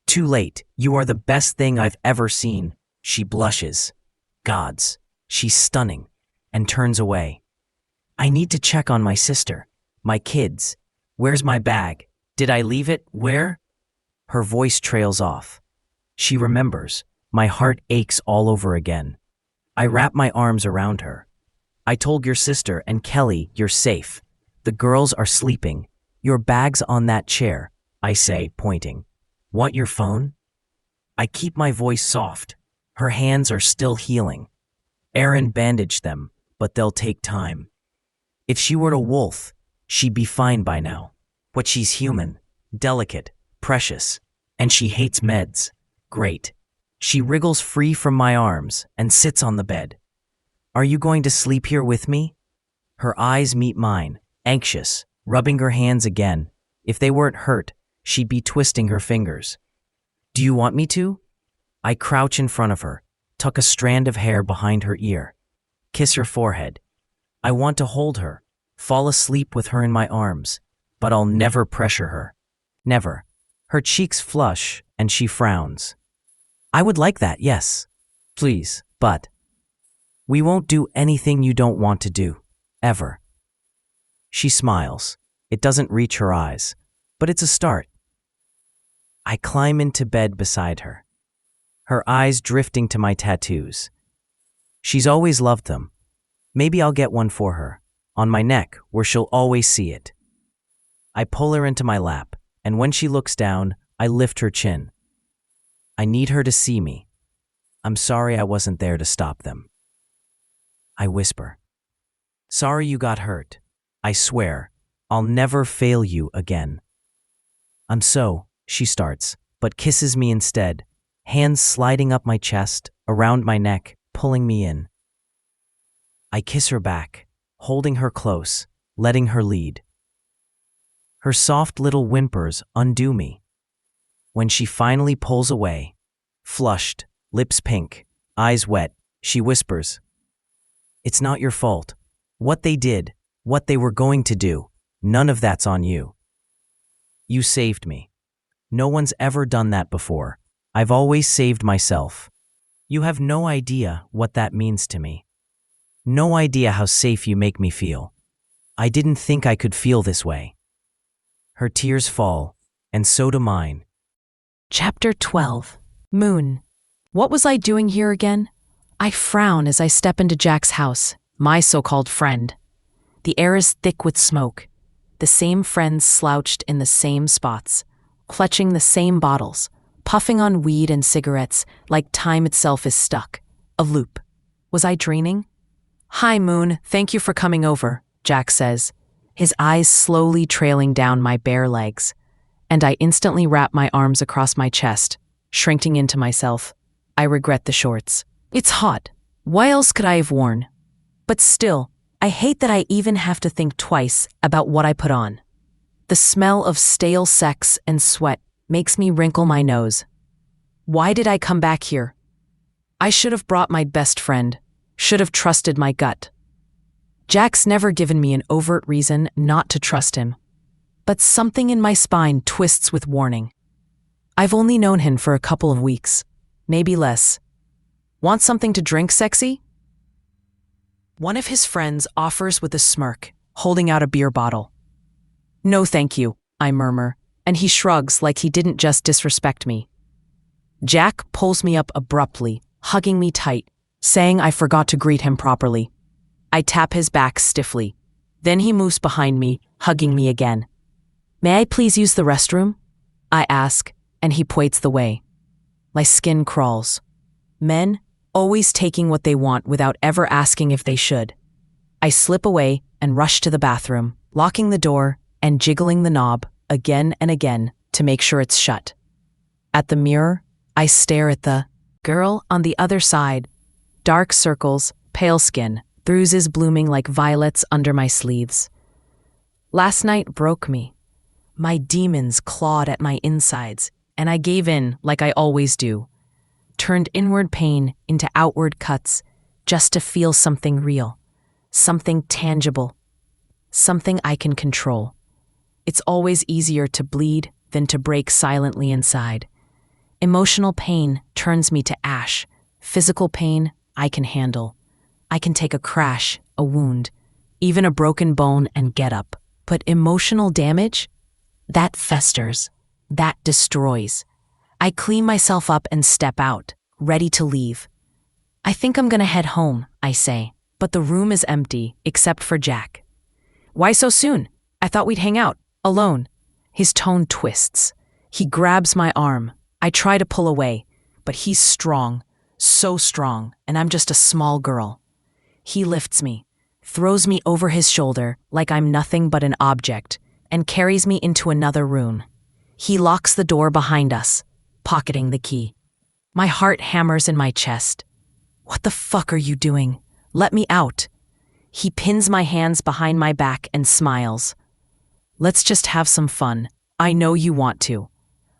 Too late, you are the best thing I've ever seen. She blushes. Gods, she's stunning, and turns away. I need to check on my sister, my kids. Where's my bag? Did I leave it? Where? Her voice trails off. She remembers. My heart aches all over again. I wrap my arms around her. I told your sister and Kelly you're safe. The girls are sleeping. Your bag's on that chair, I say, pointing. Want your phone? I keep my voice soft. Her hands are still healing. Erin bandaged them, but they'll take time. If she were a wolf, she'd be fine by now. But she's human, delicate, precious, and she hates meds. Great. She wriggles free from my arms and sits on the bed. Are you going to sleep here with me? Her eyes meet mine, anxious, rubbing her hands again. If they weren't hurt, she'd be twisting her fingers. Do you want me to? I crouch in front of her, tuck a strand of hair behind her ear, kiss her forehead. I want to hold her, fall asleep with her in my arms, but I'll never pressure her. Never. Her cheeks flush and she frowns. I would like that, yes. Please, but we won't do anything you don't want to do, ever. She smiles. It doesn't reach her eyes, but it's a start. I climb into bed beside her, her eyes drifting to my tattoos. She's always loved them. Maybe I'll get one for her, on my neck where she'll always see it. I pull her into my lap, and when she looks down, I lift her chin. I need her to see me. I'm sorry I wasn't there to stop them. I whisper. Sorry you got hurt. I swear, I'll never fail you again. She starts, but kisses me instead, hands sliding up my chest, around my neck, pulling me in. I kiss her back, holding her close, letting her lead. Her soft little whimpers undo me. When she finally pulls away, flushed, lips pink, eyes wet, she whispers, It's not your fault. What they did, what they were going to do, none of that's on you. You saved me. No one's ever done that before. I've always saved myself. You have no idea what that means to me. No idea how safe you make me feel. I didn't think I could feel this way. Her tears fall, and so do mine. Chapter 12. Moon. What was I doing here again? I frown as I step into Jack's house, my so-called friend. The air is thick with smoke. The same friends slouched in the same spots, clutching the same bottles, puffing on weed and cigarettes like time itself is stuck. A loop. Was I dreaming? "Hi, Moon, thank you for coming over," Jack says, his eyes slowly trailing down my bare legs, and I instantly wrap my arms across my chest, shrinking into myself. I regret the shorts. It's hot. Why else could I have worn? But still, I hate that I even have to think twice about what I put on. The smell of stale sex and sweat makes me wrinkle my nose. Why did I come back here? I should have brought my best friend, should have trusted my gut. Jack's never given me an overt reason not to trust him, but something in my spine twists with warning. I've only known him for a couple of weeks, maybe less. Want something to drink, sexy? One of his friends offers with a smirk, holding out a beer bottle. "No, thank you," I murmur, and he shrugs like he didn't just disrespect me. Jack pulls me up abruptly, hugging me tight, saying I forgot to greet him properly. I tap his back stiffly. Then he moves behind me, hugging me again. "May I please use the restroom?" I ask, and he points the way. My skin crawls. Men, always taking what they want without ever asking if they should. I slip away and rush to the bathroom, locking the door and jiggling the knob again and again to make sure it's shut. At the mirror, I stare at the girl on the other side. Dark circles, pale skin, bruises blooming like violets under my sleeves. Last night broke me. My demons clawed at my insides, and I gave in like I always do. Turned inward pain into outward cuts just to feel something real, something tangible, something I can control. It's always easier to bleed than to break silently inside. Emotional pain turns me to ash. Physical pain I can handle. I can take a crash, a wound, even a broken bone and get up. But emotional damage? That festers. That destroys. I clean myself up and step out, ready to leave. "I think I'm gonna head home," I say, but the room is empty except for Jack. "Why so soon? I thought we'd hang out, alone." His tone twists. He grabs my arm. I try to pull away, but he's strong, so strong, and I'm just a small girl. He lifts me, throws me over his shoulder like I'm nothing but an object, and carries me into another room. He locks the door behind us, pocketing the key. My heart hammers in my chest. "What the fuck are you doing? Let me out." He pins my hands behind my back and smiles. "Let's just have some fun. I know you want to."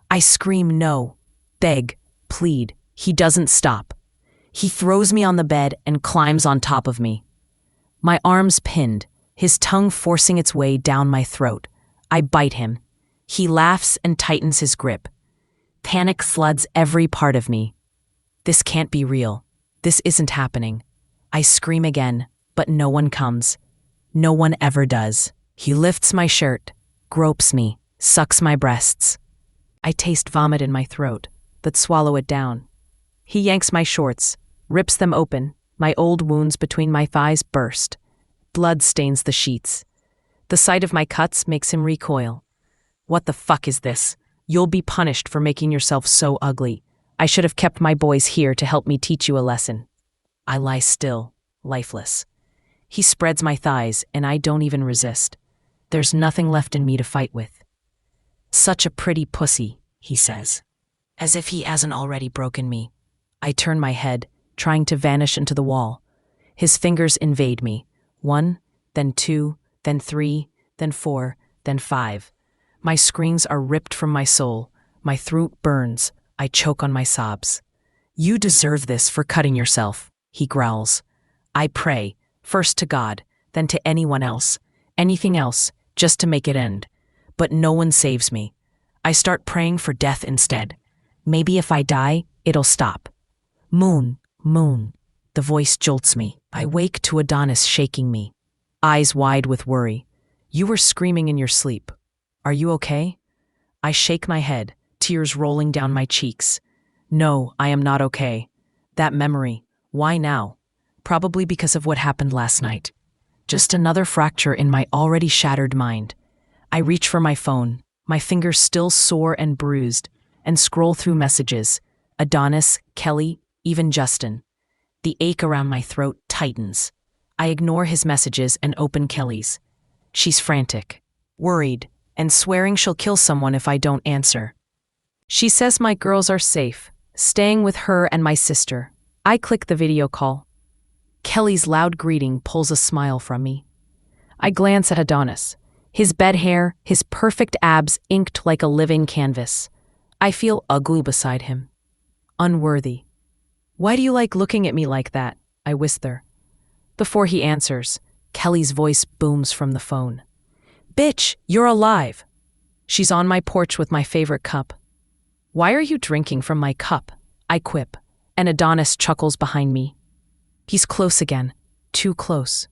I scream no, beg, plead. He doesn't stop. He throws me on the bed and climbs on top of me. My arms pinned, his tongue forcing its way down my throat. I bite him. He laughs and tightens his grip. Panic floods every part of me. This can't be real. This isn't happening. I scream again, but no one comes. No one ever does. He lifts my shirt, gropes me, sucks my breasts. I taste vomit in my throat, but swallow it down. He yanks my shorts, rips them open. My old wounds between my thighs burst. Blood stains the sheets. The sight of my cuts makes him recoil. "What the fuck is this? You'll be punished for making yourself so ugly. I should have kept my boys here to help me teach you a lesson." I lie still, lifeless. He spreads my thighs, and I don't even resist. There's nothing left in me to fight with. "Such a pretty pussy," he says, as if he hasn't already broken me. I turn my head, trying to vanish into the wall. His fingers invade me. 1, then 2, then 3, then 4, then 5. My screams are ripped from my soul. My throat burns. I choke on my sobs. "You deserve this for cutting yourself," he growls. I pray, first to God, then to anyone else, anything else, just to make it end. But no one saves me. I start praying for death instead. Maybe if I die, it'll stop. "Moon, Moon." The voice jolts me. I wake to Adonis shaking me, eyes wide with worry. "You were screaming in your sleep. Are you okay?" I shake my head, tears rolling down my cheeks. "No, I am not okay. That memory, why now? Probably because of what happened last night. Just another fracture in my already shattered mind." I reach for my phone, my fingers still sore and bruised. and scroll through messages. Adonis, Kelly, even Justin. The ache around my throat tightens. I ignore his messages and open Kelly's. She's frantic, worried, and swearing she'll kill someone if I don't answer. She says my girls are safe, staying with her and my sister. I click the video call. Kelly's loud greeting pulls a smile from me. I glance at Adonis. His bed hair, his perfect abs inked like a living canvas. I feel ugly beside him. Unworthy. Why do you like looking at me like that? I whisper. Before he answers, Kelly's voice booms from the phone. Bitch, you're alive. She's on my porch with my favorite cup. Why are you drinking from my cup? I quip, and Adonis chuckles behind me. He's close again, too close.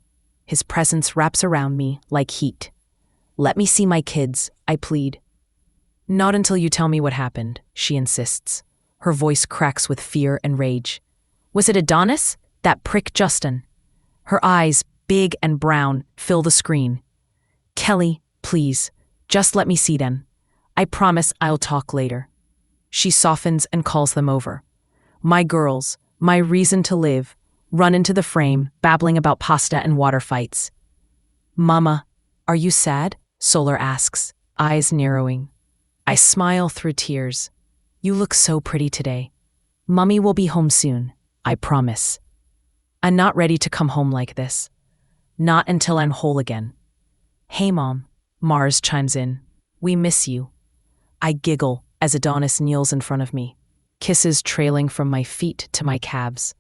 His presence wraps around me like heat. Let me see my kids, I plead. Not until you tell me what happened, she insists. Her voice cracks with fear and rage. Was it Adonis? That prick Justin? Her eyes, big and brown, fill the screen. Kelly, please, just let me see them. I promise I'll talk later. She softens and calls them over. My girls, my reason to live, run into the frame, babbling about pasta and water fights. Mama, are you sad? Solar asks, eyes narrowing. I smile through tears. You look so pretty today. Mummy will be home soon, I promise. I'm not ready to come home like this. Not until I'm whole again. Hey, Mom, Mars chimes in. We miss you. I giggle as Adonis kneels in front of me, kisses trailing from my feet to my calves.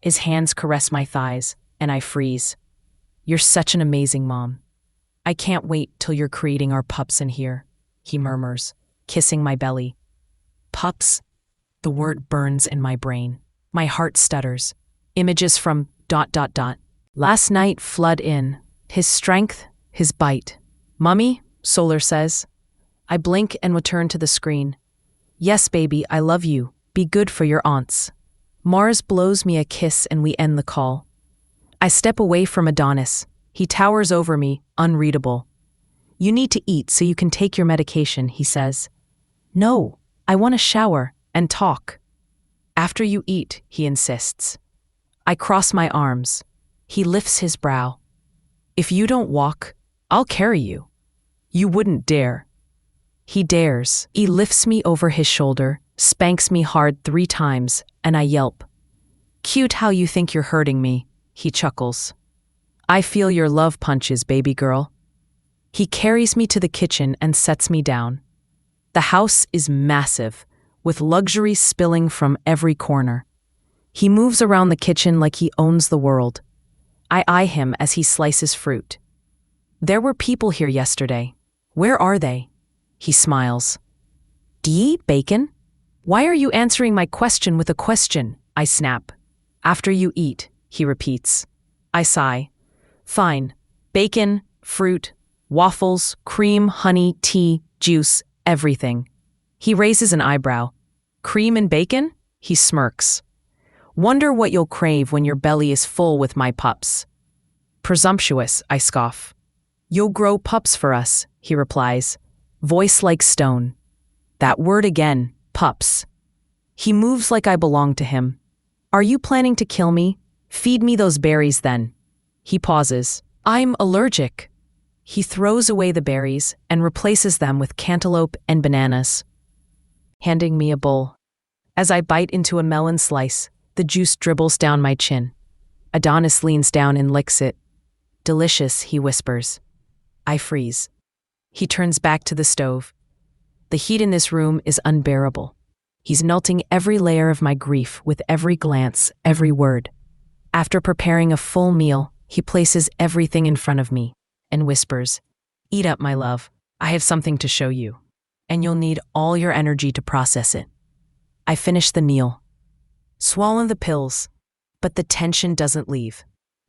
His hands caress my thighs, and I freeze. You're such an amazing mom. I can't wait till you're creating our pups in here, he murmurs, kissing my belly. Pups? The word burns in my brain. My heart stutters. Images from ... Last night flood in. His strength, his bite. Mummy, Solar says. I blink and return to the screen. Yes, baby, I love you. Be good for your aunts. Mars blows me a kiss and we end the call. I step away from Adonis. He towers over me, unreadable. You need to eat so you can take your medication, he says. No, I want to shower and talk. After you eat, he insists. I cross my arms. He lifts his brow. If you don't walk, I'll carry you. You wouldn't dare. He dares. He lifts me over his shoulder, spanks me hard 3 times, and I yelp. Cute how you think you're hurting me, he chuckles. I feel your love punches, baby girl. He carries me to the kitchen and sets me down. The house is massive, with luxury spilling from every corner. He moves around the kitchen like he owns the world. I eye him as he slices fruit. There were people here yesterday. Where are they? He smiles. Do you eat bacon? Why are you answering my question with a question? I snap. After you eat, he repeats. I sigh. Fine. Bacon, fruit, waffles, cream, honey, tea, juice, everything. He raises an eyebrow. Cream and bacon? He smirks. Wonder what you'll crave when your belly is full with my pups. Presumptuous, I scoff. You'll grow pups for us, he replies, voice like stone. That word again, pups. He moves like I belong to him. Are you planning to kill me? Feed me those berries then. He pauses. I'm allergic. He throws away the berries and replaces them with cantaloupe and bananas, handing me a bowl. As I bite into a melon slice, the juice dribbles down my chin. Adonis leans down and licks it. Delicious, he whispers. I freeze. He turns back to the stove. The heat in this room is unbearable. He's melting every layer of my grief with every glance, every word. After preparing a full meal, he places everything in front of me and whispers, Eat up, my love. I have something to show you, and you'll need all your energy to process it. I finish the meal. Swallow the pills, but the tension doesn't leave.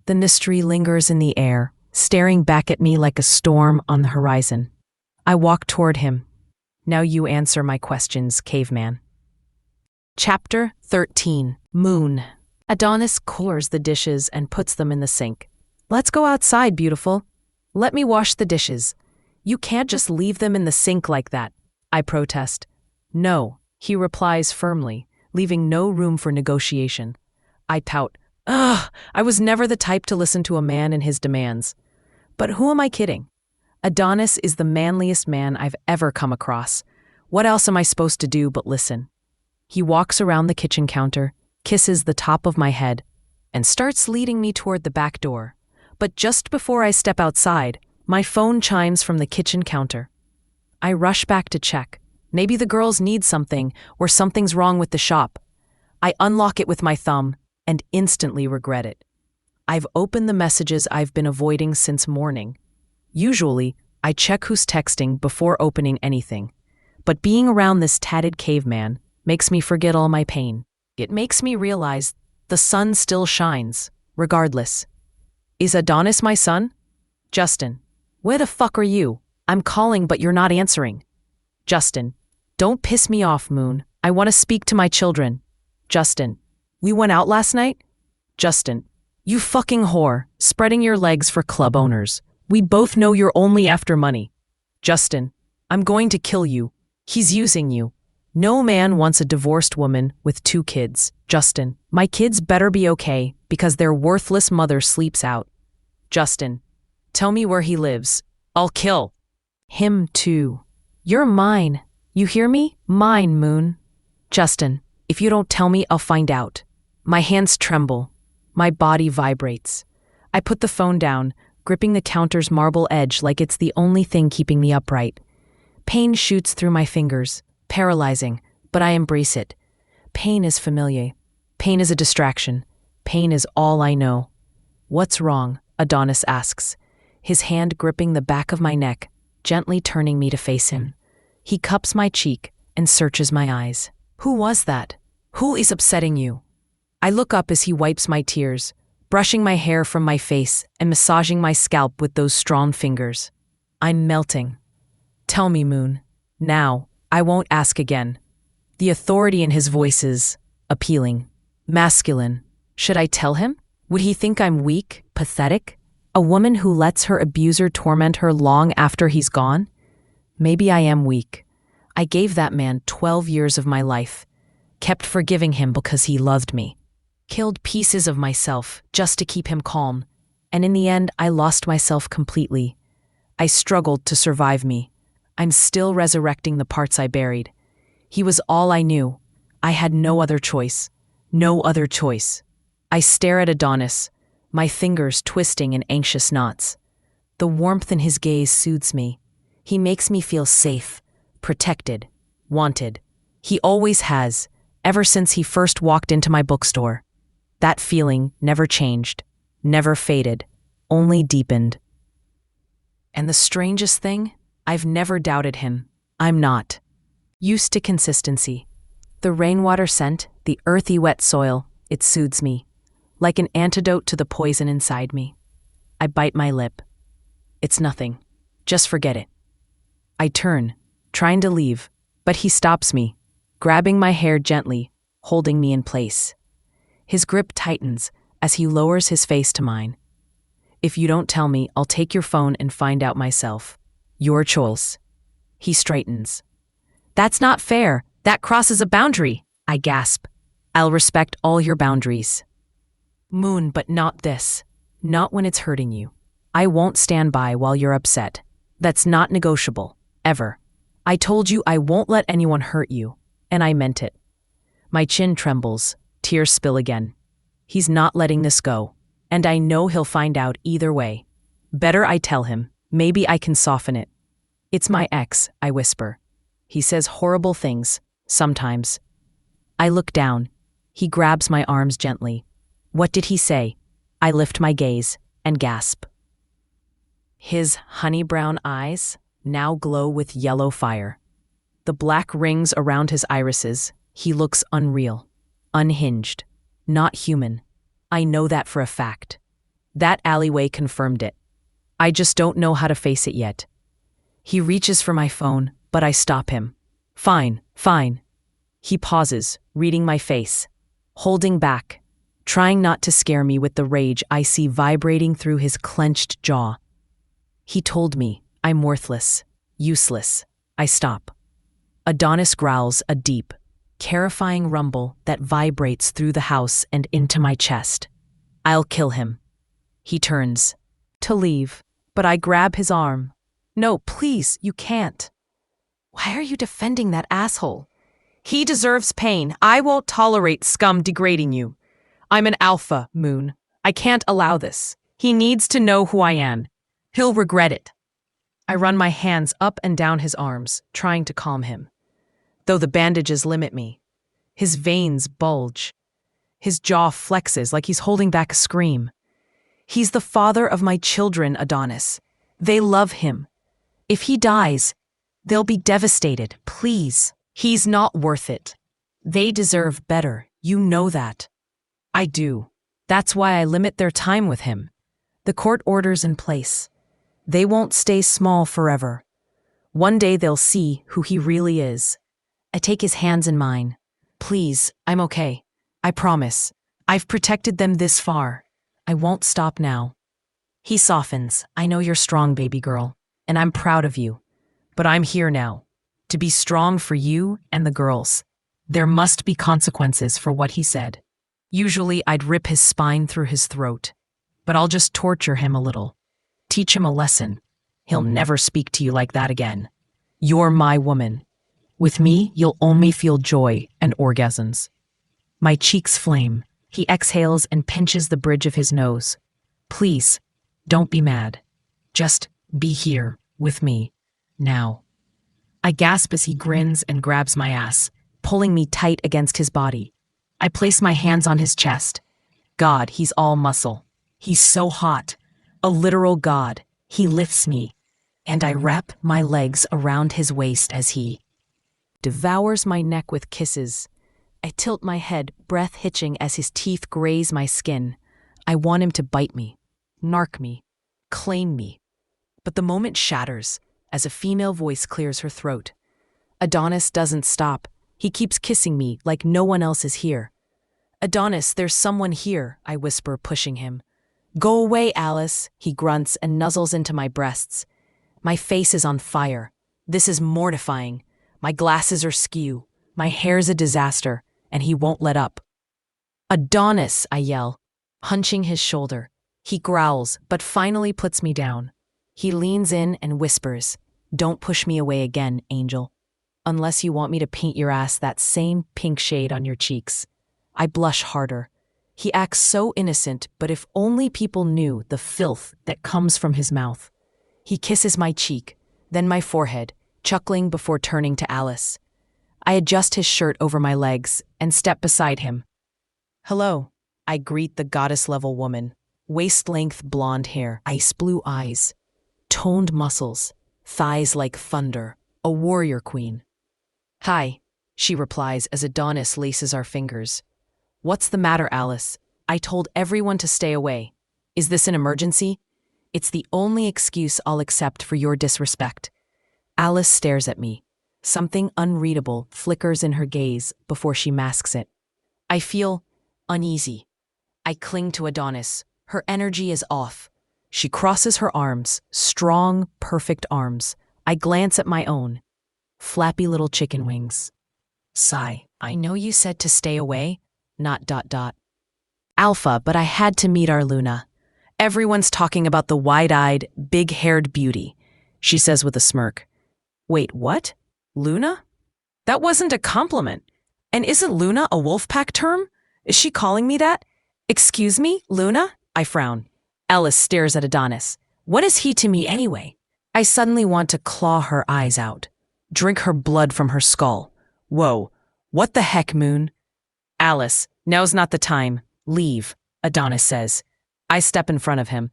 The mystery lingers in the air, staring back at me like a storm on the horizon. I walk toward him. Now you answer my questions, caveman. Chapter 13. Moon. Adonis clears the dishes and puts them in the sink. Let's go outside, beautiful. Let me wash the dishes. You can't just leave them in the sink like that, I protest. No, He replies firmly, leaving no room for negotiation. I pout. Ugh, I was never the type to listen to a man and his demands. But who am I kidding? Adonis is the manliest man I've ever come across. What else am I supposed to do but listen? He walks around the kitchen counter, kisses the top of my head, and starts leading me toward the back door. But just before I step outside, my phone chimes from the kitchen counter. I rush back to check. Maybe the girls need something, or something's wrong with the shop. I unlock it with my thumb and instantly regret it. I've opened the messages I've been avoiding since morning. Usually, I check who's texting before opening anything. But being around this tatted caveman makes me forget all my pain. It makes me realize the sun still shines, regardless. Is Adonis my son? Justin, where the fuck are you? I'm calling but you're not answering. Justin, don't piss me off, Moon. I want to speak to my children. Justin, we went out last night? Justin, you fucking whore, spreading your legs for club owners. We both know you're only after money. Justin, I'm going to kill you. He's using you. No man wants a divorced woman with 2 kids. Justin, my kids better be okay because their worthless mother sleeps out. Justin, tell me where he lives. I'll kill him too. You're mine. You hear me? Mine, Moon. Justin, if you don't tell me, I'll find out. My hands tremble. My body vibrates. I put the phone down, gripping the counter's marble edge like it's the only thing keeping me upright. Pain shoots through my fingers, paralyzing, but I embrace it. Pain is familiar. Pain is a distraction. Pain is all I know. What's wrong? Adonis asks, his hand gripping the back of my neck, gently turning me to face him. He cups my cheek and searches my eyes. Who was that? Who is upsetting you? I look up as he wipes my tears, brushing my hair from my face and massaging my scalp with those strong fingers. I'm melting. Tell me, Moon. Now, I won't ask again. The authority in his voice is appealing, masculine. Should I tell him? Would he think I'm weak, pathetic? A woman who lets her abuser torment her long after he's gone? Maybe I am weak. I gave that man 12 years of my life, kept forgiving him because he loved me, killed pieces of myself just to keep him calm, and in the end I lost myself completely. I struggled to survive me. I'm still resurrecting the parts I buried. He was all I knew. I had no other choice. No other choice. I stare at Adonis, my fingers twisting in anxious knots. The warmth in his gaze soothes me. He makes me feel safe, protected, wanted. He always has, ever since he first walked into my bookstore. That feeling never changed, never faded, only deepened. And the strangest thing? I've never doubted him. I'm not. Used to consistency. The rainwater scent, the earthy wet soil, it soothes me, like an antidote to the poison inside me. I bite my lip. It's nothing. Just forget it. I turn, trying to leave, but he stops me, grabbing my hair gently, holding me in place. His grip tightens as he lowers his face to mine. If you don't tell me, I'll take your phone and find out myself. Your choice. He straightens. That's not fair. That crosses a boundary, I gasp. I'll respect all your boundaries. Moon, but not this. Not when it's hurting you. I won't stand by while you're upset. That's not negotiable. Ever. I told you I won't let anyone hurt you, and I meant it. My chin trembles, tears spill again. He's not letting this go, and I know he'll find out either way. Better I tell him. Maybe I can soften it. It's my ex, I whisper. He says horrible things, sometimes. I look down. He grabs my arms gently. What did he say? I lift my gaze and gasp. His honey brown eyes now glow with yellow fire. The black rings around his irises, he looks unreal, unhinged, not human. I know that for a fact. That alleyway confirmed it. I just don't know how to face it yet. He reaches for my phone, but I stop him. Fine. He pauses, reading my face, holding back, trying not to scare me with the rage I see vibrating through his clenched jaw. He told me I'm worthless, useless. I stop. Adonis growls a deep, terrifying rumble that vibrates through the house and into my chest. I'll kill him. He turns to leave, but I grab his arm. No, please, you can't. Why are you defending that asshole? He deserves pain. I won't tolerate scum degrading you. I'm an alpha, Moon. I can't allow this. He needs to know who I am. He'll regret it. I run my hands up and down his arms, trying to calm him. Though the bandages limit me. His veins bulge. His jaw flexes like he's holding back a scream. He's the father of my children, Adonis. They love him. If he dies, they'll be devastated. Please. He's not worth it. They deserve better. You know that. I do. That's why I limit their time with him. The court order's in place. They won't stay small forever. One day they'll see who he really is. I take his hands in mine. Please, I'm okay. I promise. I've protected them this far. I won't stop now. He softens. I know you're strong, baby girl, and I'm proud of you. But I'm here now, to be strong for you and the girls. There must be consequences for what he said. Usually I'd rip his spine through his throat, but I'll just torture him a little. Teach him a lesson. He'll never speak to you like that again. You're my woman. With me, you'll only feel joy and orgasms. My cheeks flame. He exhales and pinches the bridge of his nose. Please, don't be mad. Just be here with me, now. I gasp as he grins and grabs my ass, pulling me tight against his body. I place my hands on his chest. God, he's all muscle. He's so hot. A literal god. He lifts me, and I wrap my legs around his waist as he devours my neck with kisses. I tilt my head, breath hitching as his teeth graze my skin. I want him to bite me, narc me, claim me. But the moment shatters as a female voice clears her throat. Adonis doesn't stop. He keeps kissing me like no one else is here. Adonis, there's someone here, I whisper, pushing him. Go away, Alice, he grunts and nuzzles into my breasts. My face is on fire. This is mortifying. My glasses are skew. My hair's a disaster, and he won't let up. Adonis, I yell, hunching his shoulder. He growls, but finally puts me down. He leans in and whispers, Don't push me away again, Angel. Unless you want me to paint your ass that same pink shade on your cheeks. I blush harder. He acts so innocent, but if only people knew the filth that comes from his mouth. He kisses my cheek, then my forehead, chuckling before turning to Alice. I adjust his shirt over my legs and step beside him. Hello, I greet the goddess-level woman. Waist-length blonde hair, ice blue eyes, toned muscles, thighs like thunder, a warrior queen. Hi, she replies as Adonis laces our fingers. What's the matter, Alice? I told everyone to stay away. Is this an emergency? It's the only excuse I'll accept for your disrespect. Alice stares at me. Something unreadable flickers in her gaze before she masks it. I feel uneasy. I cling to Adonis. Her energy is off. She crosses her arms, strong, perfect arms. I glance at my own. Flappy little chicken wings. Sigh. I know you said to stay away. ... Alpha, but I had to meet our Luna. Everyone's talking about the wide-eyed, big-haired beauty, she says with a smirk. Wait, what? Luna? That wasn't a compliment. And isn't Luna a Wolfpack term? Is she calling me that? Excuse me, Luna? I frown. Alice stares at Adonis. What is he to me anyway? I suddenly want to claw her eyes out, drink her blood from her skull. Whoa, what the heck, Moon? Alice, now's not the time. Leave, Adonis says. I step in front of him.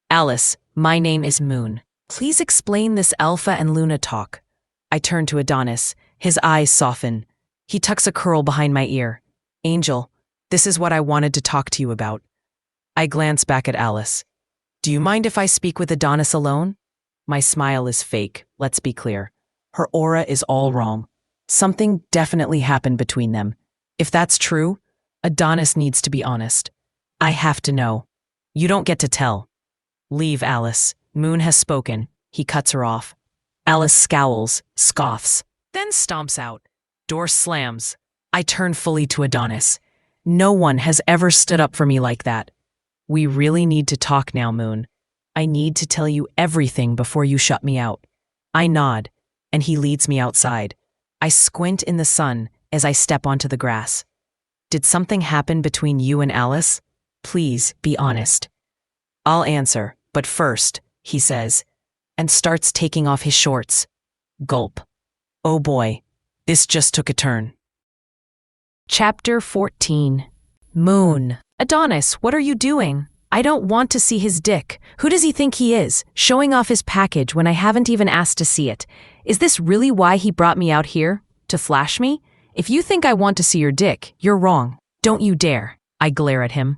Alice, my name is Moon. Please explain this Alpha and Luna talk. I turn to Adonis. His eyes soften. He tucks a curl behind my ear. Angel, this is what I wanted to talk to you about. I glance back at Alice. Do you mind if I speak with Adonis alone? My smile is fake, let's be clear. Her aura is all wrong. Something definitely happened between them. If that's true, Adonis needs to be honest. I have to know. You don't get to tell. Leave, Alice. Moon has spoken. He cuts her off. Alice scowls, scoffs, then stomps out. Door slams. I turn fully to Adonis. No one has ever stood up for me like that. We really need to talk now, Moon. I need to tell you everything before you shut me out. I nod, and he leads me outside. I squint in the sun as I step onto the grass. Did something happen between you and Alice? Please be honest. I'll answer, but first, he says, and starts taking off his shorts. Gulp. Oh boy, this just took a turn. Chapter 14. Moon. Adonis, what are you doing? I don't want to see his dick. Who does he think he is, showing off his package when I haven't even asked to see it? Is this really why he brought me out here? To flash me? If you think I want to see your dick, you're wrong. Don't you dare. I glare at him.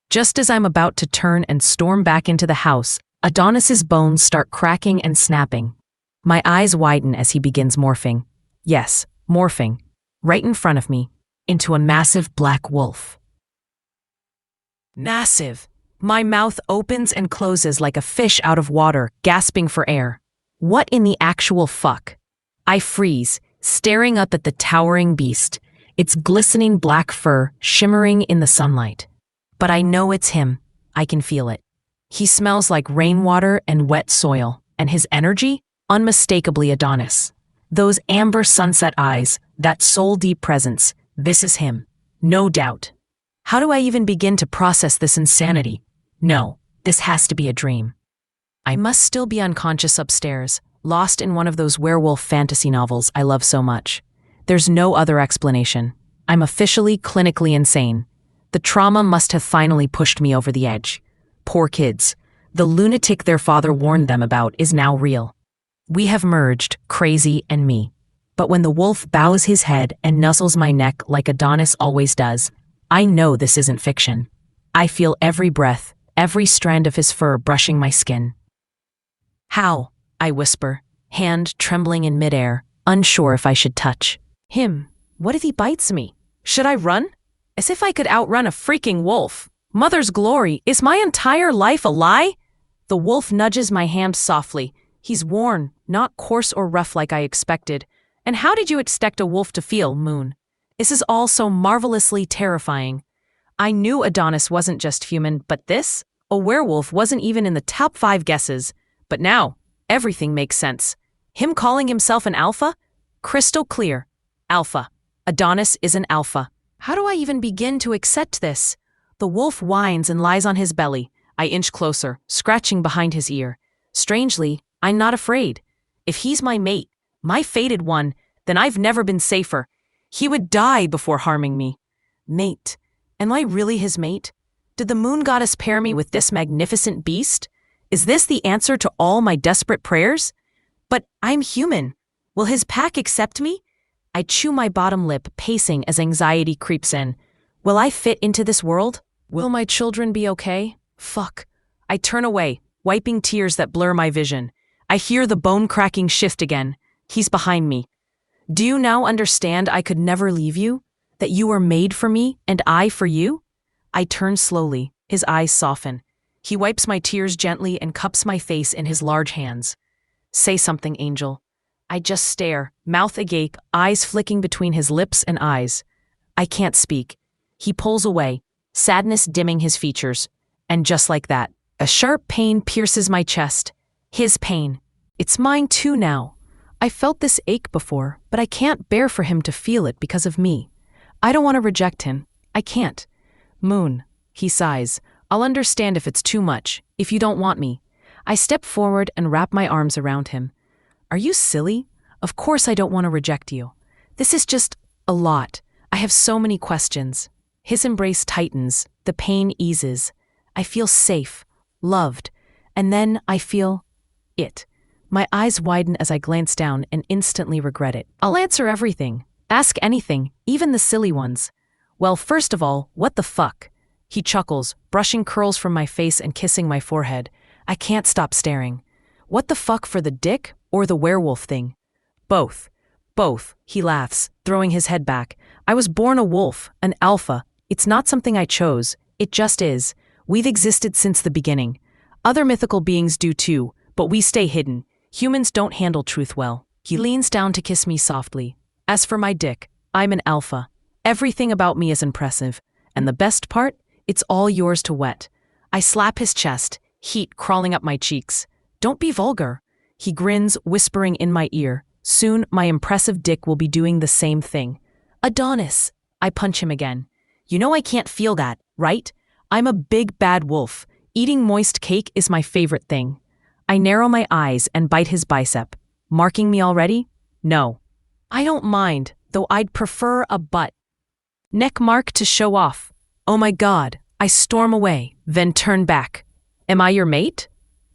Just as I'm about to turn and storm back into the house, Adonis's bones start cracking and snapping. My eyes widen as he begins morphing. Yes, morphing. Right in front of me, into a massive black wolf. Massive. My mouth opens and closes like a fish out of water, gasping for air. What in the actual fuck? I freeze, staring up at the towering beast, its glistening black fur shimmering in the sunlight. But I know it's him. I can feel it. He smells like rainwater and wet soil, and his energy? Unmistakably Adonis. Those amber sunset eyes, that soul-deep presence, this is him. No doubt. How do I even begin to process this insanity? No, this has to be a dream. I must still be unconscious upstairs, lost in one of those werewolf fantasy novels I love so much. There's no other explanation. I'm officially clinically insane. The trauma must have finally pushed me over the edge. Poor kids. The lunatic their father warned them about is now real. We have merged, crazy and me. But when the wolf bows his head and nuzzles my neck like Adonis always does, I know this isn't fiction. I feel every breath, every strand of his fur brushing my skin. How? I whisper, hand trembling in midair, unsure if I should touch. Him. What if he bites me? Should I run? As if I could outrun a freaking wolf. Mother's glory, is my entire life a lie? The wolf nudges my hand softly. He's worn, not coarse or rough like I expected. And how did you expect a wolf to feel, Moon? This is all so marvelously terrifying. I knew Adonis wasn't just human, but this? A werewolf wasn't even in the top 5 guesses. But now, everything makes sense. Him calling himself an alpha? Crystal clear. Alpha. Adonis is an alpha. How do I even begin to accept this? The wolf whines and lies on his belly. I inch closer, scratching behind his ear. Strangely, I'm not afraid. If he's my mate, my fated one, then I've never been safer. He would die before harming me. Mate. Am I really his mate? Did the moon goddess pair me with this magnificent beast? Is this the answer to all my desperate prayers? But I'm human. Will his pack accept me? I chew my bottom lip, pacing as anxiety creeps in. Will I fit into this world? Will my children be okay? Fuck. I turn away, wiping tears that blur my vision. I hear the bone-cracking shift again. He's behind me. Do you now understand I could never leave you? That you were made for me, and I for you? I turn slowly, his eyes soften. He wipes my tears gently and cups my face in his large hands. Say something, Angel. I just stare, mouth agape, eyes flicking between his lips and eyes. I can't speak. He pulls away, sadness dimming his features. And just like that, a sharp pain pierces my chest. His pain. It's mine too now. I felt this ache before, but I can't bear for him to feel it because of me. I don't want to reject him. I can't. Moon. He sighs. I'll understand if it's too much, if you don't want me. I step forward and wrap my arms around him. Are you silly? Of course I don't want to reject you. This is just a lot. I have so many questions. His embrace tightens. The pain eases. I feel safe, loved, and then I feel it. My eyes widen as I glance down and instantly regret it. I'll answer everything. Ask anything, even the silly ones. Well, first of all, what the fuck? He chuckles, brushing curls from my face and kissing my forehead. I can't stop staring. What the fuck for the dick or the werewolf thing? Both. Both, he laughs, throwing his head back. I was born a wolf, an alpha. It's not something I chose. It just is. We've existed since the beginning. Other mythical beings do too, but we stay hidden. Humans don't handle truth well. He leans down to kiss me softly. As for my dick, I'm an alpha. Everything about me is impressive, and the best part, it's all yours to wet. I slap his chest, heat crawling up my cheeks. Don't be vulgar. He grins, whispering in my ear. Soon, my impressive dick will be doing the same thing. Adonis! I punch him again. You know I can't feel that, right? I'm a big bad wolf. Eating moist cake is my favorite thing. I narrow my eyes and bite his bicep. Marking me already? No. I don't mind, though I'd prefer a butt. Neck mark to show off. Oh my God. I storm away, then turn back. Am I your mate?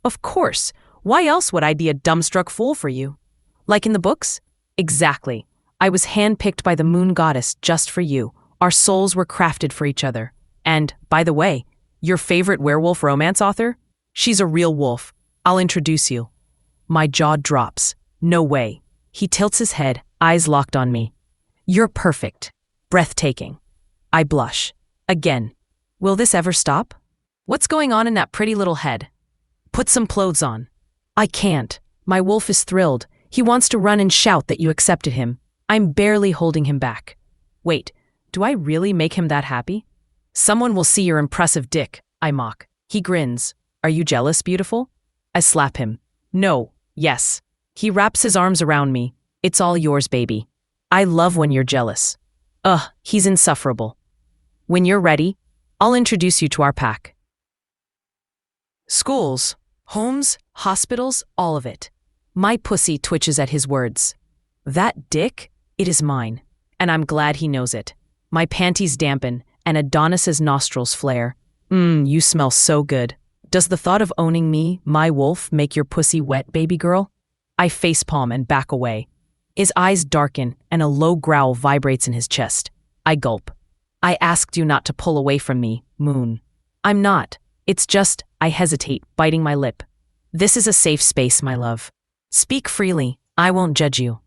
Of course. Why else would I be a dumbstruck fool for you? Like in the books? Exactly. I was handpicked by the moon goddess just for you. Our souls were crafted for each other. And, by the way, your favorite werewolf romance author? She's a real wolf. I'll introduce you. My jaw drops. No way. He tilts his head, eyes locked on me. You're perfect. Breathtaking. I blush. Again. Will this ever stop? What's going on in that pretty little head? Put some clothes on. I can't. My wolf is thrilled. He wants to run and shout that you accepted him. I'm barely holding him back. Wait, do I really make him that happy? Someone will see your impressive dick, I mock. He grins. Are you jealous, beautiful? I slap him. No, yes. He wraps his arms around me. It's all yours, baby. I love when you're jealous. He's insufferable. When you're ready, I'll introduce you to our pack. Schools, homes, hospitals, all of it. My pussy twitches at his words. That dick? It is mine. And I'm glad he knows it. My panties dampen, and Adonis's nostrils flare. You smell so good. Does the thought of owning me, my wolf, make your pussy wet, baby girl? I facepalm and back away. His eyes darken, and a low growl vibrates in his chest. I gulp. I asked you not to pull away from me, Moon. I'm not. It's just, I hesitate, biting my lip. This is a safe space, my love. Speak freely. I won't judge you.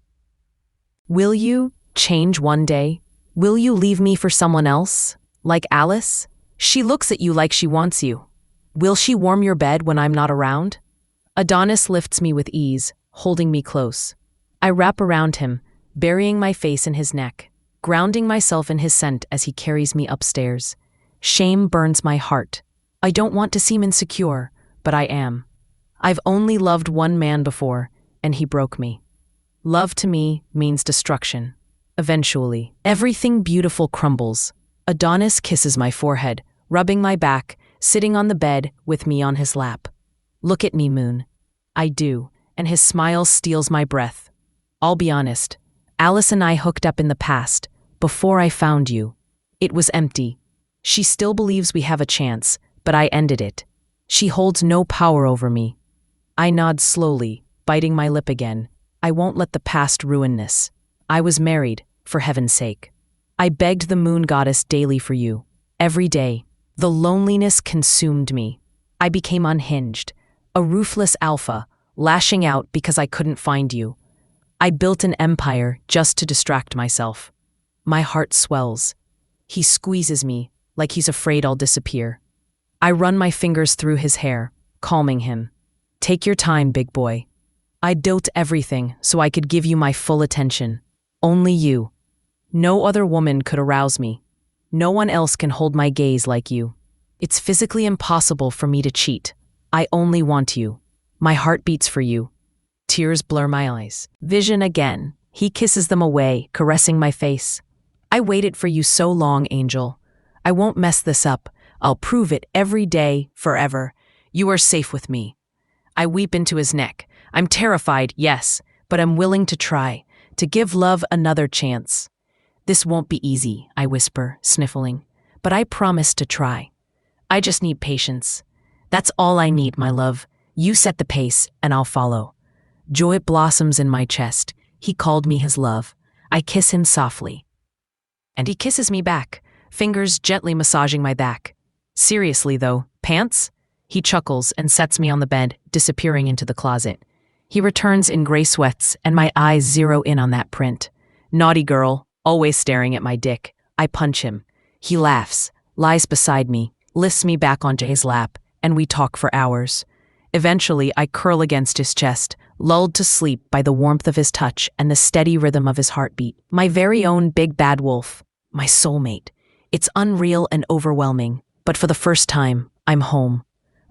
Will you change one day? Will you leave me for someone else? Like Alice? She looks at you like she wants you. Will she warm your bed when I'm not around? Adonis lifts me with ease, holding me close. I wrap around him, burying my face in his neck, grounding myself in his scent as he carries me upstairs. Shame burns my heart. I don't want to seem insecure, but I am. I've only loved one man before, and he broke me. Love to me means destruction. Eventually, everything beautiful crumbles. Adonis kisses my forehead, rubbing my back, sitting on the bed with me on his lap. Look at me, Moon. I do, and his smile steals my breath. I'll be honest, Alice and I hooked up in the past, before I found you. It was empty. She still believes we have a chance, but I ended it. She holds no power over me. I nod slowly, biting my lip again. I won't let the past ruin this. I was married, for heaven's sake. I begged the moon goddess daily for you. Every day. The loneliness consumed me. I became unhinged, a ruthless alpha, lashing out because I couldn't find you. I built an empire just to distract myself. My heart swells. He squeezes me, like he's afraid I'll disappear. I run my fingers through his hair, calming him. Take your time, big boy. I built everything so I could give you my full attention. Only you. No other woman could arouse me. No one else can hold my gaze like you. It's physically impossible for me to cheat. I only want you. My heart beats for you. Tears blur my eyes. Vision again. He kisses them away, caressing my face. I waited for you so long, Angel. I won't mess this up. I'll prove it every day, forever. You are safe with me. I weep into his neck. I'm terrified, yes, but I'm willing to try, to give love another chance. This won't be easy, I whisper, sniffling, but I promise to try. I just need patience. That's all I need, my love. You set the pace, and I'll follow. Joy blossoms in my chest. He called me his love. I kiss him softly. And he kisses me back, fingers gently massaging my back. Seriously, though, pants? He chuckles and sets me on the bed, disappearing into the closet. He returns in gray sweats, and my eyes zero in on that print. Naughty girl, always staring at my dick. I punch him. He laughs, lies beside me, lifts me back onto his lap, and we talk for hours. Eventually, I curl against his chest, lulled to sleep by the warmth of his touch and the steady rhythm of his heartbeat. My very own big bad wolf. my soulmate. It's unreal and overwhelming, but for the first time, I'm home.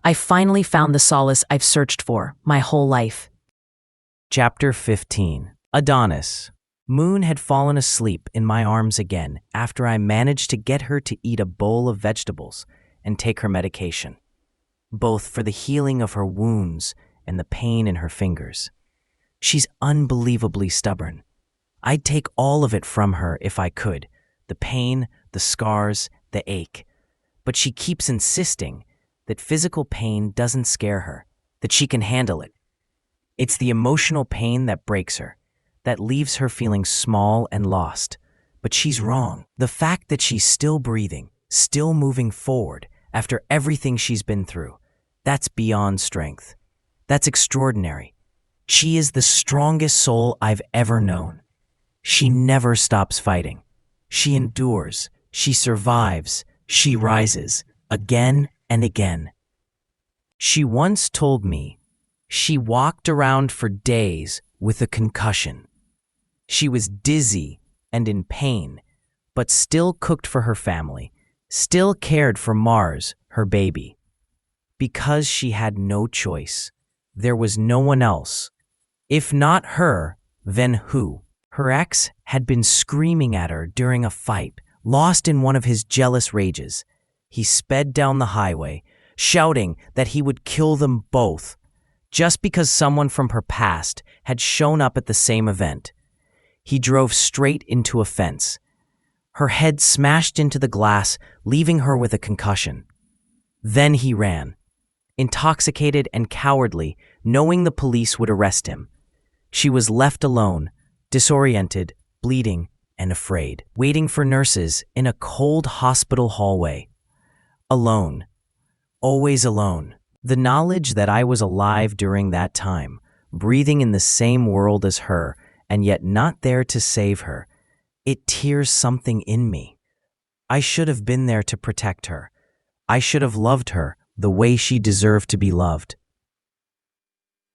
I finally found the solace I've searched for my whole life. Chapter 15. Adonis. Moon had fallen asleep in my arms again after I managed to get her to eat a bowl of vegetables and take her medication, both for the healing of her wounds and the pain in her fingers. She's unbelievably stubborn. I'd take all of it from her if I could, the pain, the scars, the ache. But she keeps insisting that physical pain doesn't scare her, that she can handle it. It's the emotional pain that breaks her, that leaves her feeling small and lost. But she's wrong. The fact that she's still breathing, still moving forward after everything she's been through, that's beyond strength. That's extraordinary. She is the strongest soul I've ever known. She never stops fighting. She endures. She survives. She rises again and again. She once told me she walked around for days with a concussion. She was dizzy and in pain, but still cooked for her family, still cared for Mars, her baby. Because she had no choice. There was no one else. If not her, then who? Her ex had been screaming at her during a fight, lost in one of his jealous rages. He sped down the highway, shouting that he would kill them both, just because someone from her past had shown up at the same event. He drove straight into a fence. Her head smashed into the glass, leaving her with a concussion. Then he ran, intoxicated and cowardly, knowing the police would arrest him. She was left alone, disoriented, bleeding, and afraid, waiting for nurses in a cold hospital hallway. Alone. Always alone. The knowledge that I was alive during that time, breathing in the same world as her, and yet not there to save her, it tears something in me. I should have been there to protect her. I should have loved her the way she deserved to be loved.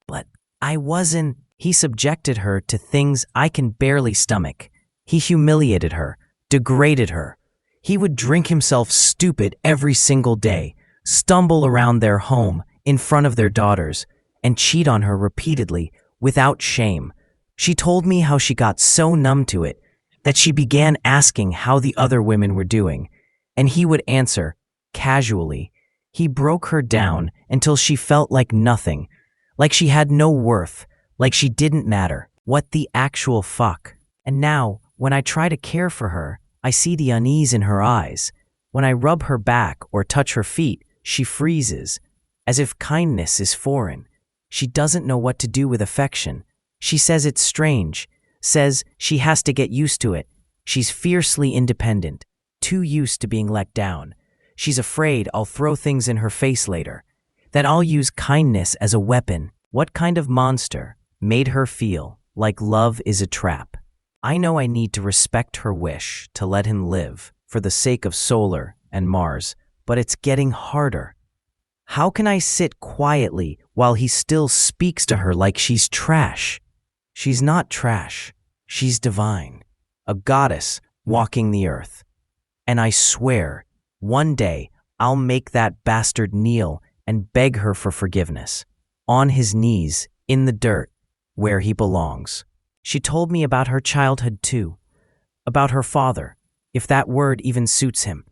But I wasn't. He subjected her to things I can barely stomach. He humiliated her, degraded her. He would drink himself stupid every single day, stumble around their home in front of their daughters, and cheat on her repeatedly without shame. She told me how she got so numb to it that she began asking how the other women were doing, and he would answer, casually. He broke her down until she felt like nothing, like she had no worth, like she didn't matter. What the actual fuck? And now, when I try to care for her, I see the unease in her eyes. When I rub her back or touch her feet, she freezes, as if kindness is foreign. She doesn't know what to do with affection. She says it's strange, says she has to get used to it. She's fiercely independent, too used to being let down. She's afraid I'll throw things in her face later, that I'll use kindness as a weapon. What kind of monster made her feel like love is a trap? I know I need to respect her wish to let him live for the sake of Solar and Mars, but it's getting harder. How can I sit quietly while he still speaks to her like she's trash? She's not trash. She's divine, a goddess walking the earth. And I swear, one day I'll make that bastard kneel and beg her for forgiveness, on his knees, in the dirt, where he belongs. She told me about her childhood too, about her father, if that word even suits him.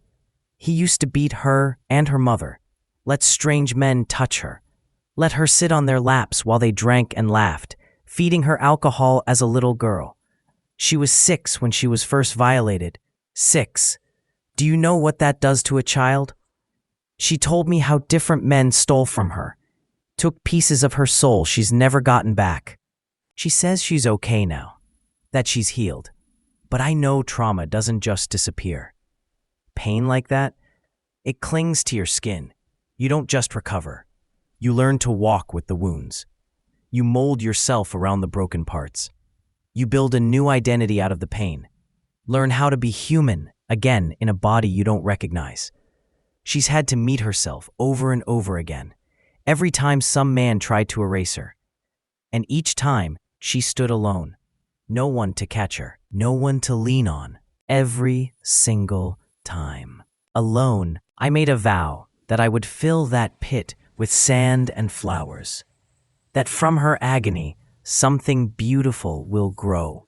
He used to beat her and her mother, let strange men touch her, let her sit on their laps while they drank and laughed, feeding her alcohol as a little girl. She was 6 when she was first violated. 6. Do you know what that does to a child? She told me how different men stole from her, took pieces of her soul she's never gotten back. She says she's okay now, that she's healed. But I know trauma doesn't just disappear. Pain like that, it clings to your skin. You don't just recover. You learn to walk with the wounds. You mold yourself around the broken parts. You build a new identity out of the pain. Learn how to be human again in a body you don't recognize. She's had to meet herself over and over again, every time some man tried to erase her. And each time, she stood alone. No one to catch her, no one to lean on. every single time. Alone, I made a vow that I would fill that pit with sand and flowers, that from her agony, something beautiful will grow.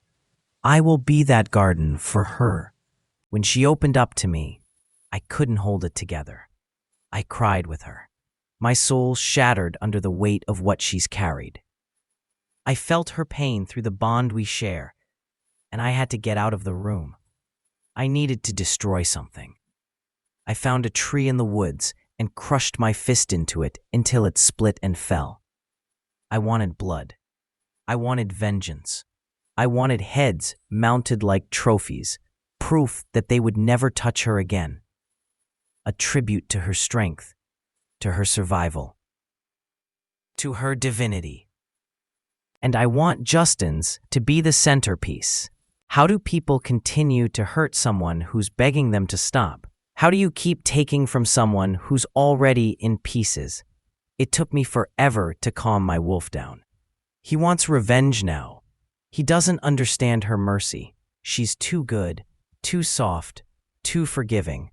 I will be that garden for her. When she opened up to me, I couldn't hold it together. I cried with her, my soul shattered under the weight of what she's carried. I felt her pain through the bond we share, and I had to get out of the room. I needed to destroy something. I found a tree in the woods and crushed my fist into it until it split and fell. I wanted blood. I wanted vengeance. I wanted heads mounted like trophies, proof that they would never touch her again. A tribute to her strength, to her survival, to her divinity. And I want Justin's to be the centerpiece. How do people continue to hurt someone who's begging them to stop? How do you keep taking from someone who's already in pieces? It took me forever to calm my wolf down. He wants revenge now. He doesn't understand her mercy. She's too good, too soft, too forgiving.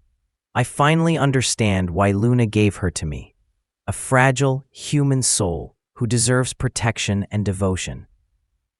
I finally understand why Luna gave her to me. A fragile, human soul who deserves protection and devotion.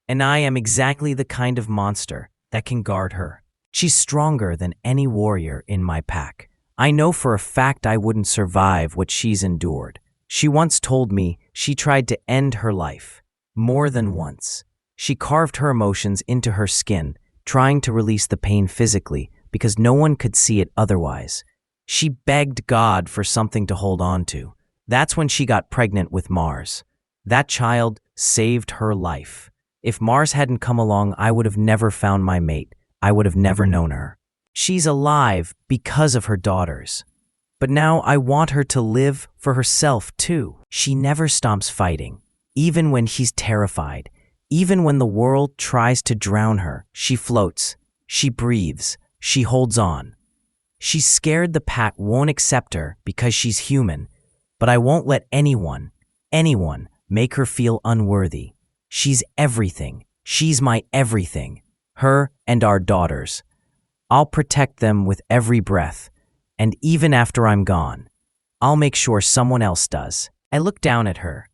And I am exactly the kind of monster that can guard her. She's stronger than any warrior in my pack. I know for a fact I wouldn't survive what she's endured. She once told me she tried to end her life. More than once. She carved her emotions into her skin, trying to release the pain physically because no one could see it otherwise. She begged God for something to hold on to. That's when she got pregnant with Mars. That child saved her life. If Mars hadn't come along, I would have never found my mate. I would have never known her. She's alive because of her daughters. But now I want her to live for herself too. She never stops fighting, even when she's terrified. Even when the world tries to drown her, she floats, she breathes, she holds on. She's scared the pack won't accept her because she's human, but I won't let anyone make her feel unworthy. She's everything. She's my everything. Her and our daughters. I'll protect them with every breath, and even after I'm gone, I'll make sure someone else does. I look down at her.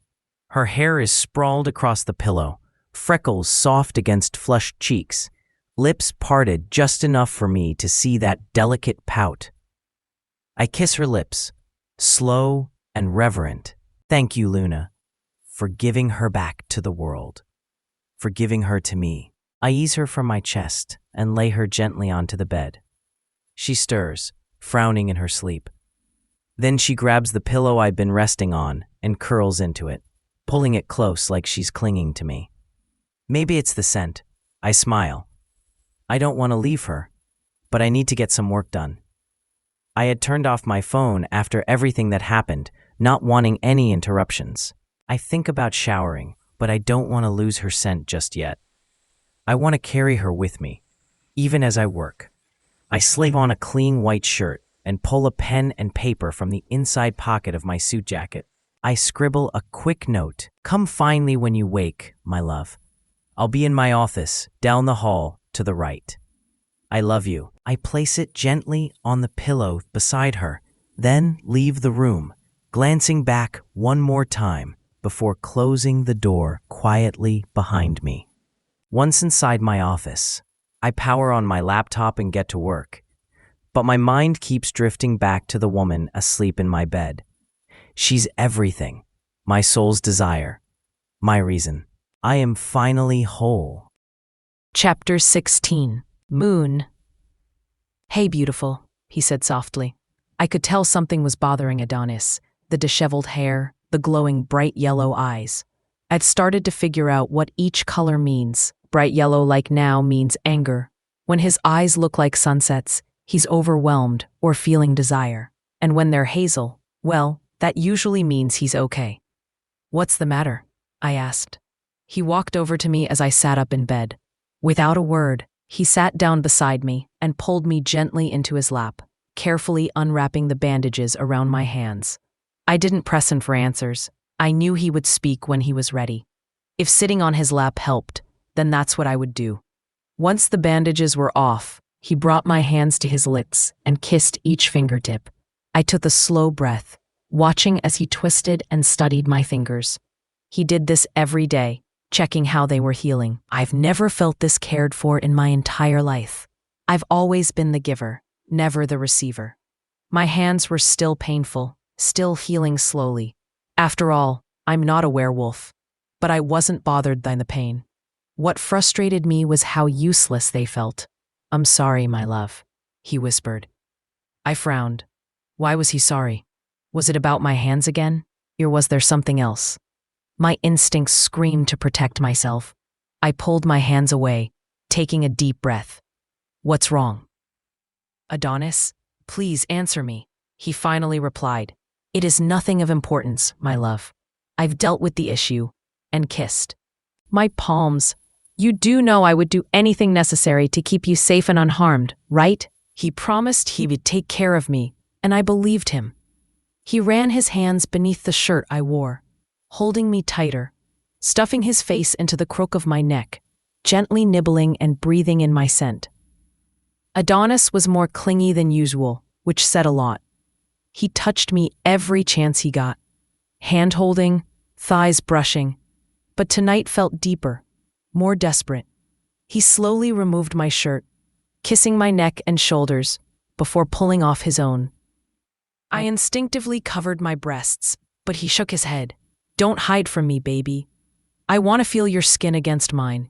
Her hair is sprawled across the pillow, freckles soft against flushed cheeks, lips parted just enough for me to see that delicate pout. I kiss her lips, slow and reverent. Thank you, Luna, for giving her back to the world, for giving her to me. I ease her from my chest and lay her gently onto the bed. She stirs, frowning in her sleep. Then she grabs the pillow I've been resting on and curls into it, pulling it close like she's clinging to me. Maybe it's the scent. I smile. I don't want to leave her, but I need to get some work done. I had turned off my phone after everything that happened, not wanting any interruptions. I think about showering, but I don't want to lose her scent just yet. I want to carry her with me, even as I work. I slip on a clean white shirt and pull a pen and paper from the inside pocket of my suit jacket. I scribble a quick note. Come find me when you wake, my love. I'll be in my office, down the hall, to the right. I love you. I place it gently on the pillow beside her, then leave the room, glancing back one more time before closing the door quietly behind me. Once inside my office, I power on my laptop and get to work. But my mind keeps drifting back to the woman asleep in my bed. She's everything, my soul's desire, my reason. I am finally whole. Chapter 16. Moon. Hey, beautiful, he said softly. I could tell something was bothering Adonis. The disheveled hair, the glowing bright yellow eyes. I'd started to figure out what each color means. Bright yellow like now means anger. When his eyes look like sunsets, he's overwhelmed or feeling desire. And when they're hazel, well, that usually means he's okay. What's the matter? I asked. He walked over to me as I sat up in bed. Without a word, he sat down beside me and pulled me gently into his lap, carefully unwrapping the bandages around my hands. I didn't press him for answers. I knew he would speak when he was ready. If sitting on his lap helped, then that's what I would do. Once the bandages were off, He brought my hands to his lips and kissed each fingertip. I took a slow breath, watching as he twisted and studied my fingers. He did this every day, checking how they were healing. I've never felt this cared for in my entire life. I've always been the giver, never the receiver. My hands were still painful, still healing slowly. After all, I'm not a werewolf. But I wasn't bothered by the pain. What frustrated me was how useless they felt. "I'm sorry, my love," he whispered. I frowned. Why was he sorry? Was it about my hands again? Or was there something else? My instincts screamed to protect myself. I pulled my hands away, taking a deep breath. "What's wrong?" "Adonis, please answer me," he finally replied. "It is nothing of importance, my love. I've dealt with the issue," and kissed. My palms. "You do know I would do anything necessary to keep you safe and unharmed, right?" He promised he would take care of me, and I believed him. He ran his hands beneath the shirt I wore, holding me tighter, stuffing his face into the crook of my neck, gently nibbling and breathing in my scent. Adonis was more clingy than usual, which said a lot. He touched me every chance he got, hand-holding, thighs brushing, but tonight felt deeper, more desperate. He slowly removed my shirt, kissing my neck and shoulders before pulling off his own. I instinctively covered my breasts, but he shook his head. "Don't hide from me, baby. I want to feel your skin against mine."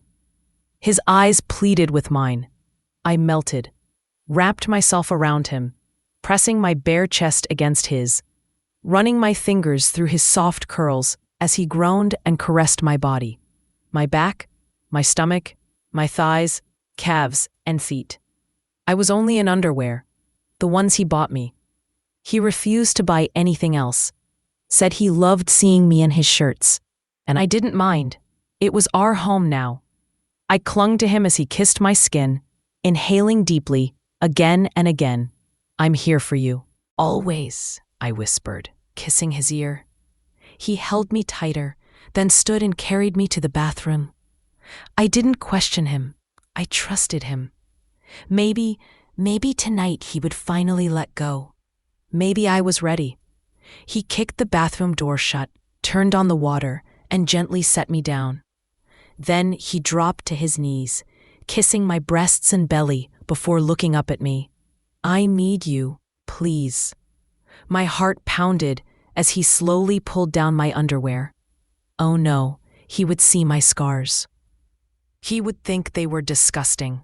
His eyes pleaded with mine. I melted, wrapped myself around him, pressing my bare chest against his, running my fingers through his soft curls as he groaned and caressed my body, my back, my stomach, my thighs, calves, and feet. I was only in underwear, the ones he bought me. He refused to buy anything else, said he loved seeing me in his shirts, and I didn't mind. It was our home now. I clung to him as he kissed my skin, inhaling deeply, again and again. "I'm here for you, always," I whispered, kissing his ear. He held me tighter, then stood and carried me to the bathroom. I didn't question him. I trusted him. Maybe tonight he would finally let go. Maybe I was ready. He kicked the bathroom door shut, turned on the water, and gently set me down. Then he dropped to his knees, kissing my breasts and belly before looking up at me. "I need you, please." My heart pounded as he slowly pulled down my underwear. Oh no, he would see my scars. He would think they were disgusting.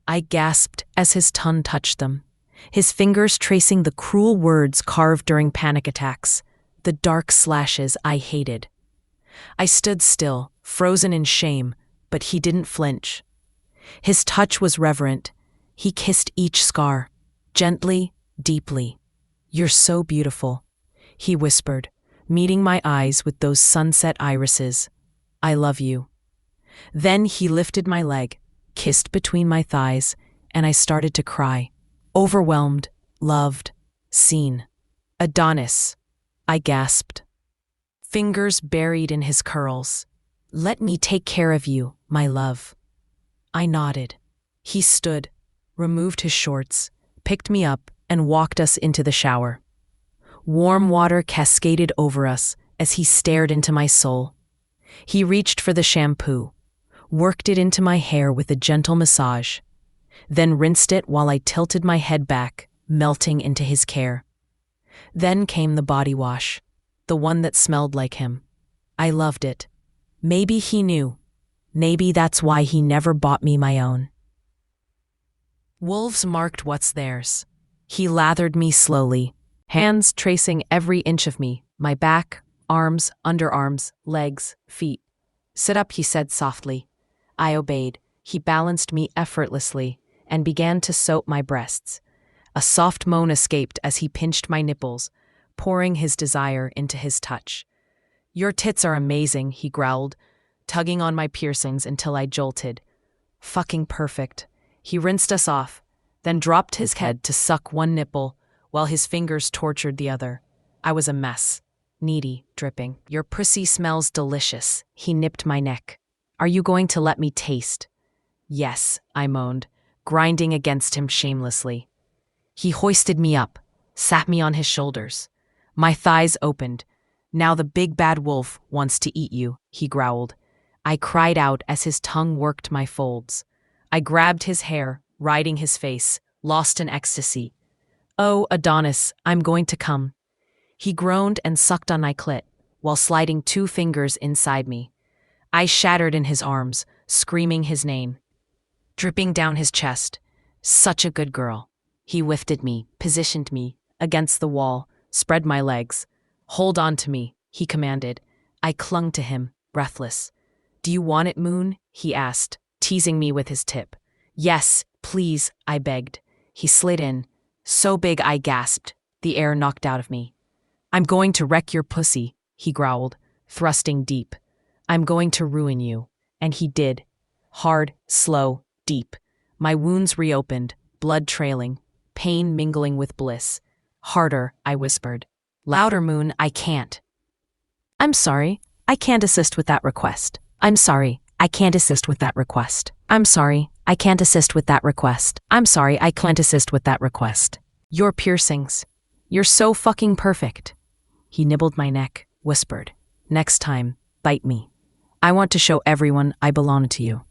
I gasped as his tongue touched them, his fingers tracing the cruel words carved during panic attacks, the dark slashes I hated. I stood still, frozen in shame, but he didn't flinch. His touch was reverent. He kissed each scar, gently, deeply. "You're so beautiful," he whispered, meeting my eyes with those sunset irises. "I love you." Then he lifted my leg, kissed between my thighs, and I started to cry. Overwhelmed, loved, seen. "Adonis," I gasped. Fingers buried in his curls. "Let me take care of you, my love." I nodded. He stood, removed his shorts, picked me up, and walked us into the shower. Warm water cascaded over us as he stared into my soul. He reached for the shampoo, worked it into my hair with a gentle massage, then rinsed it while I tilted my head back, melting into his care. Then came the body wash, the one that smelled like him. I loved it. Maybe he knew. Maybe that's why he never bought me my own. Wolves marked what's theirs. He lathered me slowly, hands tracing every inch of me, my back, arms, underarms, legs, feet. "Sit up," he said softly. I obeyed. He balanced me effortlessly and began to soap my breasts. A soft moan escaped as he pinched my nipples, pouring his desire into his touch. "Your tits are amazing," he growled, tugging on my piercings until I jolted. "Fucking perfect." He rinsed us off, then dropped his head to suck one nipple while his fingers tortured the other. I was a mess, needy, dripping. "Your pussy smells delicious," he nipped my neck. "Are you going to let me taste?" "Yes," I moaned, grinding against him shamelessly. He hoisted me up, sat me on his shoulders. My thighs opened. "Now the big bad wolf wants to eat you," he growled. I cried out as his tongue worked my folds. I grabbed his hair, riding his face, lost in ecstasy. "Oh, Adonis, I'm going to come." He groaned and sucked on my clit, while sliding 2 fingers inside me. I shattered in his arms, screaming his name. Dripping down his chest. Such a good girl. He lifted me, positioned me against the wall, spread my legs. "Hold on to me," he commanded. I clung to him, breathless. "Do you want it, Moon?" he asked, teasing me with his tip. "Yes, please," I begged. He slid in. So big I gasped, the air knocked out of me. "I'm going to wreck your pussy," he growled, thrusting deep. "I'm going to ruin you." And he did. Hard, slow, deep. My wounds reopened, blood trailing, pain mingling with bliss. "Harder," I whispered. "Louder, Moon, I can't." "I'm sorry, I can't assist with that request. I'm sorry, I can't assist with that request. I'm sorry, I can't assist with that request. I'm sorry, I can't assist with that request. Your piercings. You're so fucking perfect." He nibbled my neck, whispered, "Next time, bite me. I want to show everyone I belong to you."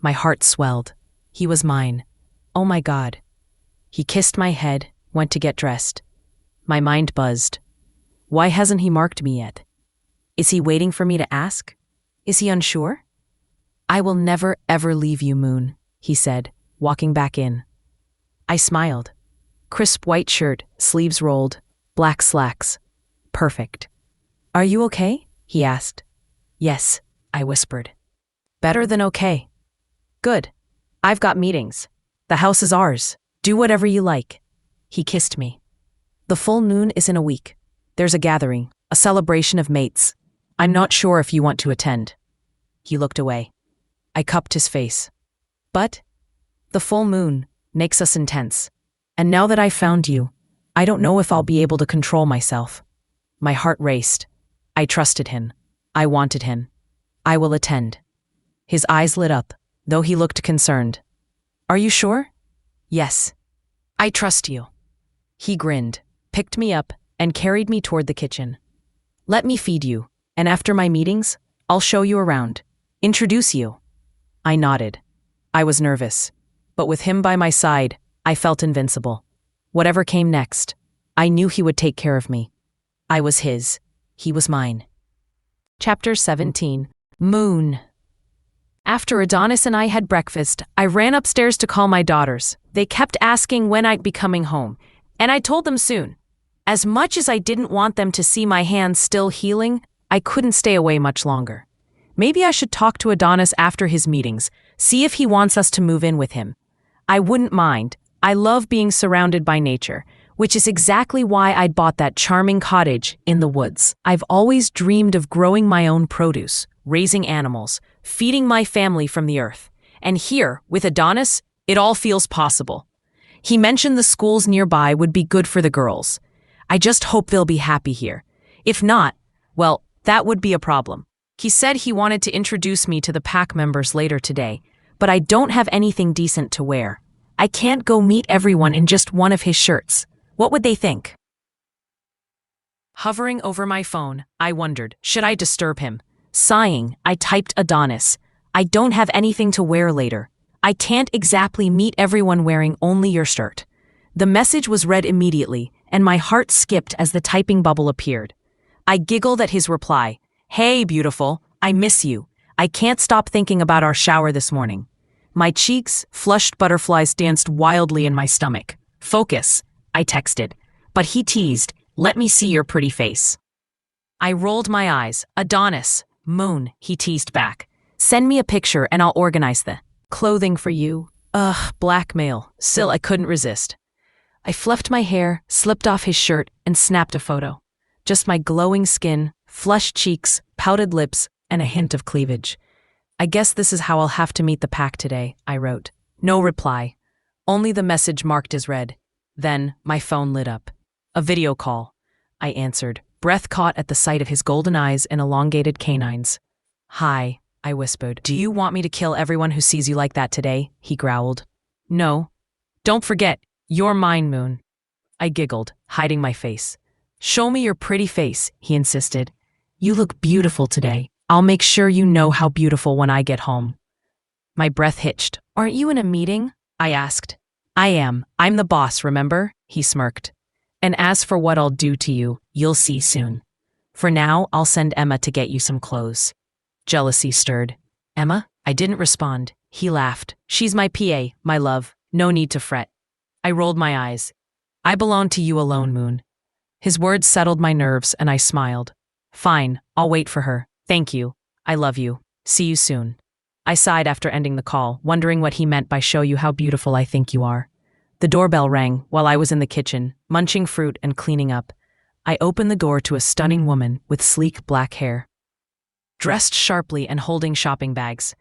My heart swelled. He was mine. Oh my God. He kissed my head, went to get dressed. My mind buzzed. Why hasn't he marked me yet? Is he waiting for me to ask? Is he unsure? "I will never, ever leave you, Moon," he said, walking back in. I smiled. Crisp white shirt, sleeves rolled, black slacks. Perfect. "Are you okay?" he asked. "Yes," I whispered. "Better than okay." "Good. I've got meetings. The house is ours. Do whatever you like." He kissed me. "The full moon is in a week. There's a gathering, a celebration of mates. I'm not sure if you want to attend." He looked away. I cupped his face. "But the full moon makes us intense. And now that I've found you, I don't know if I'll be able to control myself." My heart raced. I trusted him. I wanted him. "I will attend." His eyes lit up, though he looked concerned. "Are you sure?" "Yes. I trust you." He grinned, picked me up, and carried me toward the kitchen. "Let me feed you, and after my meetings, I'll show you around. Introduce you." I nodded. I was nervous, but with him by my side, I felt invincible. Whatever came next, I knew he would take care of me. I was his. He was mine. Chapter 17. Moon. After Adonis and I had breakfast, I ran upstairs to call my daughters. They kept asking when I'd be coming home, and I told them soon. As much as I didn't want them to see my hands still healing, I couldn't stay away much longer. Maybe I should talk to Adonis after his meetings, see if he wants us to move in with him. I wouldn't mind. I love being surrounded by nature, which is exactly why I'd bought that charming cottage in the woods. I've always dreamed of growing my own produce, raising animals, feeding my family from the earth. And here, with Adonis, it all feels possible. He mentioned the schools nearby would be good for the girls. I just hope they'll be happy here. If not, well, that would be a problem. He said he wanted to introduce me to the pack members later today, but I don't have anything decent to wear. I can't go meet everyone in just one of his shirts. What would they think? Hovering over my phone, I wondered, should I disturb him? Sighing, I typed Adonis. I don't have anything to wear later. I can't exactly meet everyone wearing only your shirt. The message was read immediately, and my heart skipped as the typing bubble appeared. I giggled at his reply. Hey, beautiful, I miss you. I can't stop thinking about our shower this morning. My cheeks, flushed butterflies danced wildly in my stomach. Focus, I texted. But he teased, let me see your pretty face. I rolled my eyes. Adonis, moon, he teased back. Send me a picture and I'll organize the clothing for you. Ugh, blackmail. Still, I couldn't resist. I fluffed my hair, slipped off his shirt, and snapped a photo. Just my glowing skin, flushed cheeks, pouted lips, and a hint of cleavage. I guess this is how I'll have to meet the pack today, I wrote. No reply. Only the message marked as read. Then, my phone lit up. A video call. I answered, breath caught at the sight of his golden eyes and elongated canines. Hi, I whispered. Do you want me to kill everyone who sees you like that today? He growled. No. Don't forget, you're mine, Moon. I giggled, hiding my face. Show me your pretty face, he insisted. You look beautiful today. I'll make sure you know how beautiful when I get home. My breath hitched. Aren't you in a meeting? I asked. I am. I'm the boss, remember? He smirked. And as for what I'll do to you, you'll see soon. For now, I'll send Emma to get you some clothes. Jealousy stirred. Emma? I didn't respond. He laughed. She's my PA, my love. No need to fret. I rolled my eyes. I belong to you alone, Moon. His words settled my nerves and I smiled. Fine, I'll wait for her. Thank you. I love you. See you soon. I sighed after ending the call, wondering what he meant by show you how beautiful I think you are. The doorbell rang while I was in the kitchen, munching fruit and cleaning up. I opened the door to a stunning woman with sleek black hair, dressed sharply and holding shopping bags.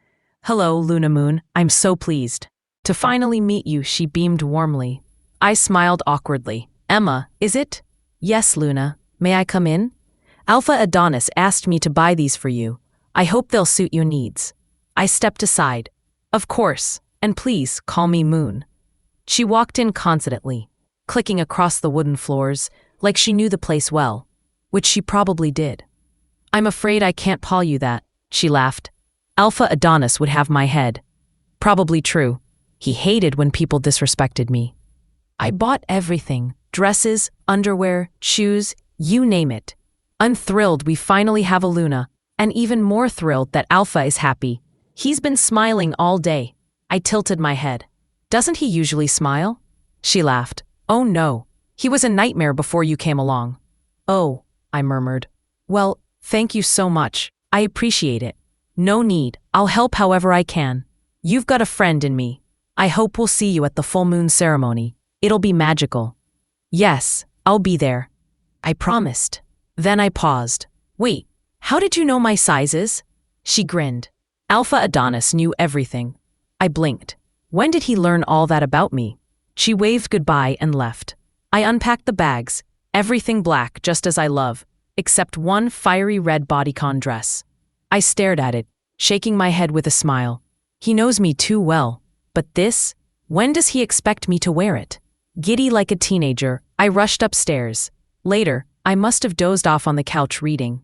Hello, Luna Moon. I'm so pleased to finally meet you, she beamed warmly. I smiled awkwardly. Emma, is it? Yes, Luna. May I come in? Alpha Adonis asked me to buy these for you. I hope they'll suit your needs. I stepped aside. Of course, and please call me Moon. She walked in confidently, clicking across the wooden floors like she knew the place well, which she probably did. I'm afraid I can't call you that, she laughed. Alpha Adonis would have my head. Probably true. He hated when people disrespected me. I bought everything, dresses, underwear, shoes, you name it. I'm thrilled we finally have a Luna, and even more thrilled that Alpha is happy. He's been smiling all day. I tilted my head. Doesn't he usually smile? She laughed. Oh no, he was a nightmare before you came along. Oh, I murmured. Well, thank you so much. I appreciate it. No need, I'll help however I can. You've got a friend in me. I hope we'll see you at the full moon ceremony. It'll be magical. Yes, I'll be there. I promised. Then I paused. Wait, how did you know my sizes? She grinned. Alpha Adonis knew everything. I blinked. When did he learn all that about me? She waved goodbye and left. I unpacked the bags, everything black just as I love, except one fiery red bodycon dress. I stared at it, shaking my head with a smile. He knows me too well. But this? When does he expect me to wear it? Giddy like a teenager, I rushed upstairs. Later, I must have dozed off on the couch reading.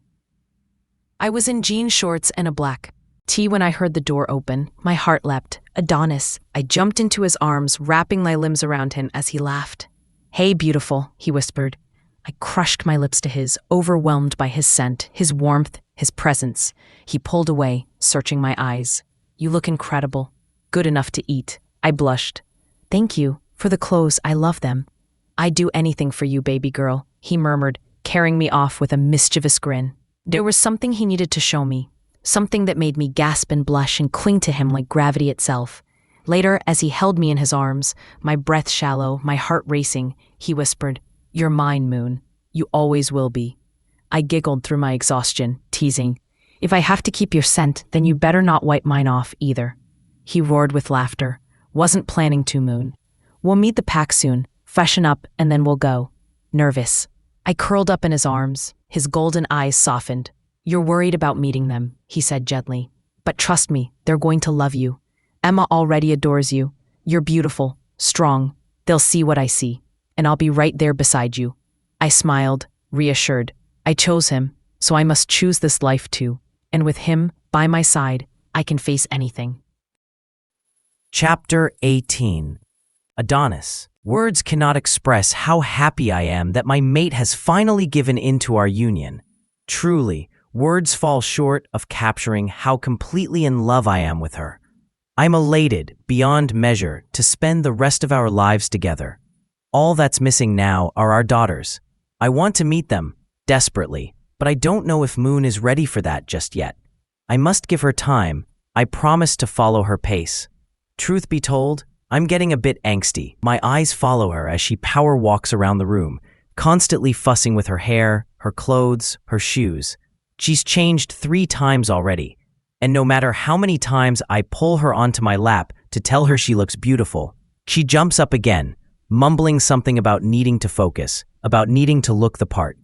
I was in jean shorts and a black tee when I heard the door open. My heart leapt. Adonis. I jumped into his arms, wrapping my limbs around him as he laughed. Hey, beautiful, he whispered. I crushed my lips to his, overwhelmed by his scent, his warmth, his presence. He pulled away, searching my eyes. You look incredible. Good enough to eat. I blushed. Thank you. For the clothes, I love them. I'd do anything for you, baby girl, he murmured, carrying me off with a mischievous grin. There was something he needed to show me, something that made me gasp and blush and cling to him like gravity itself. Later, as he held me in his arms, my breath shallow, my heart racing, he whispered, You're mine, Moon. You always will be. I giggled through my exhaustion, teasing, If I have to keep your scent, then you better not wipe mine off either. He roared with laughter. Wasn't planning to, Moon. We'll meet the pack soon, freshen up, and then we'll go. Nervous. I curled up in his arms. His golden eyes softened. You're worried about meeting them, he said gently. But trust me, they're going to love you. Emma already adores you. You're beautiful, strong. They'll see what I see, and I'll be right there beside you. I smiled, reassured. I chose him, so I must choose this life too. And with him by my side, I can face anything. Chapter 18. Adonis. Words cannot express how happy I am that my mate has finally given in to our union. Truly, words fall short of capturing how completely in love I am with her. I'm elated, beyond measure, to spend the rest of our lives together. All that's missing now are our daughters. I want to meet them, desperately, but I don't know if Moon is ready for that just yet. I must give her time. I promise to follow her pace. Truth be told, I'm getting a bit angsty. My eyes follow her as she power walks around the room, constantly fussing with her hair, her clothes, her shoes. She's changed 3 times already, and no matter how many times I pull her onto my lap to tell her she looks beautiful, she jumps up again, mumbling something about needing to focus, about needing to look the part.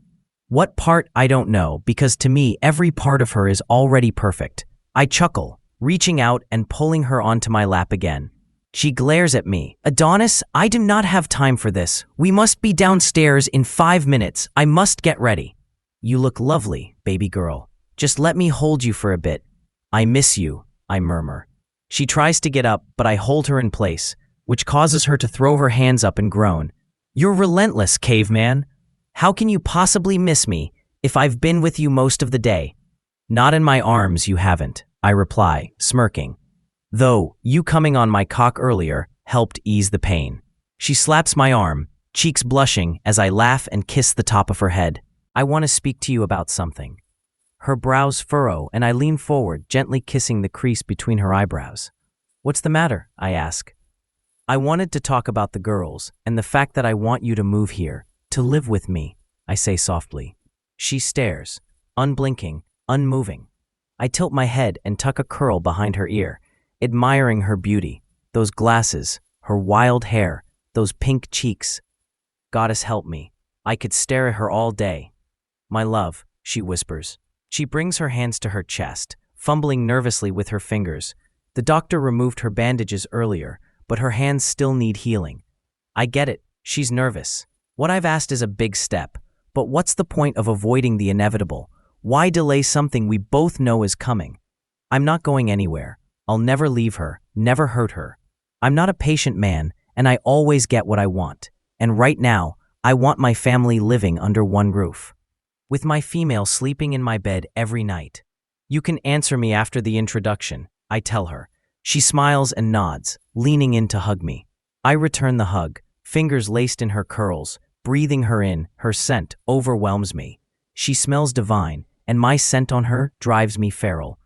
What part, I don't know, because to me, every part of her is already perfect. I chuckle, reaching out and pulling her onto my lap again. She glares at me. Adonis, I do not have time for this. We must be downstairs in 5 minutes. I must get ready. You look lovely, baby girl. Just let me hold you for a bit. I miss you, I murmur. She tries to get up, but I hold her in place, which causes her to throw her hands up and groan. You're relentless, caveman. How can you possibly miss me if I've been with you most of the day? Not in my arms, you haven't, I reply, smirking. Though, you coming on my cock earlier helped ease the pain. She slaps my arm, cheeks blushing as I laugh and kiss the top of her head. I want to speak to you about something. Her brows furrow and I lean forward, gently kissing the crease between her eyebrows. What's the matter? I ask. I wanted to talk about the girls and the fact that I want you to move here, to live with me, I say softly. She stares, unblinking, unmoving. I tilt my head and tuck a curl behind her ear, admiring her beauty, those glasses, her wild hair, those pink cheeks. Goddess help me. I could stare at her all day. My love, she whispers. She brings her hands to her chest, fumbling nervously with her fingers. The doctor removed her bandages earlier, but her hands still need healing. I get it, she's nervous. What I've asked is a big step, but what's the point of avoiding the inevitable? Why delay something we both know is coming? I'm not going anywhere. I'll never leave her, never hurt her. I'm not a patient man, and I always get what I want. And right now, I want my family living under one roof, with my female sleeping in my bed every night. You can answer me after the introduction, I tell her. She smiles and nods, leaning in to hug me. I return the hug, fingers laced in her curls, breathing her in. Her scent overwhelms me. She smells divine, and my scent on her drives me feral.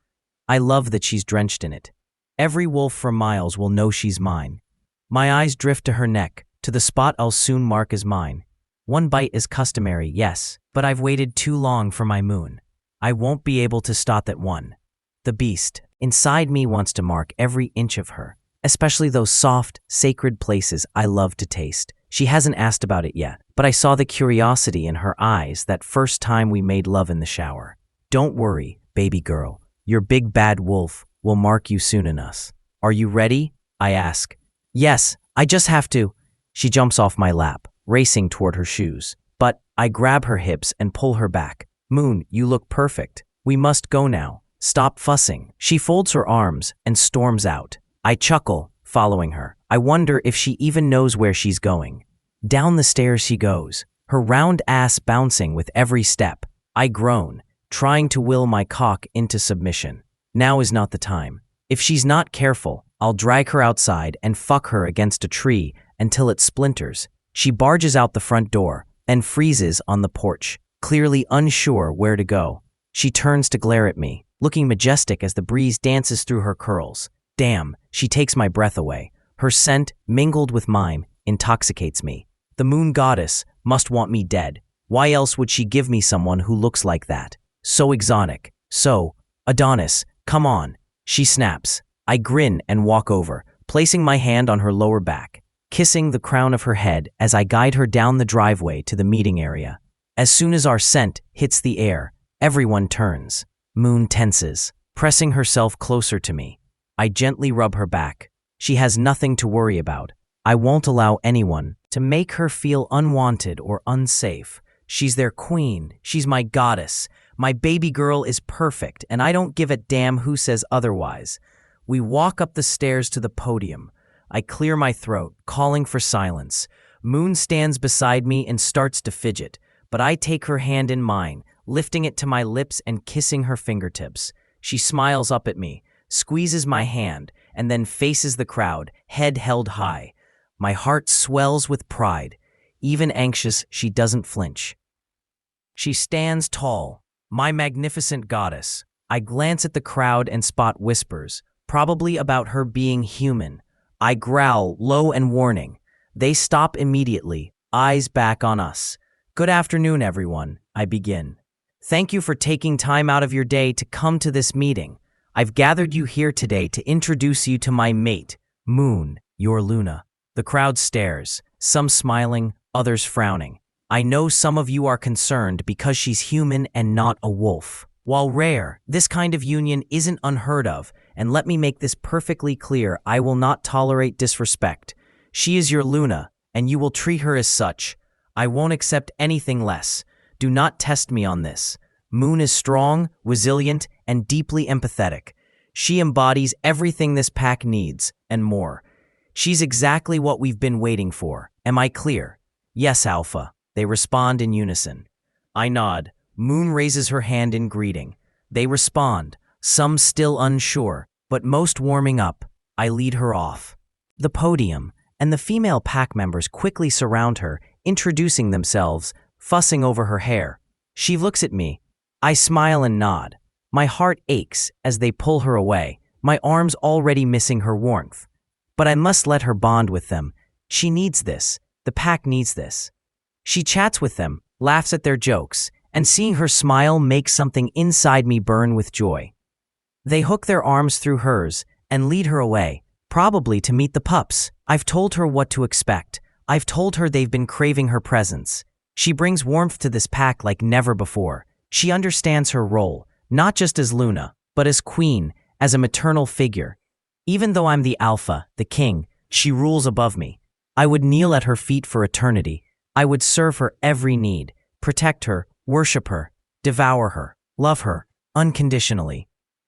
I love that she's drenched in it. Every wolf for miles will know she's mine. My eyes drift to her neck, to the spot I'll soon mark as mine. One bite is customary, yes, but I've waited too long for my moon. I won't be able to stop at one. The beast inside me wants to mark every inch of her, especially those soft, sacred places I love to taste. She hasn't asked about it yet, but I saw the curiosity in her eyes that first time we made love in the shower. Don't worry, baby girl. Your big bad wolf will mark you soon enough. Are you ready? I ask. Yes, I just have to. She jumps off my lap, racing toward her shoes. But I grab her hips and pull her back. Moon, you look perfect. We must go now. Stop fussing. She folds her arms and storms out. I chuckle, following her. I wonder if she even knows where she's going. Down the stairs she goes, her round ass bouncing with every step. I groan, trying to will my cock into submission. Now is not the time. If she's not careful, I'll drag her outside and fuck her against a tree until it splinters. She barges out the front door and freezes on the porch, clearly unsure where to go. She turns to glare at me, looking majestic as the breeze dances through her curls. Damn, she takes my breath away. Her scent, mingled with mine, intoxicates me. The moon goddess must want me dead. Why else would she give me someone who looks like that? So exotic. So, Adonis, come on. She snaps. I grin and walk over, placing my hand on her lower back, kissing the crown of her head as I guide her down the driveway to the meeting area. As soon as our scent hits the air, everyone turns. Moon tenses, pressing herself closer to me. I gently rub her back. She has nothing to worry about. I won't allow anyone to make her feel unwanted or unsafe. She's their queen. She's my goddess. My baby girl is perfect, and I don't give a damn who says otherwise. We walk up the stairs to the podium. I clear my throat, calling for silence. Moon stands beside me and starts to fidget, but I take her hand in mine, lifting it to my lips and kissing her fingertips. She smiles up at me, squeezes my hand, and then faces the crowd, head held high. My heart swells with pride. Even anxious, she doesn't flinch. She stands tall, my magnificent goddess. I glance at the crowd and spot whispers, probably about her being human. I growl, low and warning. They stop immediately, eyes back on us. Good afternoon, everyone, I begin. Thank you for taking time out of your day to come to this meeting. I've gathered you here today to introduce you to my mate, Moon, your Luna. The crowd stares, some smiling, others frowning. I know some of you are concerned because she's human and not a wolf. While rare, this kind of union isn't unheard of, and let me make this perfectly clear, I will not tolerate disrespect. She is your Luna, and you will treat her as such. I won't accept anything less. Do not test me on this. Moon is strong, resilient, and deeply empathetic. She embodies everything this pack needs, and more. She's exactly what we've been waiting for. Am I clear? Yes, Alpha. They respond in unison. I nod. Moon raises her hand in greeting. They respond, some still unsure, but most warming up. I lead her off the podium, and the female pack members quickly surround her, introducing themselves, fussing over her hair. She looks at me. I smile and nod. My heart aches as they pull her away, my arms already missing her warmth. But I must let her bond with them. She needs this. The pack needs this. She chats with them, laughs at their jokes, and seeing her smile makes something inside me burn with joy. They hook their arms through hers and lead her away, probably to meet the pups. I've told her what to expect. I've told her they've been craving her presence. She brings warmth to this pack like never before. She understands her role, not just as Luna, but as queen, as a maternal figure. Even though I'm the alpha, the king, she rules above me. I would kneel at her feet for eternity. I would serve her every need, protect her, worship her, devour her, love her, unconditionally.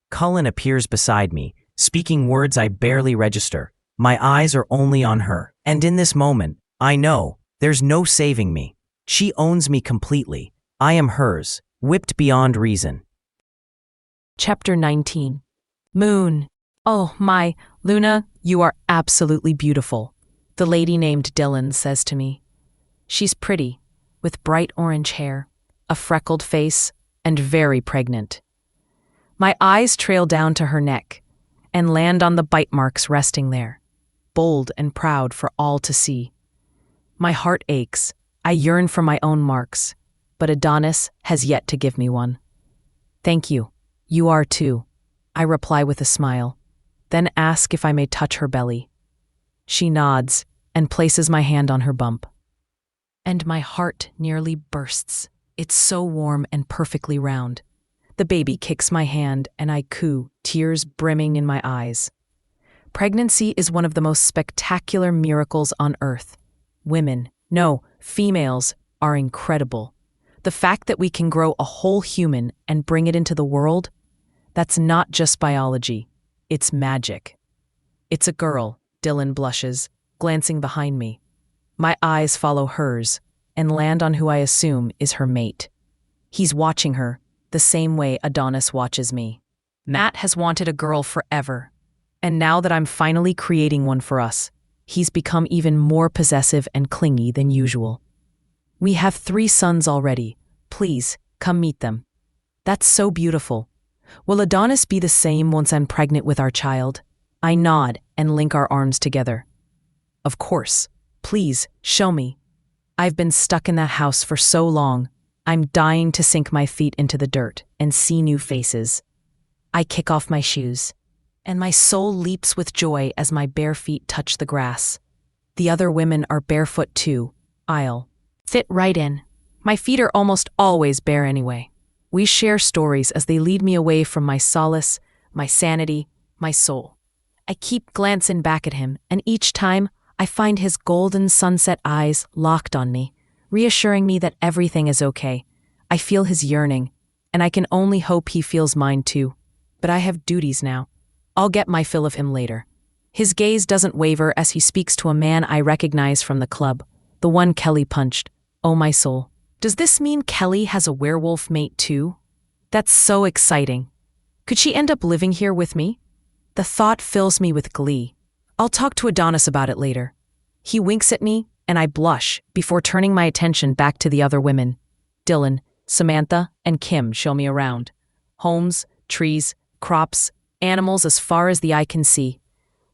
Cullen appears beside me, speaking words I barely register. My eyes are only on her, and in this moment, I know, there's no saving me. She owns me completely. I am hers, whipped beyond reason. Chapter 19. Moon. Oh, my, Luna, you are absolutely beautiful, the lady named Dylan says to me. She's pretty, with bright orange hair, a freckled face, and very pregnant. My eyes trail down to her neck and land on the bite marks resting there, bold and proud for all to see. My heart aches. I yearn for my own marks, but Adonis has yet to give me one. Thank you. You are too, I reply with a smile, then ask if I may touch her belly. She nods and places my hand on her bump. And my heart nearly bursts. It's so warm and perfectly round. The baby kicks my hand and I coo, tears brimming in my eyes. Pregnancy is one of the most spectacular miracles on earth. Women, no, females, are incredible. The fact that we can grow a whole human and bring it into the world, that's not just biology, it's magic. It's a girl, Dylan blushes, glancing behind me. My eyes follow hers and land on who I assume is her mate. He's watching her, the same way Adonis watches me. Matt has wanted a girl forever, and now that I'm finally creating one for us, he's become even more possessive and clingy than usual. We have 3 sons already. Please, come meet them. That's so beautiful. Will Adonis be the same once I'm pregnant with our child? I nod and link our arms together. Of course. Please, show me. I've been stuck in that house for so long. I'm dying to sink my feet into the dirt and see new faces. I kick off my shoes, and my soul leaps with joy as my bare feet touch the grass. The other women are barefoot too. I'll fit right in. My feet are almost always bare anyway. We share stories as they lead me away from my solace, my sanity, my soul. I keep glancing back at him, and each time I find his golden sunset eyes locked on me, reassuring me that everything is okay. I feel his yearning, and I can only hope he feels mine too. But I have duties now. I'll get my fill of him later. His gaze doesn't waver as he speaks to a man I recognize from the club, the one Kelly punched. Oh my soul. Does this mean Kelly has a werewolf mate too? That's so exciting. Could she end up living here with me? The thought fills me with glee. I'll talk to Adonis about it later. He winks at me, and I blush before turning my attention back to the other women. Dylan, Samantha, and Kim show me around. Homes, trees, crops, animals as far as the eye can see.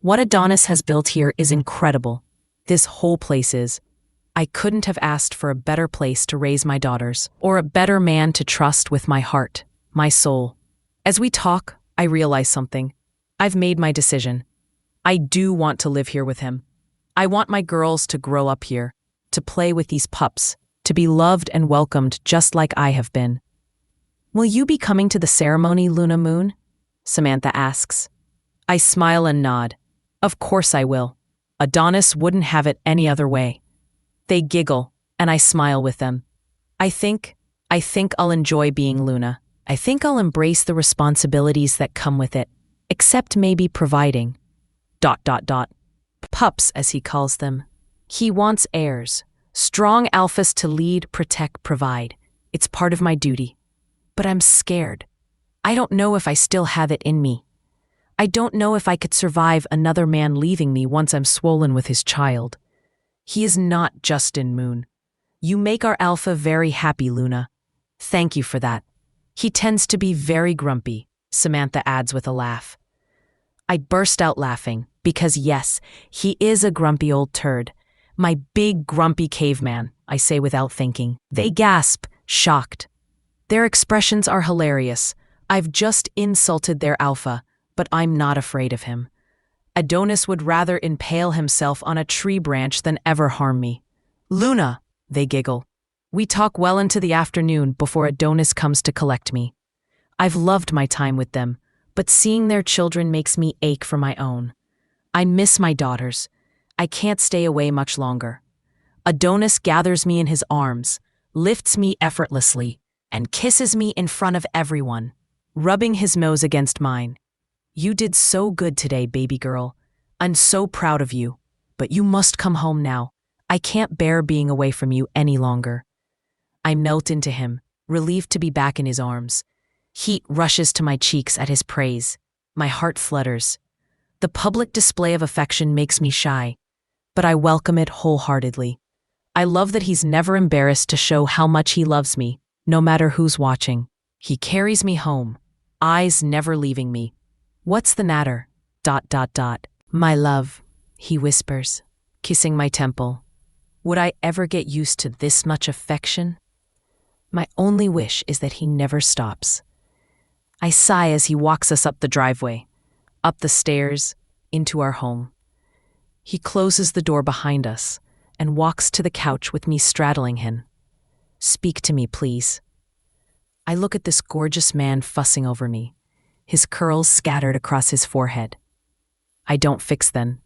What Adonis has built here is incredible. This whole place is. I couldn't have asked for a better place to raise my daughters, or a better man to trust with my heart, my soul. As we talk, I realize something. I've made my decision. I do want to live here with him. I want my girls to grow up here, to play with these pups, to be loved and welcomed just like I have been. Will you be coming to the ceremony, Luna Moon? Samantha asks. I smile and nod. Of course I will. Adonis wouldn't have it any other way. They giggle, and I smile with them. I think I'll enjoy being Luna. I think I'll embrace the responsibilities that come with it, except maybe providing. ... Pups, as he calls them. He wants heirs, strong alphas to lead, protect, provide. It's part of my duty. But I'm scared. I don't know if I still have it in me. I don't know if I could survive another man leaving me once I'm swollen with his child. He is not Justin Moon. You make our alpha very happy, Luna. Thank you for that. He tends to be very grumpy, Samantha adds with a laugh. I burst out laughing, because yes, he is a grumpy old turd. My big grumpy caveman, I say without thinking. They gasp, shocked. Their expressions are hilarious. I've just insulted their alpha, but I'm not afraid of him. Adonis would rather impale himself on a tree branch than ever harm me. Luna, they giggle. We talk well into the afternoon before Adonis comes to collect me. I've loved my time with them, but seeing their children makes me ache for my own. I miss my daughters. I can't stay away much longer. Adonis gathers me in his arms, lifts me effortlessly, and kisses me in front of everyone, rubbing his nose against mine. You did so good today, baby girl. I'm so proud of you, but you must come home now. I can't bear being away from you any longer. I melt into him, relieved to be back in his arms. Heat rushes to my cheeks at his praise. My heart flutters. The public display of affection makes me shy, but I welcome it wholeheartedly. I love that he's never embarrassed to show how much he loves me, no matter who's watching. He carries me home, eyes never leaving me. What's the matter? ... My love, he whispers, kissing my temple. Would I ever get used to this much affection? My only wish is that he never stops. I sigh as he walks us up the driveway, up the stairs, into our home. He closes the door behind us and walks to the couch with me straddling him. Speak to me, please. I look at this gorgeous man fussing over me, his curls scattered across his forehead. I don't fix them.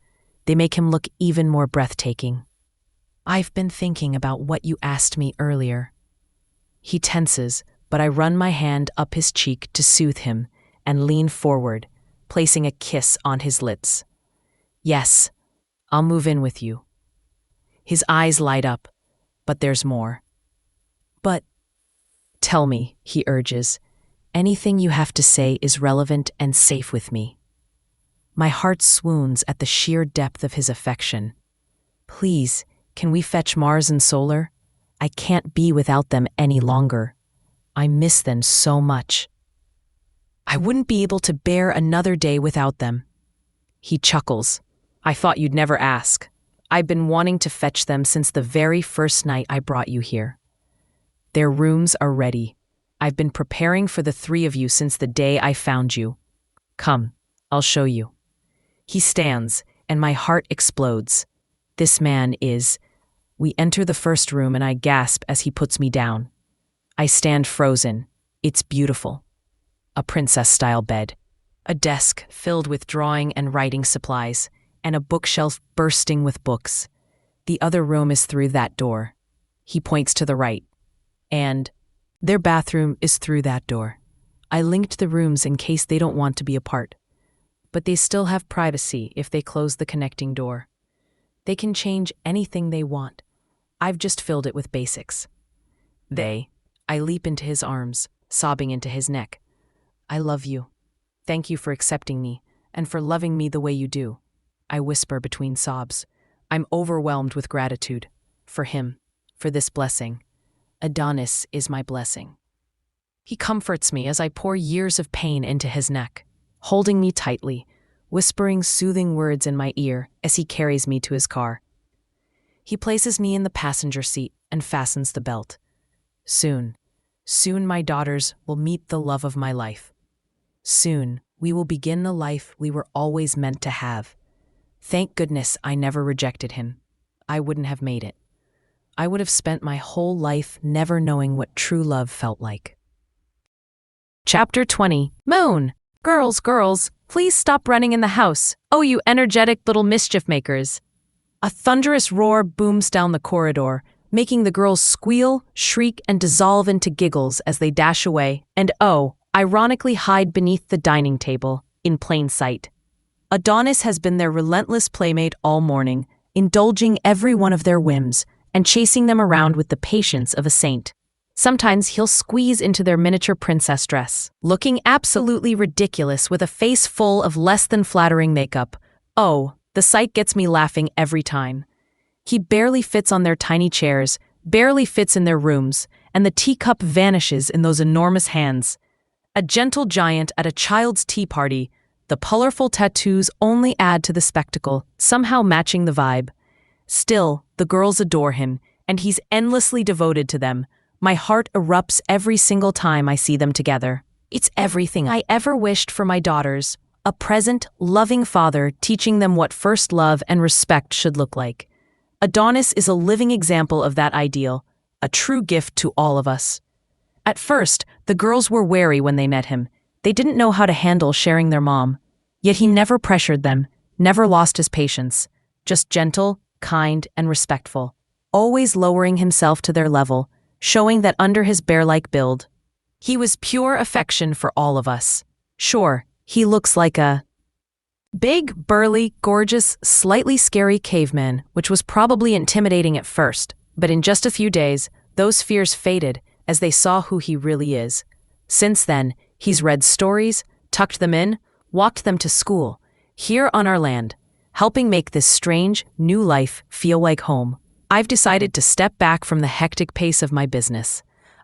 They make him look even more breathtaking. I've been thinking about what you asked me earlier. He tenses, but I run my hand up his cheek to soothe him and lean forward, placing a kiss on his lips. Yes, I'll move in with you. His eyes light up, but there's more. But tell me, he urges, anything you have to say is relevant and safe with me. My heart swoons at the sheer depth of his affection. Please, can we fetch Mars and Solar? I can't be without them any longer. I miss them so much. I wouldn't be able to bear another day without them. He chuckles. I thought you'd never ask. I've been wanting to fetch them since the very first night I brought you here. Their rooms are ready. I've been preparing for the three of you since the day I found you. Come, I'll show you. He stands, and my heart explodes. This man is... We enter the first room and I gasp as he puts me down. I stand frozen. It's beautiful. A princess-style bed. A desk filled with drawing and writing supplies, and a bookshelf bursting with books. The other room is through that door. He points to the right. And their bathroom is through that door. I linked the rooms in case they don't want to be apart. But they still have privacy if they close the connecting door. They can change anything they want. I've just filled it with basics. I leap into his arms, sobbing into his neck. I love you. Thank you for accepting me, and for loving me the way you do. I whisper between sobs. I'm overwhelmed with gratitude. For him, for this blessing. Adonis is my blessing. He comforts me as I pour years of pain into his neck, holding me tightly, whispering soothing words in my ear as he carries me to his car. He places me in the passenger seat and fastens the belt. Soon my daughters will meet the love of my life. Soon we will begin the life we were always meant to have. Thank goodness I never rejected him. I wouldn't have made it. I would have spent my whole life never knowing what true love felt like. Chapter 20. Moon. Girls, please stop running in the house. Oh, you energetic little mischief makers. A thunderous roar booms down the corridor, making the girls squeal, shriek, and dissolve into giggles as they dash away, and ironically hide beneath the dining table, in plain sight. Adonis has been their relentless playmate all morning, indulging every one of their whims, and chasing them around with the patience of a saint. Sometimes he'll squeeze into their miniature princess dress, looking absolutely ridiculous with a face full of less than flattering makeup. Oh, the sight gets me laughing every time. He barely fits on their tiny chairs, barely fits in their rooms, and the teacup vanishes in those enormous hands. A gentle giant at a child's tea party, the colorful tattoos only add to the spectacle, somehow matching the vibe. Still, the girls adore him, and he's endlessly devoted to them. My heart erupts every single time I see them together. It's everything I ever wished for my daughters. A present, loving father teaching them what first love and respect should look like. Adonis is a living example of that ideal, a true gift to all of us. At first, the girls were wary when they met him. They didn't know how to handle sharing their mom. Yet he never pressured them, never lost his patience. Just gentle, kind, and respectful. Always lowering himself to their level, showing that under his bear-like build, he was pure affection for all of us. Sure, he looks like a big, burly, gorgeous, slightly scary caveman, which was probably intimidating at first, but in just a few days, those fears faded as they saw who he really is. Since then, he's read stories, tucked them in, walked them to school, here on our land, helping make this strange, new life feel like home. I've decided to step back from the hectic pace of my business.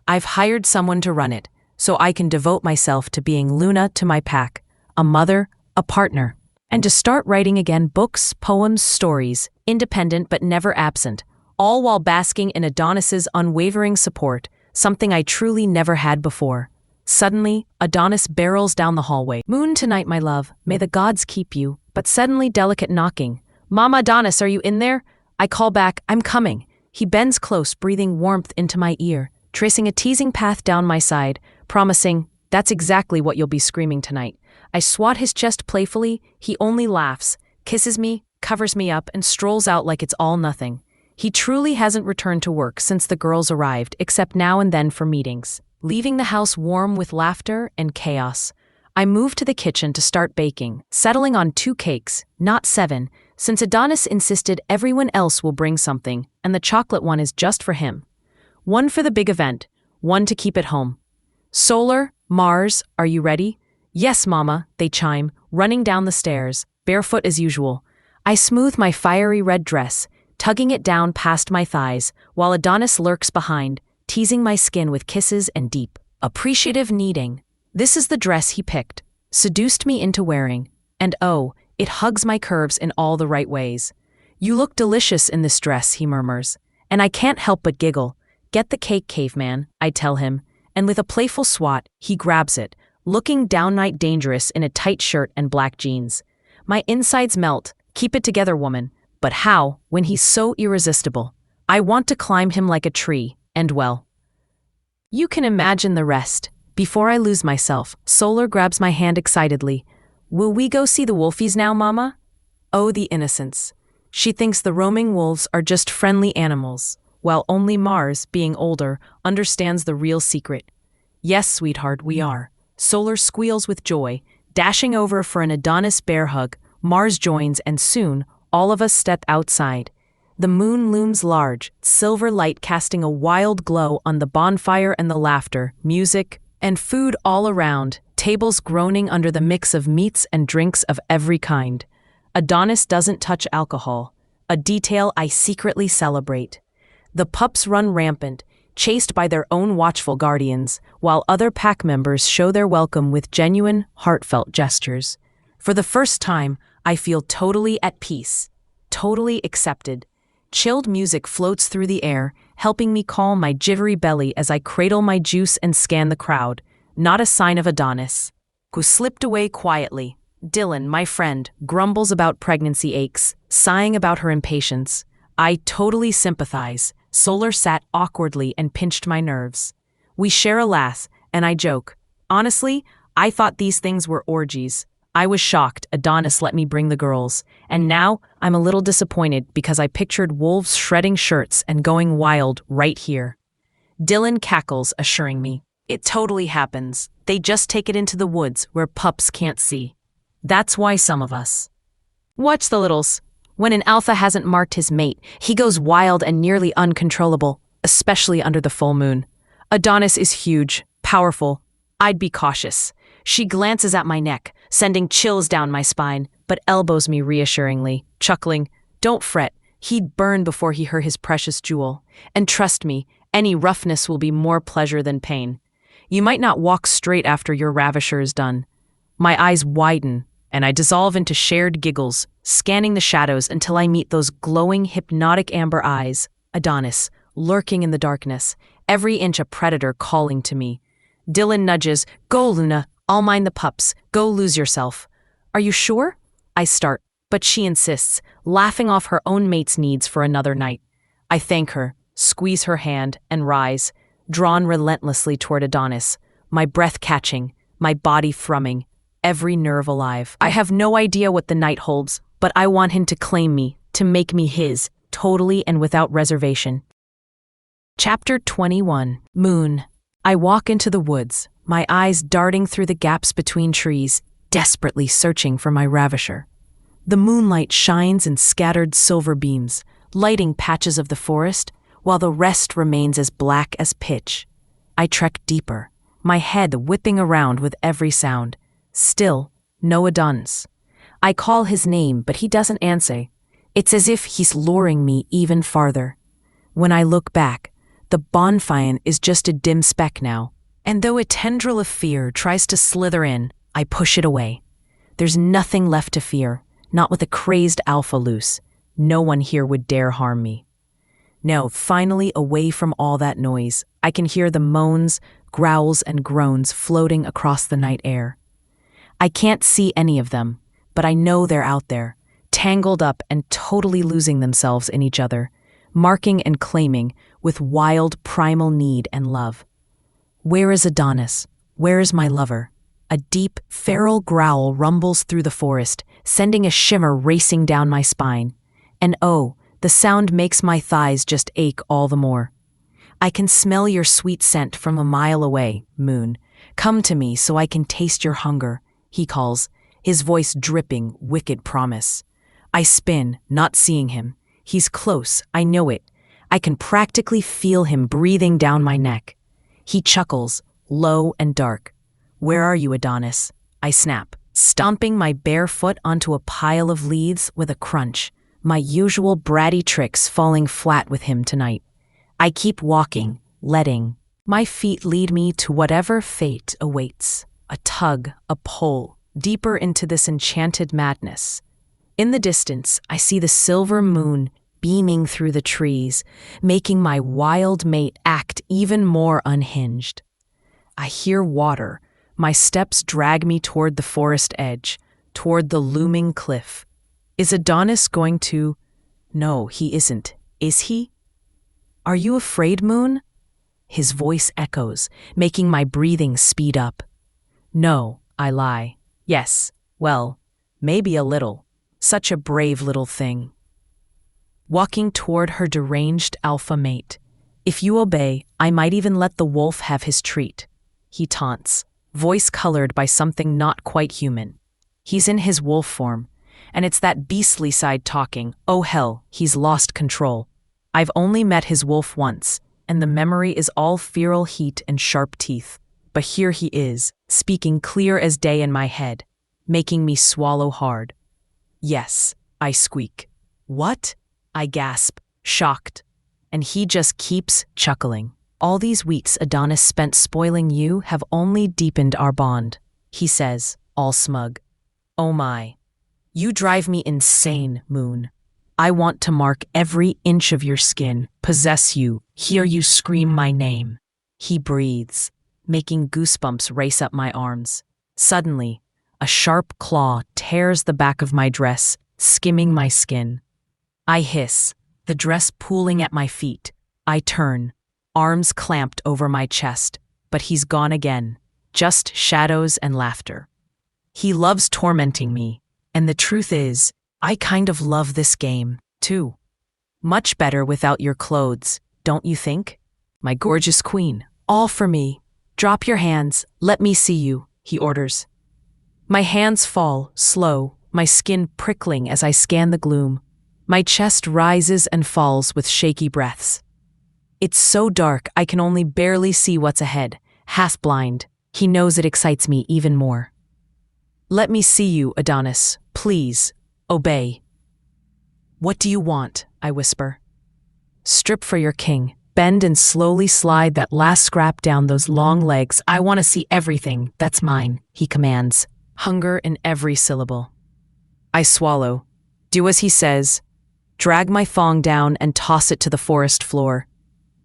I've hired someone to run it, so I can devote myself to being Luna to my pack, a mother, a partner, and to start writing again books, poems, stories, independent but never absent, all while basking in Adonis's unwavering support, something I truly never had before. Suddenly, Adonis barrels down the hallway. Moon tonight, my love. May the gods keep you. But suddenly, delicate knocking. Mama Adonis, are you in there? I call back, I'm coming. He bends close, breathing warmth into my ear, tracing a teasing path down my side, promising, that's exactly what you'll be screaming tonight. I swat his chest playfully. He only laughs, kisses me, covers me up, and strolls out like it's all nothing. He truly hasn't returned to work since the girls arrived, except now and then for meetings. Leaving the house warm with laughter and chaos, I moved to the kitchen to start baking, settling on 2 cakes, not 7, since Adonis insisted everyone else will bring something, and the chocolate one is just for him. 1 for the big event, 1 to keep at home. Solar, Mars, are you ready? Yes, Mama, they chime, running down the stairs, barefoot as usual. I smooth my fiery red dress, tugging it down past my thighs, while Adonis lurks behind, teasing my skin with kisses and deep, appreciative kneading. This is the dress he picked, seduced me into wearing, and oh, it hugs my curves in all the right ways. You look delicious in this dress, he murmurs, and I can't help but giggle. Get the cake, caveman, I tell him, and with a playful swat, he grabs it, looking downright dangerous in a tight shirt and black jeans. My insides melt. Keep it together, woman. But how, when he's so irresistible? I want to climb him like a tree, and well, you can imagine the rest. Before I lose myself, Solar grabs my hand excitedly. Will we go see the wolfies now, Mama? Oh, the innocence. She thinks the roaming wolves are just friendly animals, while only Mars, being older, understands the real secret. Yes, sweetheart, we are. Solar squeals with joy, dashing over for an Adonis bear hug. Mars joins, and soon, all of us step outside. The moon looms large, silver light casting a wild glow on the bonfire and the laughter, music, and food all around, tables groaning under the mix of meats and drinks of every kind. Adonis doesn't touch alcohol, a detail I secretly celebrate. The pups run rampant, chased by their own watchful guardians, while other pack members show their welcome with genuine, heartfelt gestures. For the first time, I feel totally at peace, totally accepted. Chilled music floats through the air, helping me calm my jittery belly as I cradle my juice and scan the crowd. Not a sign of Adonis, who slipped away quietly. Dylan, my friend, grumbles about pregnancy aches, sighing about her impatience. I totally sympathize. Solar sat awkwardly and pinched my nerves. We share a laugh, and I joke, Honestly, I thought these things were orgies. I was shocked Adonis let me bring the girls, and now I'm a little disappointed because I pictured wolves shredding shirts and going wild right here. Dylan cackles, assuring me, "It totally happens. They just take it into the woods where pups can't see. That's why some of us." Watch the littles. When an alpha hasn't marked his mate, he goes wild and nearly uncontrollable, especially under the full moon. Adonis is huge, powerful. I'd be cautious. She glances at my neck, sending chills down my spine, but elbows me reassuringly, chuckling, "Don't fret. He'd burn before he hurt his precious jewel. And trust me, any roughness will be more pleasure than pain. You might not walk straight after your ravisher is done." My eyes widen, and I dissolve into shared giggles, scanning the shadows until I meet those glowing, hypnotic amber eyes, Adonis, lurking in the darkness, every inch a predator calling to me. Dylan nudges, "Go, Luna, I'll mind the pups, go lose yourself." "Are you sure?" I start, but she insists, laughing off her own mate's needs for another night. I thank her, squeeze her hand, and rise, drawn relentlessly toward Adonis, my breath catching, my body thrumming, every nerve alive. I have no idea what the night holds, but I want him to claim me, to make me his, totally and without reservation. Chapter 21. Moon. I walk into the woods, my eyes darting through the gaps between trees, desperately searching for my ravisher. The moonlight shines in scattered silver beams, lighting patches of the forest, while the rest remains as black as pitch. I trek deeper, my head whipping around with every sound. Still, no Adonis. I call his name, but he doesn't answer. It's as if he's luring me even farther. When I look back, the bonfire is just a dim speck now, and though a tendril of fear tries to slither in, I push it away. There's nothing left to fear, not with a crazed alpha loose. No one here would dare harm me. Now, finally away from all that noise, I can hear the moans, growls, and groans floating across the night air. I can't see any of them, but I know they're out there, tangled up and totally losing themselves in each other, marking and claiming with wild primal need and love. Where is Adonis? Where is my lover? A deep, feral growl rumbles through the forest, sending a shimmer racing down my spine. And oh, the sound makes my thighs just ache all the more. "I can smell your sweet scent from a mile away, Moon. Come to me so I can taste your hunger," he calls, his voice dripping wicked promise. I spin, not seeing him. He's close, I know it. I can practically feel him breathing down my neck. He chuckles, low and dark. "Where are you, Adonis?" I snap, stomping my bare foot onto a pile of leaves with a crunch, my usual bratty tricks falling flat with him tonight. I keep walking, letting my feet lead me to whatever fate awaits. A tug, a pull, deeper into this enchanted madness. In the distance, I see the silver moon beaming through the trees, making my wild mate act even more unhinged. I hear water. My steps drag me toward the forest edge, toward the looming cliff. Is Adonis going to... No, he isn't. Is he? "Are you afraid, Moon?" His voice echoes, making my breathing speed up. "No," I lie. "Yes, well, maybe a little. Such a brave little thing." Walking toward her deranged alpha mate. "If you obey, I might even let the wolf have his treat," he taunts, voice colored by something not quite human. He's in his wolf form, and it's that beastly side talking. Oh hell, he's lost control. I've only met his wolf once, and the memory is all feral heat and sharp teeth. But here he is, speaking clear as day in my head, making me swallow hard. "Yes," I squeak. "What?" I gasp, shocked. And he just keeps chuckling. "All these weeks Adonis spent spoiling you have only deepened our bond," he says, all smug. Oh my. You drive me insane, Moon. I want to mark every inch of your skin, possess you, hear you scream my name. He breathes, making goosebumps race up my arms. Suddenly, a sharp claw tears the back of my dress, skimming my skin. I hiss, the dress pooling at my feet. I turn, arms clamped over my chest, but he's gone again, just shadows and laughter. He loves tormenting me, and the truth is, I kind of love this game, too. Much better without your clothes, don't you think? My gorgeous queen, all for me. Drop your hands, let me see you, he orders. My hands fall, slow, my skin prickling as I scan the gloom. My chest rises and falls with shaky breaths. It's so dark I can only barely see what's ahead, half blind. He knows it excites me even more. Let me see you, Adonis. Please, obey. What do you want? I whisper. Strip for your king. Bend and slowly slide that last scrap down those long legs. I want to see everything that's mine, he commands, hunger in every syllable. I swallow, do as he says, drag my thong down and toss it to the forest floor,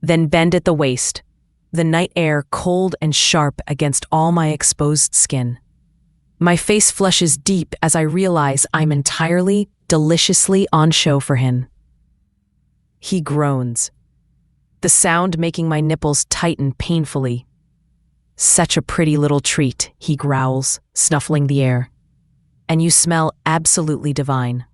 then bend at the waist, the night air cold and sharp against all my exposed skin. My face flushes deep as I realize I'm entirely, deliciously on show for him. He groans, the sound making my nipples tighten painfully. Such a pretty little treat, he growls, snuffling the air. And you smell absolutely divine.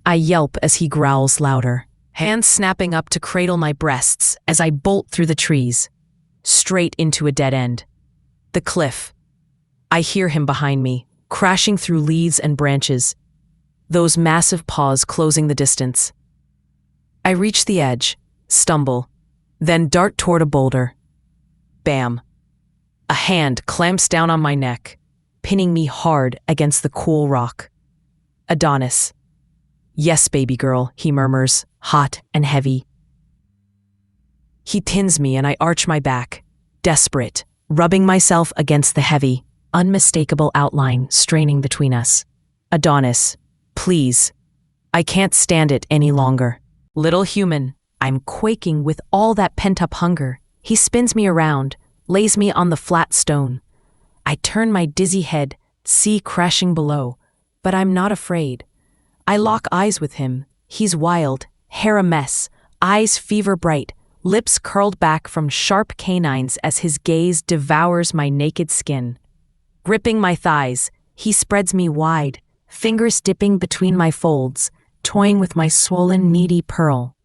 I yelp as he growls louder, hands snapping up to cradle my breasts as I bolt through the trees, straight into a dead end. The cliff. I hear him behind me, crashing through leaves and branches, those massive paws closing the distance. I reach the edge, stumble, then dart toward a boulder. Bam. A hand clamps down on my neck, pinning me hard against the cool rock. Adonis. Yes, baby girl, he murmurs, hot and heavy. He pins me and I arch my back, desperate, rubbing myself against the heavy, unmistakable outline straining between us. Adonis, please. I can't stand it any longer. Little human, I'm quaking with all that pent-up hunger. He spins me around, lays me on the flat stone. I turn my dizzy head, sea crashing below, but I'm not afraid. I lock eyes with him. He's wild, hair a mess, eyes fever bright, lips curled back from sharp canines as his gaze devours my naked skin. Gripping my thighs, he spreads me wide, fingers dipping between my folds, toying with my swollen, needy pearl.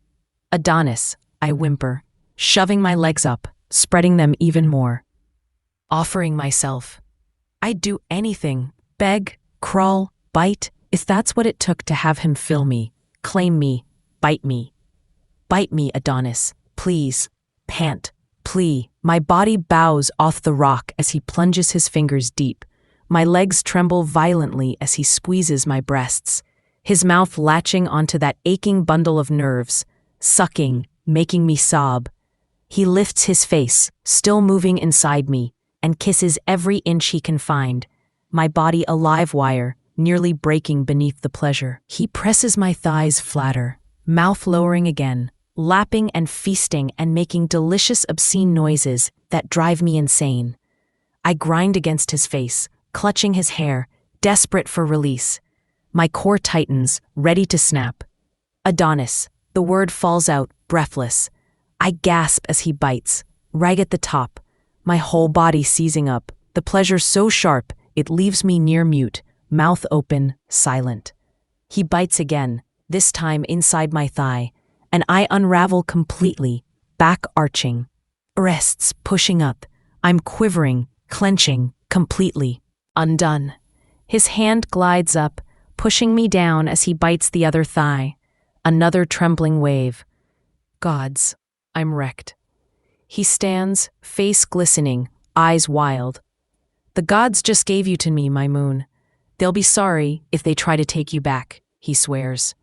Adonis, I whimper, shoving my legs up, spreading them even more. Offering myself. I'd do anything, beg, crawl, bite, if that's what it took to have him fill me, claim me, bite me. Bite me, Adonis, please, pant, plea. My body bows off the rock as he plunges his fingers deep. My legs tremble violently as he squeezes my breasts, his mouth latching onto that aching bundle of nerves, sucking, making me sob. He lifts his face, still moving inside me, and kisses every inch he can find, my body a live wire, nearly breaking beneath the pleasure. He presses my thighs flatter, mouth lowering again, lapping and feasting and making delicious obscene noises that drive me insane. I grind against his face, clutching his hair, desperate for release. My core tightens, ready to snap. Adonis, the word falls out, breathless. I gasp as he bites, right at the top, my whole body seizing up, the pleasure so sharp it leaves me near mute, mouth open, silent. He bites again, this time inside my thigh, and I unravel completely, back arching. Breasts pushing up, I'm quivering, clenching, completely. Undone. His hand glides up, pushing me down as he bites the other thigh. Another trembling wave. Gods, I'm wrecked. He stands, face glistening, eyes wild. The gods just gave you to me, my moon. They'll be sorry if they try to take you back, he swears.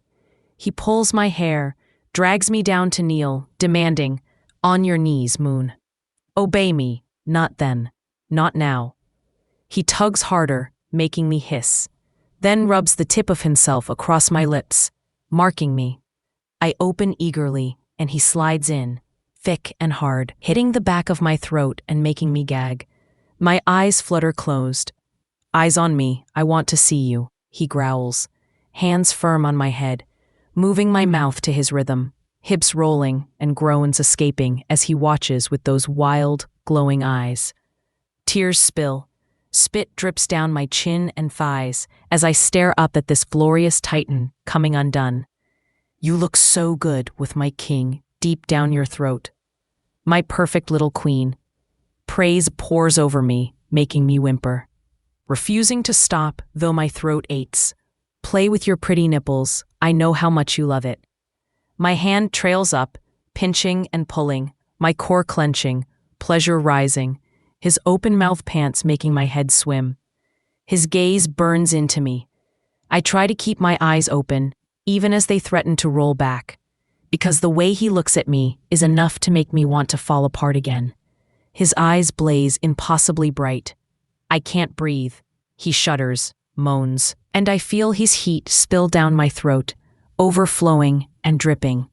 He pulls my hair, drags me down to kneel, demanding, on your knees, moon. Obey me, not then, not now. He tugs harder, making me hiss, then rubs the tip of himself across my lips, marking me. I open eagerly, and he slides in, thick and hard, hitting the back of my throat and making me gag. My eyes flutter closed. Eyes on me, I want to see you, he growls, hands firm on my head, moving my mouth to his rhythm, hips rolling and groans escaping as he watches with those wild, glowing eyes. Tears spill. Spit drips down my chin and thighs as I stare up at this glorious titan coming undone. You look so good with my king deep down your throat. My perfect little queen. Praise pours over me, making me whimper. Refusing to stop, though my throat aches. Play with your pretty nipples, I know how much you love it. My hand trails up, pinching and pulling, my core clenching, pleasure rising, his open mouth pants making my head swim. His gaze burns into me. I try to keep my eyes open, even as they threaten to roll back, because the way he looks at me is enough to make me want to fall apart again. His eyes blaze impossibly bright. I can't breathe. He shudders, moans, and I feel his heat spill down my throat, overflowing and dripping.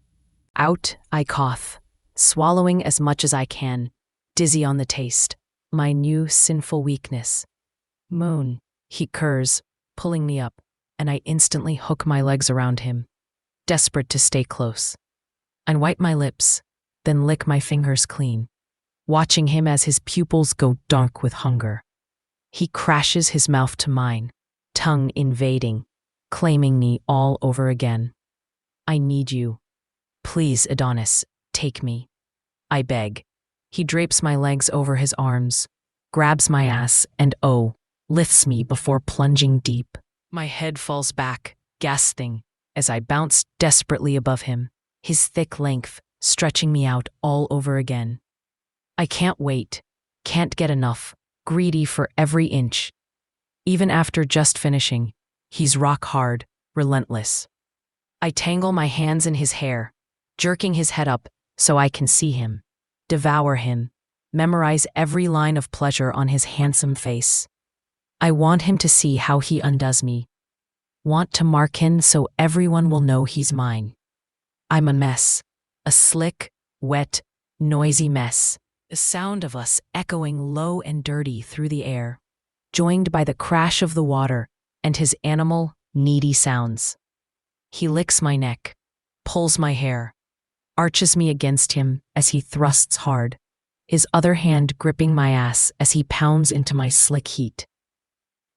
Out, I cough, swallowing as much as I can, dizzy on the taste. My new sinful weakness. Moon, he curs, pulling me up, and I instantly hook my legs around him, desperate to stay close. I wipe my lips, then lick my fingers clean, watching him as his pupils go dark with hunger. He crashes his mouth to mine, tongue invading, claiming me all over again. I need you. Please, Adonis, take me. I beg. He drapes my legs over his arms, grabs my ass, and lifts me before plunging deep. My head falls back, gasping, as I bounce desperately above him, his thick length stretching me out all over again. I can't wait, can't get enough, greedy for every inch. Even after just finishing, he's rock hard, relentless. I tangle my hands in his hair, jerking his head up so I can see him, devour him, memorize every line of pleasure on his handsome face. I want him to see how he undoes me. Want to mark him so everyone will know he's mine. I'm a mess, a slick, wet, noisy mess. The sound of us echoing low and dirty through the air, joined by the crash of the water and his animal, needy sounds. He licks my neck, pulls my hair, arches me against him as he thrusts hard, his other hand gripping my ass as he pounds into my slick heat.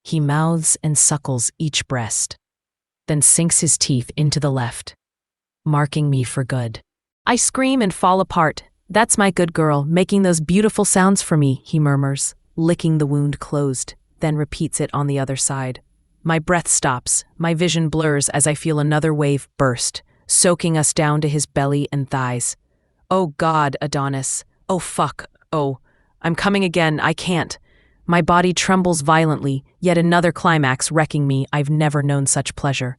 He mouths and suckles each breast, then sinks his teeth into the left, marking me for good. I scream and fall apart. That's my good girl, making those beautiful sounds for me, he murmurs, licking the wound closed, then repeats it on the other side. My breath stops, my vision blurs as I feel another wave burst, soaking us down to his belly and thighs. Oh God, Adonis. Oh fuck. Oh, I'm coming again, I can't. My body trembles violently, yet another climax wrecking me. I've never known such pleasure.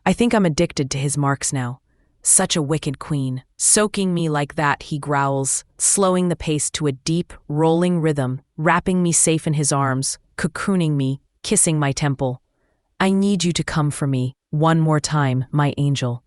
I think I'm addicted to his marks now. Such a wicked queen. Soaking me like that, he growls, slowing the pace to a deep, rolling rhythm, wrapping me safe in his arms, cocooning me, kissing my temple. I need you to come for me, one more time, my angel.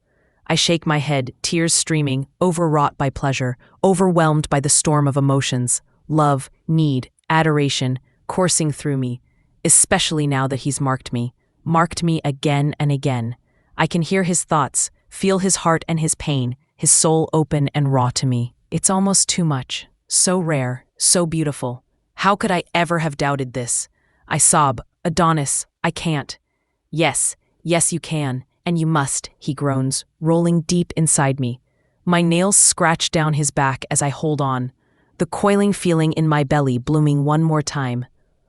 I shake my head, tears streaming, overwrought by pleasure, overwhelmed by the storm of emotions, love, need, adoration, coursing through me, especially now that he's marked me again and again. I can hear his thoughts, feel his heart and his pain, his soul open and raw to me. It's almost too much, so rare, so beautiful. How could I ever have doubted this? I sob, Adonis, I can't. Yes, you can, and you must, he groans, rolling deep inside me. My nails scratch down his back as I hold on, the coiling feeling in my belly blooming one more time.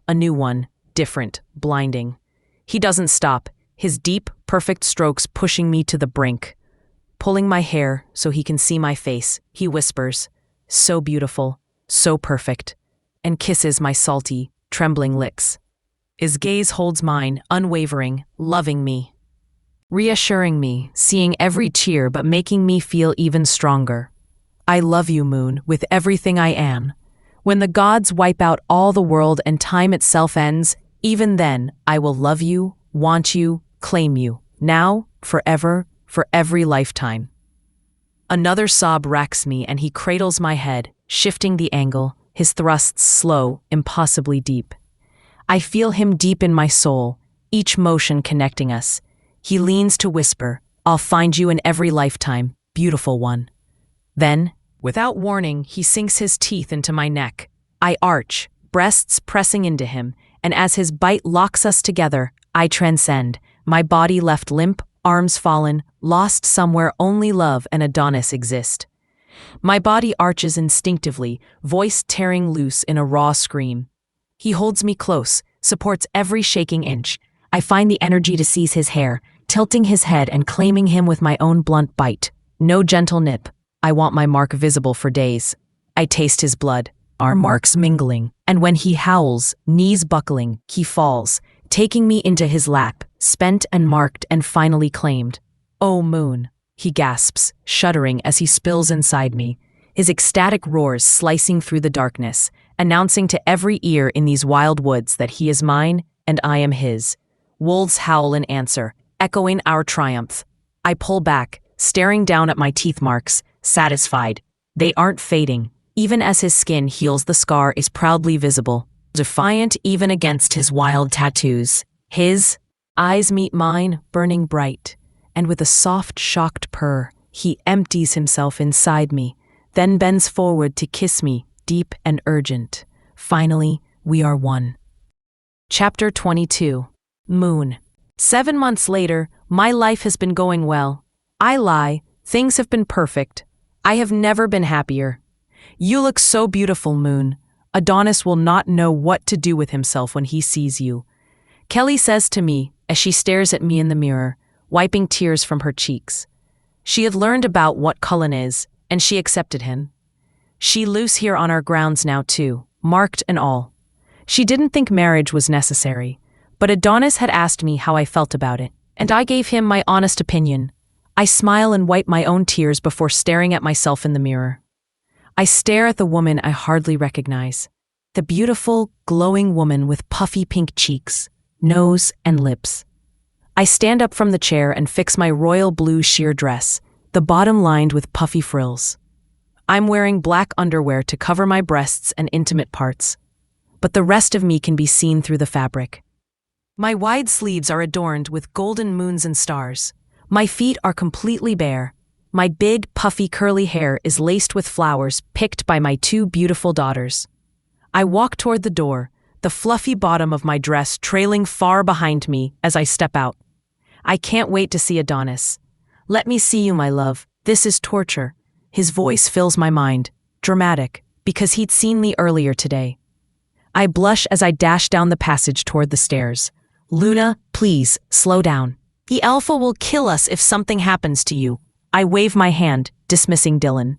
A new one, different, blinding. He doesn't stop, his deep, perfect strokes pushing me to the brink. Pulling my hair so he can see my face, he whispers, so beautiful, so perfect, and kisses my salty, trembling lips. His gaze holds mine, unwavering, loving me. Reassuring me, seeing every tear but making me feel even stronger. I love you, Moon, with everything I am. When the gods wipe out all the world and time itself ends, even then I will love you, want you, claim you, now, forever, for every lifetime. Another sob racks me and he cradles my head, shifting the angle, his thrusts slow, impossibly deep. I feel him deep in my soul, each motion connecting us. He leans to whisper, I'll find you in every lifetime, beautiful one. Then, without warning, he sinks his teeth into my neck. I arch, breasts pressing into him, and as his bite locks us together, I transcend, my body left limp, arms fallen, lost somewhere only love and Adonis exist. My body arches instinctively, voice tearing loose in a raw scream. He holds me close, supports every shaking inch. I find the energy to seize his hair, tilting his head and claiming him with my own blunt bite. No gentle nip. I want my mark visible for days. I taste his blood, our marks mingling, and when he howls, knees buckling, he falls, taking me into his lap, spent and marked and finally claimed. "Oh, moon," he gasps, shuddering as he spills inside me, his ecstatic roars slicing through the darkness, announcing to every ear in these wild woods that he is mine and I am his. Wolves howl in answer, echoing our triumph. I pull back, staring down at my teeth marks, satisfied. They aren't fading. Even as his skin heals, the scar is proudly visible, defiant even against his wild tattoos. His eyes meet mine, burning bright, and with a soft, shocked purr, he empties himself inside me, then bends forward to kiss me, deep and urgent. Finally, we are one. Chapter 22. Moon. 7 months later, my life has been going well. I lie, things have been perfect. I have never been happier. You look so beautiful, Moon. Adonis will not know what to do with himself when he sees you. Kelly says to me as she stares at me in the mirror, wiping tears from her cheeks. She had learned about what Cullen is, and she accepted him. She loose here on our grounds now too, marked and all. She didn't think marriage was necessary, but Adonis had asked me how I felt about it, and I gave him my honest opinion. I smile and wipe my own tears before staring at myself in the mirror. I stare at the woman I hardly recognize. The beautiful, glowing woman with puffy pink cheeks, nose, and lips. I stand up from the chair and fix my royal blue sheer dress, the bottom lined with puffy frills. I'm wearing black underwear to cover my breasts and intimate parts, but the rest of me can be seen through the fabric. My wide sleeves are adorned with golden moons and stars. My feet are completely bare. My big, puffy, curly hair is laced with flowers picked by my 2 beautiful daughters. I walk toward the door, the fluffy bottom of my dress trailing far behind me as I step out. I can't wait to see Adonis. "Let me see you, my love. This is torture." His voice fills my mind, dramatic, because he'd seen me earlier today. I blush as I dash down the passage toward the stairs. "Luna, please, slow down. The alpha will kill us if something happens to you." I wave my hand, dismissing Dylan.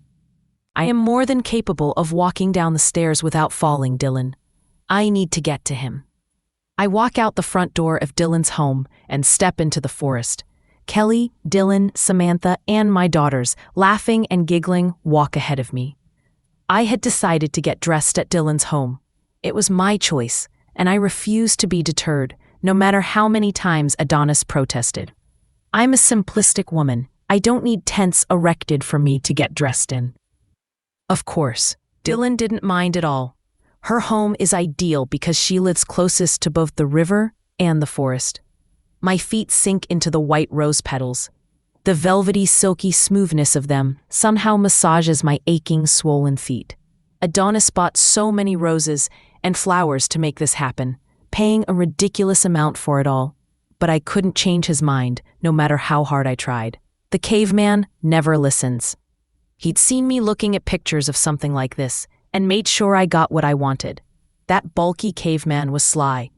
"I am more than capable of walking down the stairs without falling, Dylan. I need to get to him." I walk out the front door of Dylan's home and step into the forest. Kelly, Dylan, Samantha, and my daughters, laughing and giggling, walk ahead of me. I had decided to get dressed at Dylan's home. It was my choice, and I refused to be deterred, no matter how many times Adonis protested. I'm a simplistic woman. I don't need tents erected for me to get dressed in. Of course, Dylan didn't mind at all. Her home is ideal because she lives closest to both the river and the forest. My feet sink into the white rose petals. The velvety, silky smoothness of them somehow massages my aching, swollen feet. Adonis bought so many roses and flowers to make this happen, paying a ridiculous amount for it all. But I couldn't change his mind, no matter how hard I tried. The caveman never listens. He'd seen me looking at pictures of something like this and made sure I got what I wanted. That bulky caveman was sly.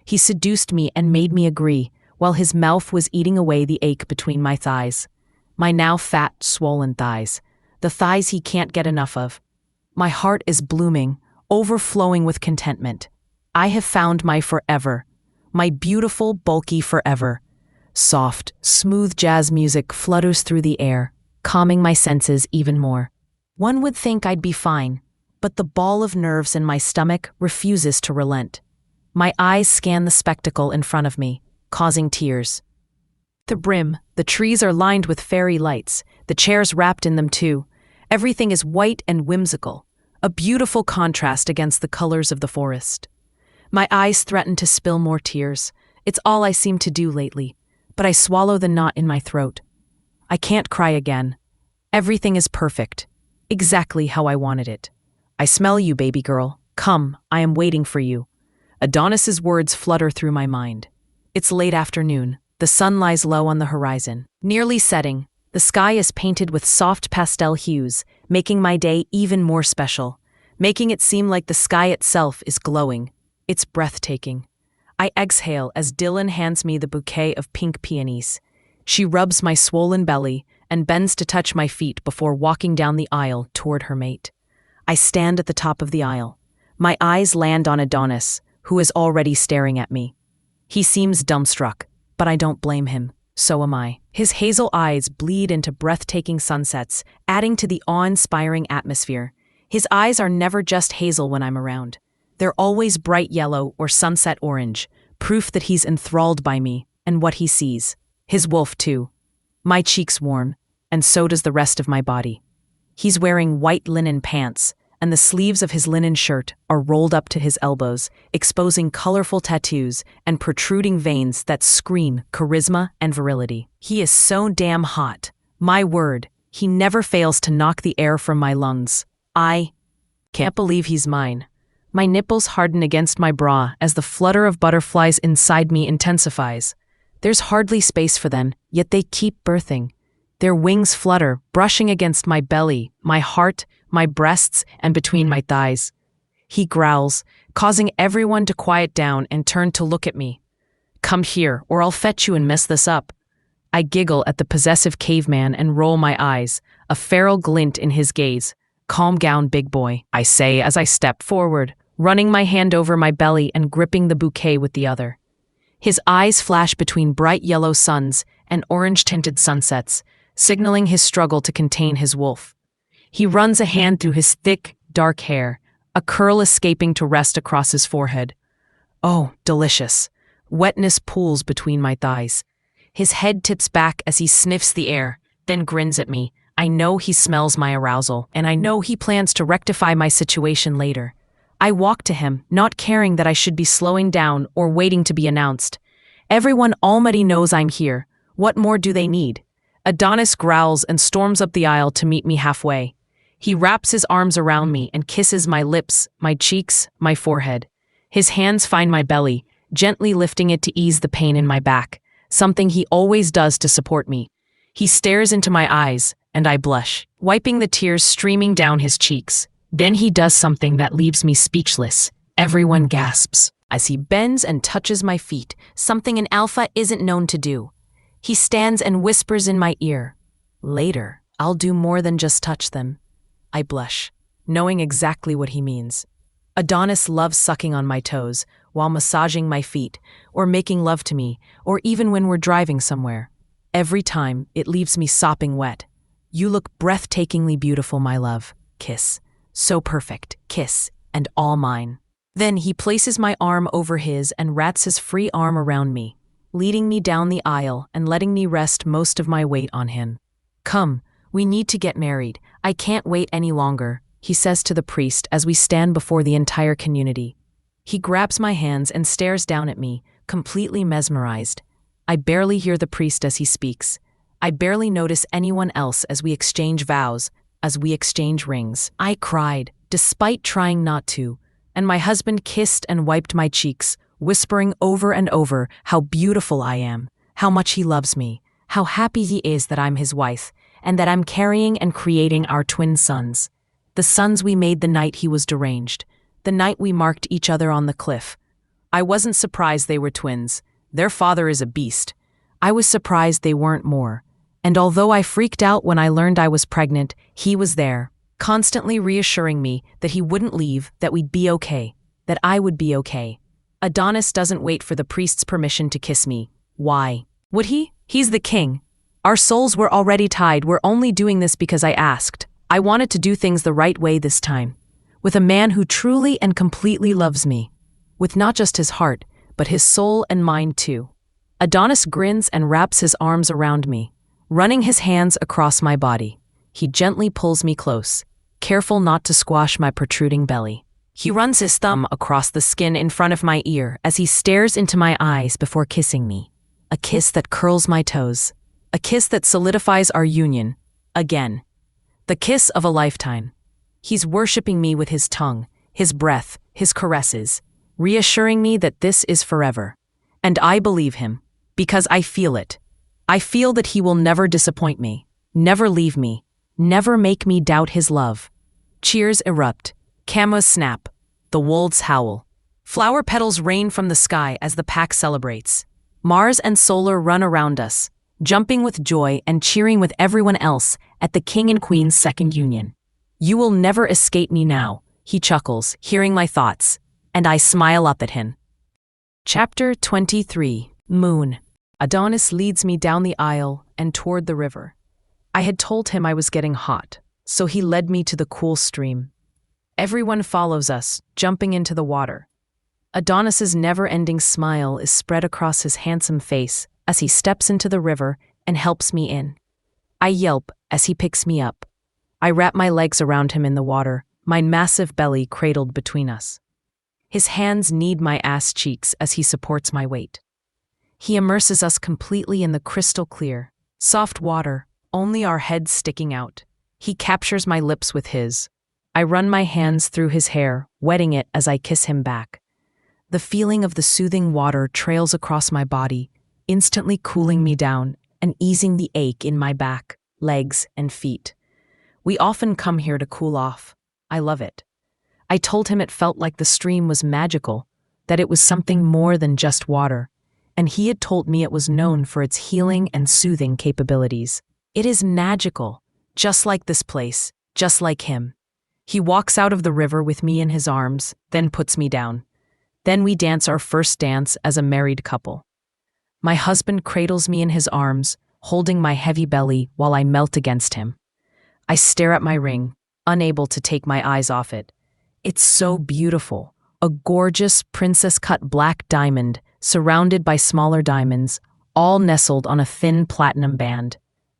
He seduced me and made me agree, while his mouth was eating away the ache between my thighs. My now fat, swollen thighs. The thighs he can't get enough of. My heart is blooming, overflowing with contentment. I have found my forever. My beautiful, bulky forever. Soft, smooth jazz music flutters through the air, calming my senses even more. One would think I'd be fine, but the ball of nerves in my stomach refuses to relent. My eyes scan the spectacle in front of me, causing tears. The brim, the trees are lined with fairy lights, the chairs wrapped in them too. Everything is white and whimsical, a beautiful contrast against the colors of the forest. My eyes threaten to spill more tears. It's all I seem to do lately. But I swallow the knot in my throat. I can't cry again. Everything is perfect, exactly how I wanted it. I smell you, baby girl, Come, I am waiting for you. Adonis's words flutter through my mind. It's late afternoon. The sun lies low on the horizon, nearly setting. The sky is painted with soft pastel hues, making my day even more special, making it seem like the sky itself is glowing. It's breathtaking. I exhale as Dylan hands me the bouquet of pink peonies. She rubs my swollen belly and bends to touch my feet before walking down the aisle toward her mate. I stand at the top of the aisle. My eyes land on Adonis, who is already staring at me. He seems dumbstruck, but I don't blame him. So am I. His hazel eyes bleed into breathtaking sunsets, adding to the awe-inspiring atmosphere. His eyes are never just hazel when I'm around. They're always bright yellow or sunset orange, proof that he's enthralled by me and what he sees. His wolf, too. My cheeks warm, and so does the rest of my body. He's wearing white linen pants, and the sleeves of his linen shirt are rolled up to his elbows, exposing colorful tattoos and protruding veins that scream charisma and virility. He is so damn hot. My word, he never fails to knock the air from my lungs. I can't believe he's mine. My nipples harden against my bra as the flutter of butterflies inside me intensifies. There's hardly space for them, yet they keep birthing. Their wings flutter, brushing against my belly, my heart, my breasts, and between my thighs. He growls, causing everyone to quiet down and turn to look at me. Come here, or I'll fetch you and mess this up. I giggle at the possessive caveman and roll my eyes, a feral glint in his gaze. Calm down, big boy, I say as I step forward, running my hand over my belly and gripping the bouquet with the other. His eyes flash between bright yellow suns and orange-tinted sunsets, signaling his struggle to contain his wolf. He runs a hand through his thick, dark hair, a curl escaping to rest across his forehead. Oh, delicious. Wetness pools between my thighs. His head tips back as he sniffs the air, then grins at me. I know he smells my arousal, and I know he plans to rectify my situation later. I walk to him, not caring that I should be slowing down or waiting to be announced. Everyone already knows I'm here. What more do they need? Adonis growls and storms up the aisle to meet me halfway. He wraps his arms around me and kisses my lips, my cheeks, my forehead. His hands find my belly, gently lifting it to ease the pain in my back, something he always does to support me. He stares into my eyes, and I blush, wiping the tears streaming down his cheeks. Then he does something that leaves me speechless. Everyone gasps as he bends and touches my feet, something an alpha isn't known to do. He stands and whispers in my ear, "Later, I'll do more than just touch them." I blush, knowing exactly what he means. Adonis loves sucking on my toes while massaging my feet, or making love to me, or even when we're driving somewhere. Every time, it leaves me sopping wet. You look breathtakingly beautiful, my love. Kiss. So perfect. Kiss. And all mine. Then he places my arm over his and wraps his free arm around me, leading me down the aisle and letting me rest most of my weight on him. Come, we need to get married. I can't wait any longer, he says to the priest as we stand before the entire community. He grabs my hands and stares down at me, completely mesmerized. I barely hear the priest as he speaks. I barely notice anyone else as we exchange vows, as we exchange rings. I cried, despite trying not to, and my husband kissed and wiped my cheeks, whispering over and over how beautiful I am, how much he loves me, how happy he is that I'm his wife, and that I'm carrying and creating our twin sons. The sons we made the night he was deranged, the night we marked each other on the cliff. I wasn't surprised they were twins. Their father is a beast. I was surprised they weren't more. And although I freaked out when I learned I was pregnant, he was there, constantly reassuring me that he wouldn't leave, that we'd be okay, that I would be okay. Adonis doesn't wait for the priest's permission to kiss me. Why? Would he? He's the king. Our souls were already tied. We're only doing this because I asked. I wanted to do things the right way this time, with a man who truly and completely loves me, with not just his heart, but his soul and mind too. Adonis grins and wraps his arms around me, running his hands across my body. He gently pulls me close, careful not to squash my protruding belly. He runs his thumb across the skin in front of my ear as he stares into my eyes before kissing me. A kiss that curls my toes. A kiss that solidifies our union. Again. The kiss of a lifetime. He's worshipping me with his tongue, his breath, his caresses, reassuring me that this is forever. And I believe him, because I feel it. I feel that he will never disappoint me, never leave me, never make me doubt his love. Cheers erupt, cameras snap, the wolves howl. Flower petals rain from the sky as the pack celebrates. Mars and Solar run around us, jumping with joy and cheering with everyone else at the King and Queen's second union. You will never escape me now, he chuckles, hearing my thoughts, and I smile up at him. Chapter 23, Moon. Adonis leads me down the aisle and toward the river. I had told him I was getting hot, so he led me to the cool stream. Everyone follows us, jumping into the water. Adonis's never-ending smile is spread across his handsome face as he steps into the river and helps me in. I yelp as he picks me up. I wrap my legs around him in the water, my massive belly cradled between us. His hands knead my ass cheeks as he supports my weight. He immerses us completely in the crystal clear, soft water, only our heads sticking out. He captures my lips with his. I run my hands through his hair, wetting it as I kiss him back. The feeling of the soothing water trails across my body, instantly cooling me down and easing the ache in my back, legs, and feet. We often come here to cool off. I love it. I told him it felt like the stream was magical, that it was something more than just water, and he had told me it was known for its healing and soothing capabilities. It is magical, just like this place, just like him. He walks out of the river with me in his arms, then puts me down. Then we dance our first dance as a married couple. My husband cradles me in his arms, holding my heavy belly while I melt against him. I stare at my ring, unable to take my eyes off it. It's so beautiful, a gorgeous princess-cut black diamond surrounded by smaller diamonds, all nestled on a thin platinum band.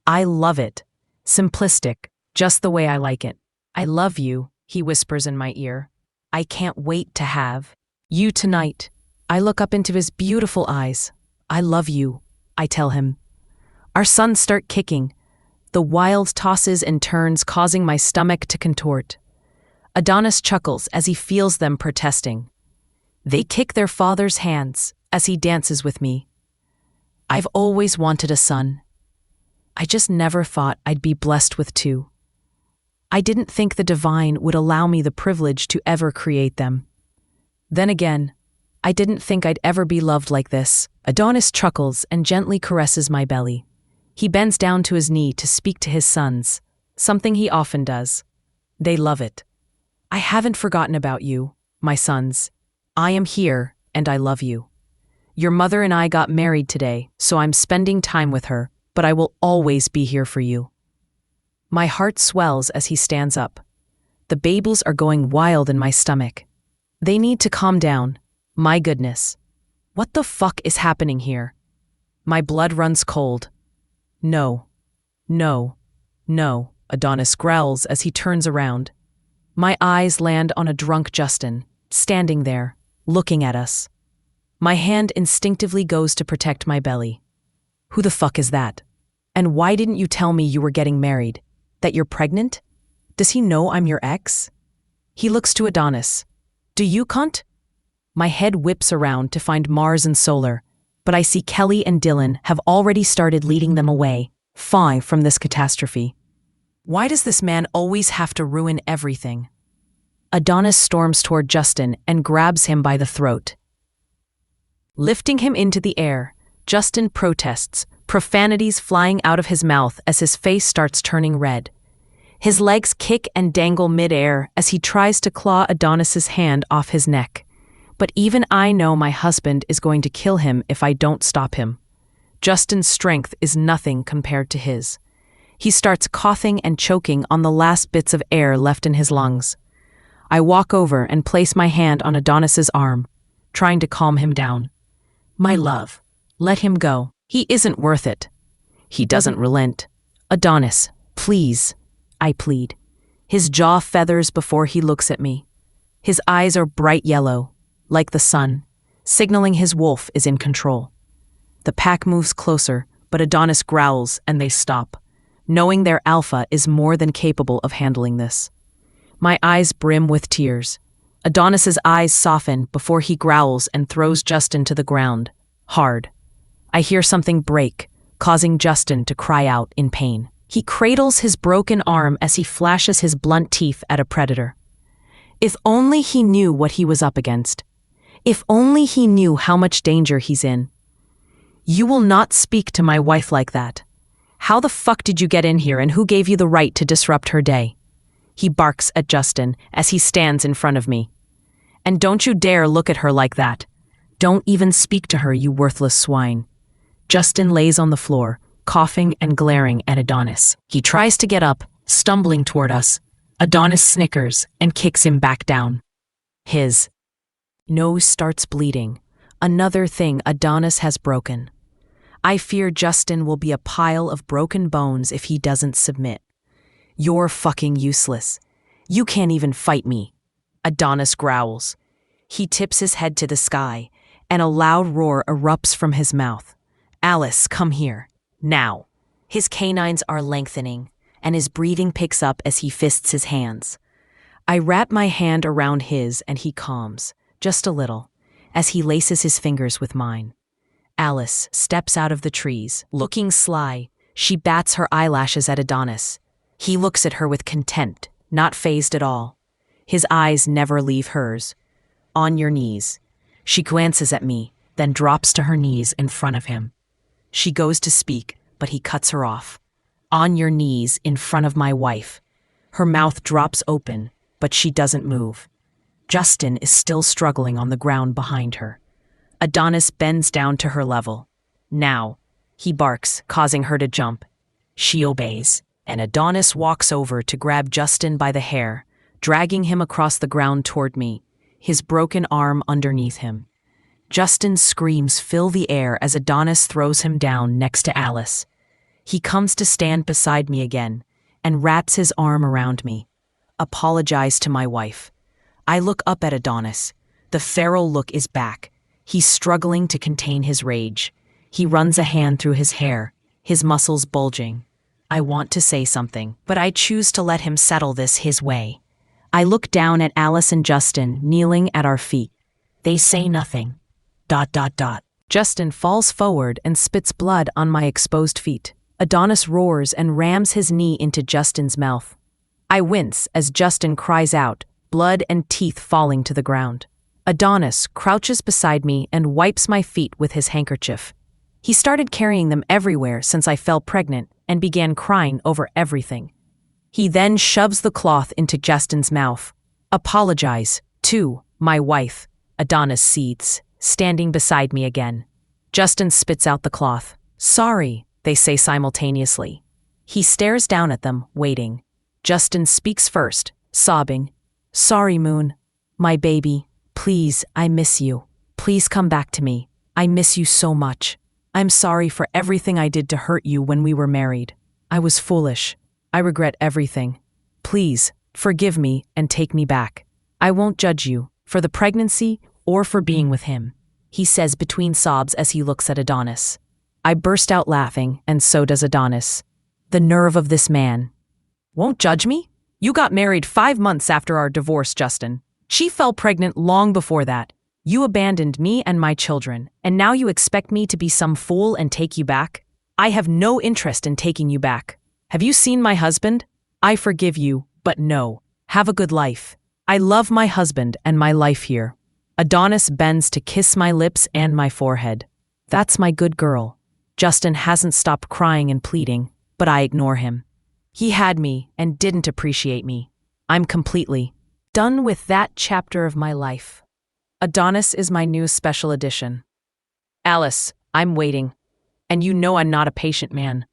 I love it. Simplistic, just the way I like it. I love you, he whispers in my ear. I can't wait to have you tonight. I look up into his beautiful eyes. I love you, I tell him. Our suns start kicking, the wild tosses and turns causing my stomach to contort. Adonis chuckles as he feels them protesting. They kick their father's hands as he dances with me. I've always wanted a son. I just never thought I'd be blessed with two. I didn't think the divine would allow me the privilege to ever create them. Then again, I didn't think I'd ever be loved like this. Adonis chuckles and gently caresses my belly. He bends down to his knee to speak to his sons, something he often does. They love it. I haven't forgotten about you, my sons. I am here, and I love you. Your mother and I got married today, so I'm spending time with her, but I will always be here for you. My heart swells as he stands up. The babies are going wild in my stomach. They need to calm down. My goodness. What the fuck is happening here? My blood runs cold. No. No. No, Adonis growls as he turns around. My eyes land on a drunk Justin, standing there, looking at us. My hand instinctively goes to protect my belly. Who the fuck is that? And why didn't you tell me you were getting married? That you're pregnant? Does he know I'm your ex? He looks to Adonis. Do you, cunt? My head whips around to find Mars and Solar, but I see Kelly and Dylan have already started leading them away, far from this catastrophe. Why does this man always have to ruin everything? Adonis storms toward Justin and grabs him by the throat. Lifting him into the air, Justin protests, profanities flying out of his mouth as his face starts turning red. His legs kick and dangle mid-air as he tries to claw Adonis's hand off his neck. But even I know my husband is going to kill him if I don't stop him. Justin's strength is nothing compared to his. He starts coughing and choking on the last bits of air left in his lungs. I walk over and place my hand on Adonis's arm, trying to calm him down. My love, let him go. He isn't worth it. He doesn't relent. Adonis, please, I plead. His jaw feathers before he looks at me. His eyes are bright yellow, like the sun, signaling his wolf is in control. The pack moves closer, but Adonis growls and they stop, knowing their alpha is more than capable of handling this. My eyes brim with tears. Adonis's eyes soften before he growls and throws Justin to the ground. Hard. I hear something break, causing Justin to cry out in pain. He cradles his broken arm as he flashes his blunt teeth at a predator. If only he knew what he was up against. If only he knew how much danger he's in. You will not speak to my wife like that. How the fuck did you get in here and who gave you the right to disrupt her day? He barks at Justin as he stands in front of me. And don't you dare look at her like that. Don't even speak to her, you worthless swine. Justin lays on the floor, coughing and glaring at Adonis. He tries to get up, stumbling toward us. Adonis snickers and kicks him back down. His nose starts bleeding. Another thing Adonis has broken. I fear Justin will be a pile of broken bones if he doesn't submit. You're fucking useless. You can't even fight me. Adonis growls. He tips his head to the sky, and a loud roar erupts from his mouth. Alice, come here. Now. His canines are lengthening, and his breathing picks up as he fists his hands. I wrap my hand around his and he calms, just a little, as he laces his fingers with mine. Alice steps out of the trees. Looking sly, she bats her eyelashes at Adonis. He looks at her with contempt, not fazed at all. His eyes never leave hers. On your knees. She glances at me, then drops to her knees in front of him. She goes to speak, but he cuts her off. On your knees in front of my wife. Her mouth drops open, but she doesn't move. Justin is still struggling on the ground behind her. Adonis bends down to her level. Now, he barks, causing her to jump. She obeys, and Adonis walks over to grab Justin by the hair, dragging him across the ground toward me, his broken arm underneath him. Justin's screams fill the air as Adonis throws him down next to Alice. He comes to stand beside me again and wraps his arm around me. Apologize to my wife. I look up at Adonis. The feral look is back. He's struggling to contain his rage. He runs a hand through his hair, his muscles bulging. I want to say something, but I choose to let him settle this his way. I look down at Alice and Justin kneeling at our feet. They say nothing. ... Justin falls forward and spits blood on my exposed feet. Adonis roars and rams his knee into Justin's mouth. I wince as Justin cries out, blood and teeth falling to the ground. Adonis crouches beside me and wipes my feet with his handkerchief. He started carrying them everywhere since I fell pregnant and began crying over everything. He then shoves the cloth into Justin's mouth. Apologize, to my wife, Adonis seethes, standing beside me again. Justin spits out the cloth. Sorry, they say simultaneously. He stares down at them, waiting. Justin speaks first, sobbing. Sorry, Moon. My baby. Please, I miss you. Please come back to me. I miss you so much. I'm sorry for everything I did to hurt you when we were married. I was foolish. I regret everything. Please, forgive me and take me back. I won't judge you for the pregnancy or for being with him, he says between sobs as he looks at Adonis. I burst out laughing, and so does Adonis. The nerve of this man. Won't judge me? You got married 5 months after our divorce, Justin. She fell pregnant long before that. You abandoned me and my children, and now you expect me to be some fool and take you back? I have no interest in taking you back. Have you seen my husband? I forgive you, but no. Have a good life. I love my husband and my life here. Adonis bends to kiss my lips and my forehead. That's my good girl. Justin hasn't stopped crying and pleading, but I ignore him. He had me and didn't appreciate me. I'm completely done with that chapter of my life. Adonis is my new special edition. Alice, I'm waiting. And you know I'm not a patient man.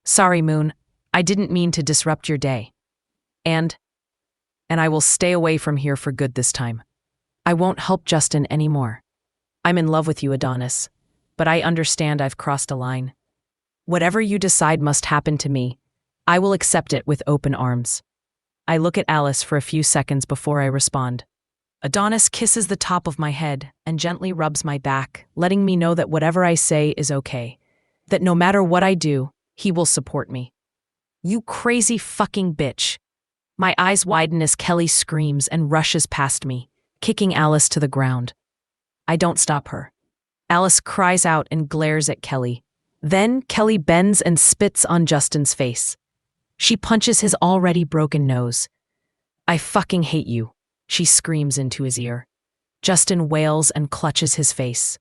Sorry, Moon. I didn't mean to disrupt your day. And I will stay away from here for good this time. I won't help Justin anymore. I'm in love with you, Adonis, but I understand I've crossed a line. Whatever you decide must happen to me, I will accept it with open arms. I look at Alice for a few seconds before I respond. Adonis kisses the top of my head and gently rubs my back, letting me know that whatever I say is okay, that no matter what I do, he will support me. You crazy fucking bitch. My eyes widen as Kelly screams and rushes past me, kicking Alice to the ground. I don't stop her. Alice cries out and glares at Kelly. Then Kelly bends and spits on Justin's face. She punches his already broken nose. I fucking hate you, she screams into his ear. Justin wails and clutches his face.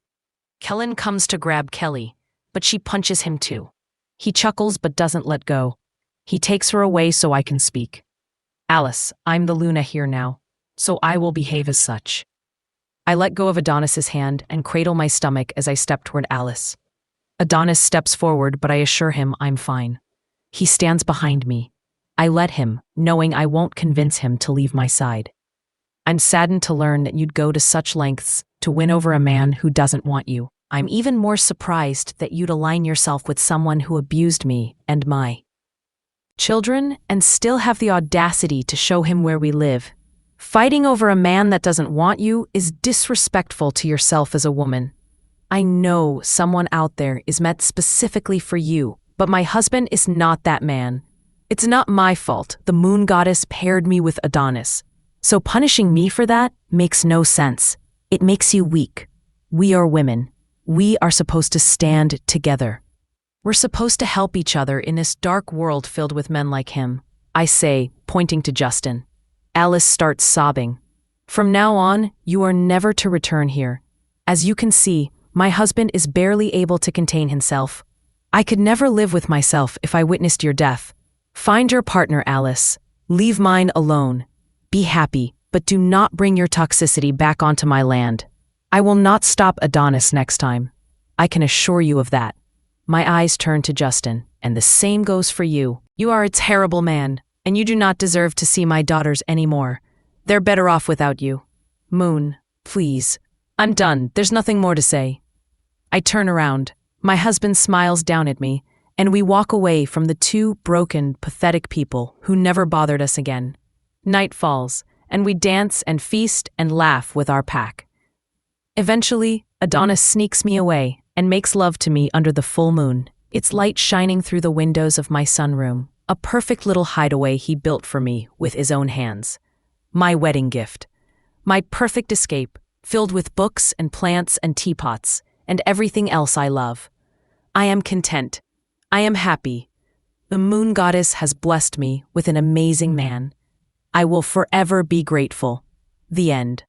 Kellen comes to grab Kelly, but she punches him too. He chuckles but doesn't let go. He takes her away so I can speak. Alice, I'm the Luna here now, so I will behave as such. I let go of Adonis's hand and cradle my stomach as I step toward Alice. Adonis steps forward, but I assure him I'm fine. He stands behind me. I let him, knowing I won't convince him to leave my side. I'm saddened to learn that you'd go to such lengths to win over a man who doesn't want you. I'm even more surprised that you'd align yourself with someone who abused me and my children and still have the audacity to show him where we live. Fighting over a man that doesn't want you is disrespectful to yourself as a woman. I know someone out there is meant specifically for you, but my husband is not that man. It's not my fault the moon goddess paired me with Adonis. So punishing me for that makes no sense. It makes you weak. We are women. We are supposed to stand together. We're supposed to help each other in this dark world filled with men like him, I say, pointing to Justin. Alice starts sobbing. From now on, you are never to return here. As you can see, my husband is barely able to contain himself. I could never live with myself if I witnessed your death. Find your partner, Alice. Leave mine alone. Be happy, but do not bring your toxicity back onto my land. I will not stop Adonis next time. I can assure you of that. My eyes turn to Justin, and the same goes for you. You are a terrible man, and you do not deserve to see my daughters anymore. They're better off without you. Moon, please. I'm done. There's nothing more to say. I turn around. My husband smiles down at me, and we walk away from the two broken, pathetic people who never bothered us again. Night falls, and we dance and feast and laugh with our pack. Eventually, Adonis sneaks me away and makes love to me under the full moon, its light shining through the windows of my sunroom, a perfect little hideaway he built for me with his own hands. My wedding gift. My perfect escape, filled with books and plants and teapots, and everything else I love. I am content. I am happy. The moon goddess has blessed me with an amazing man. I will forever be grateful. The end.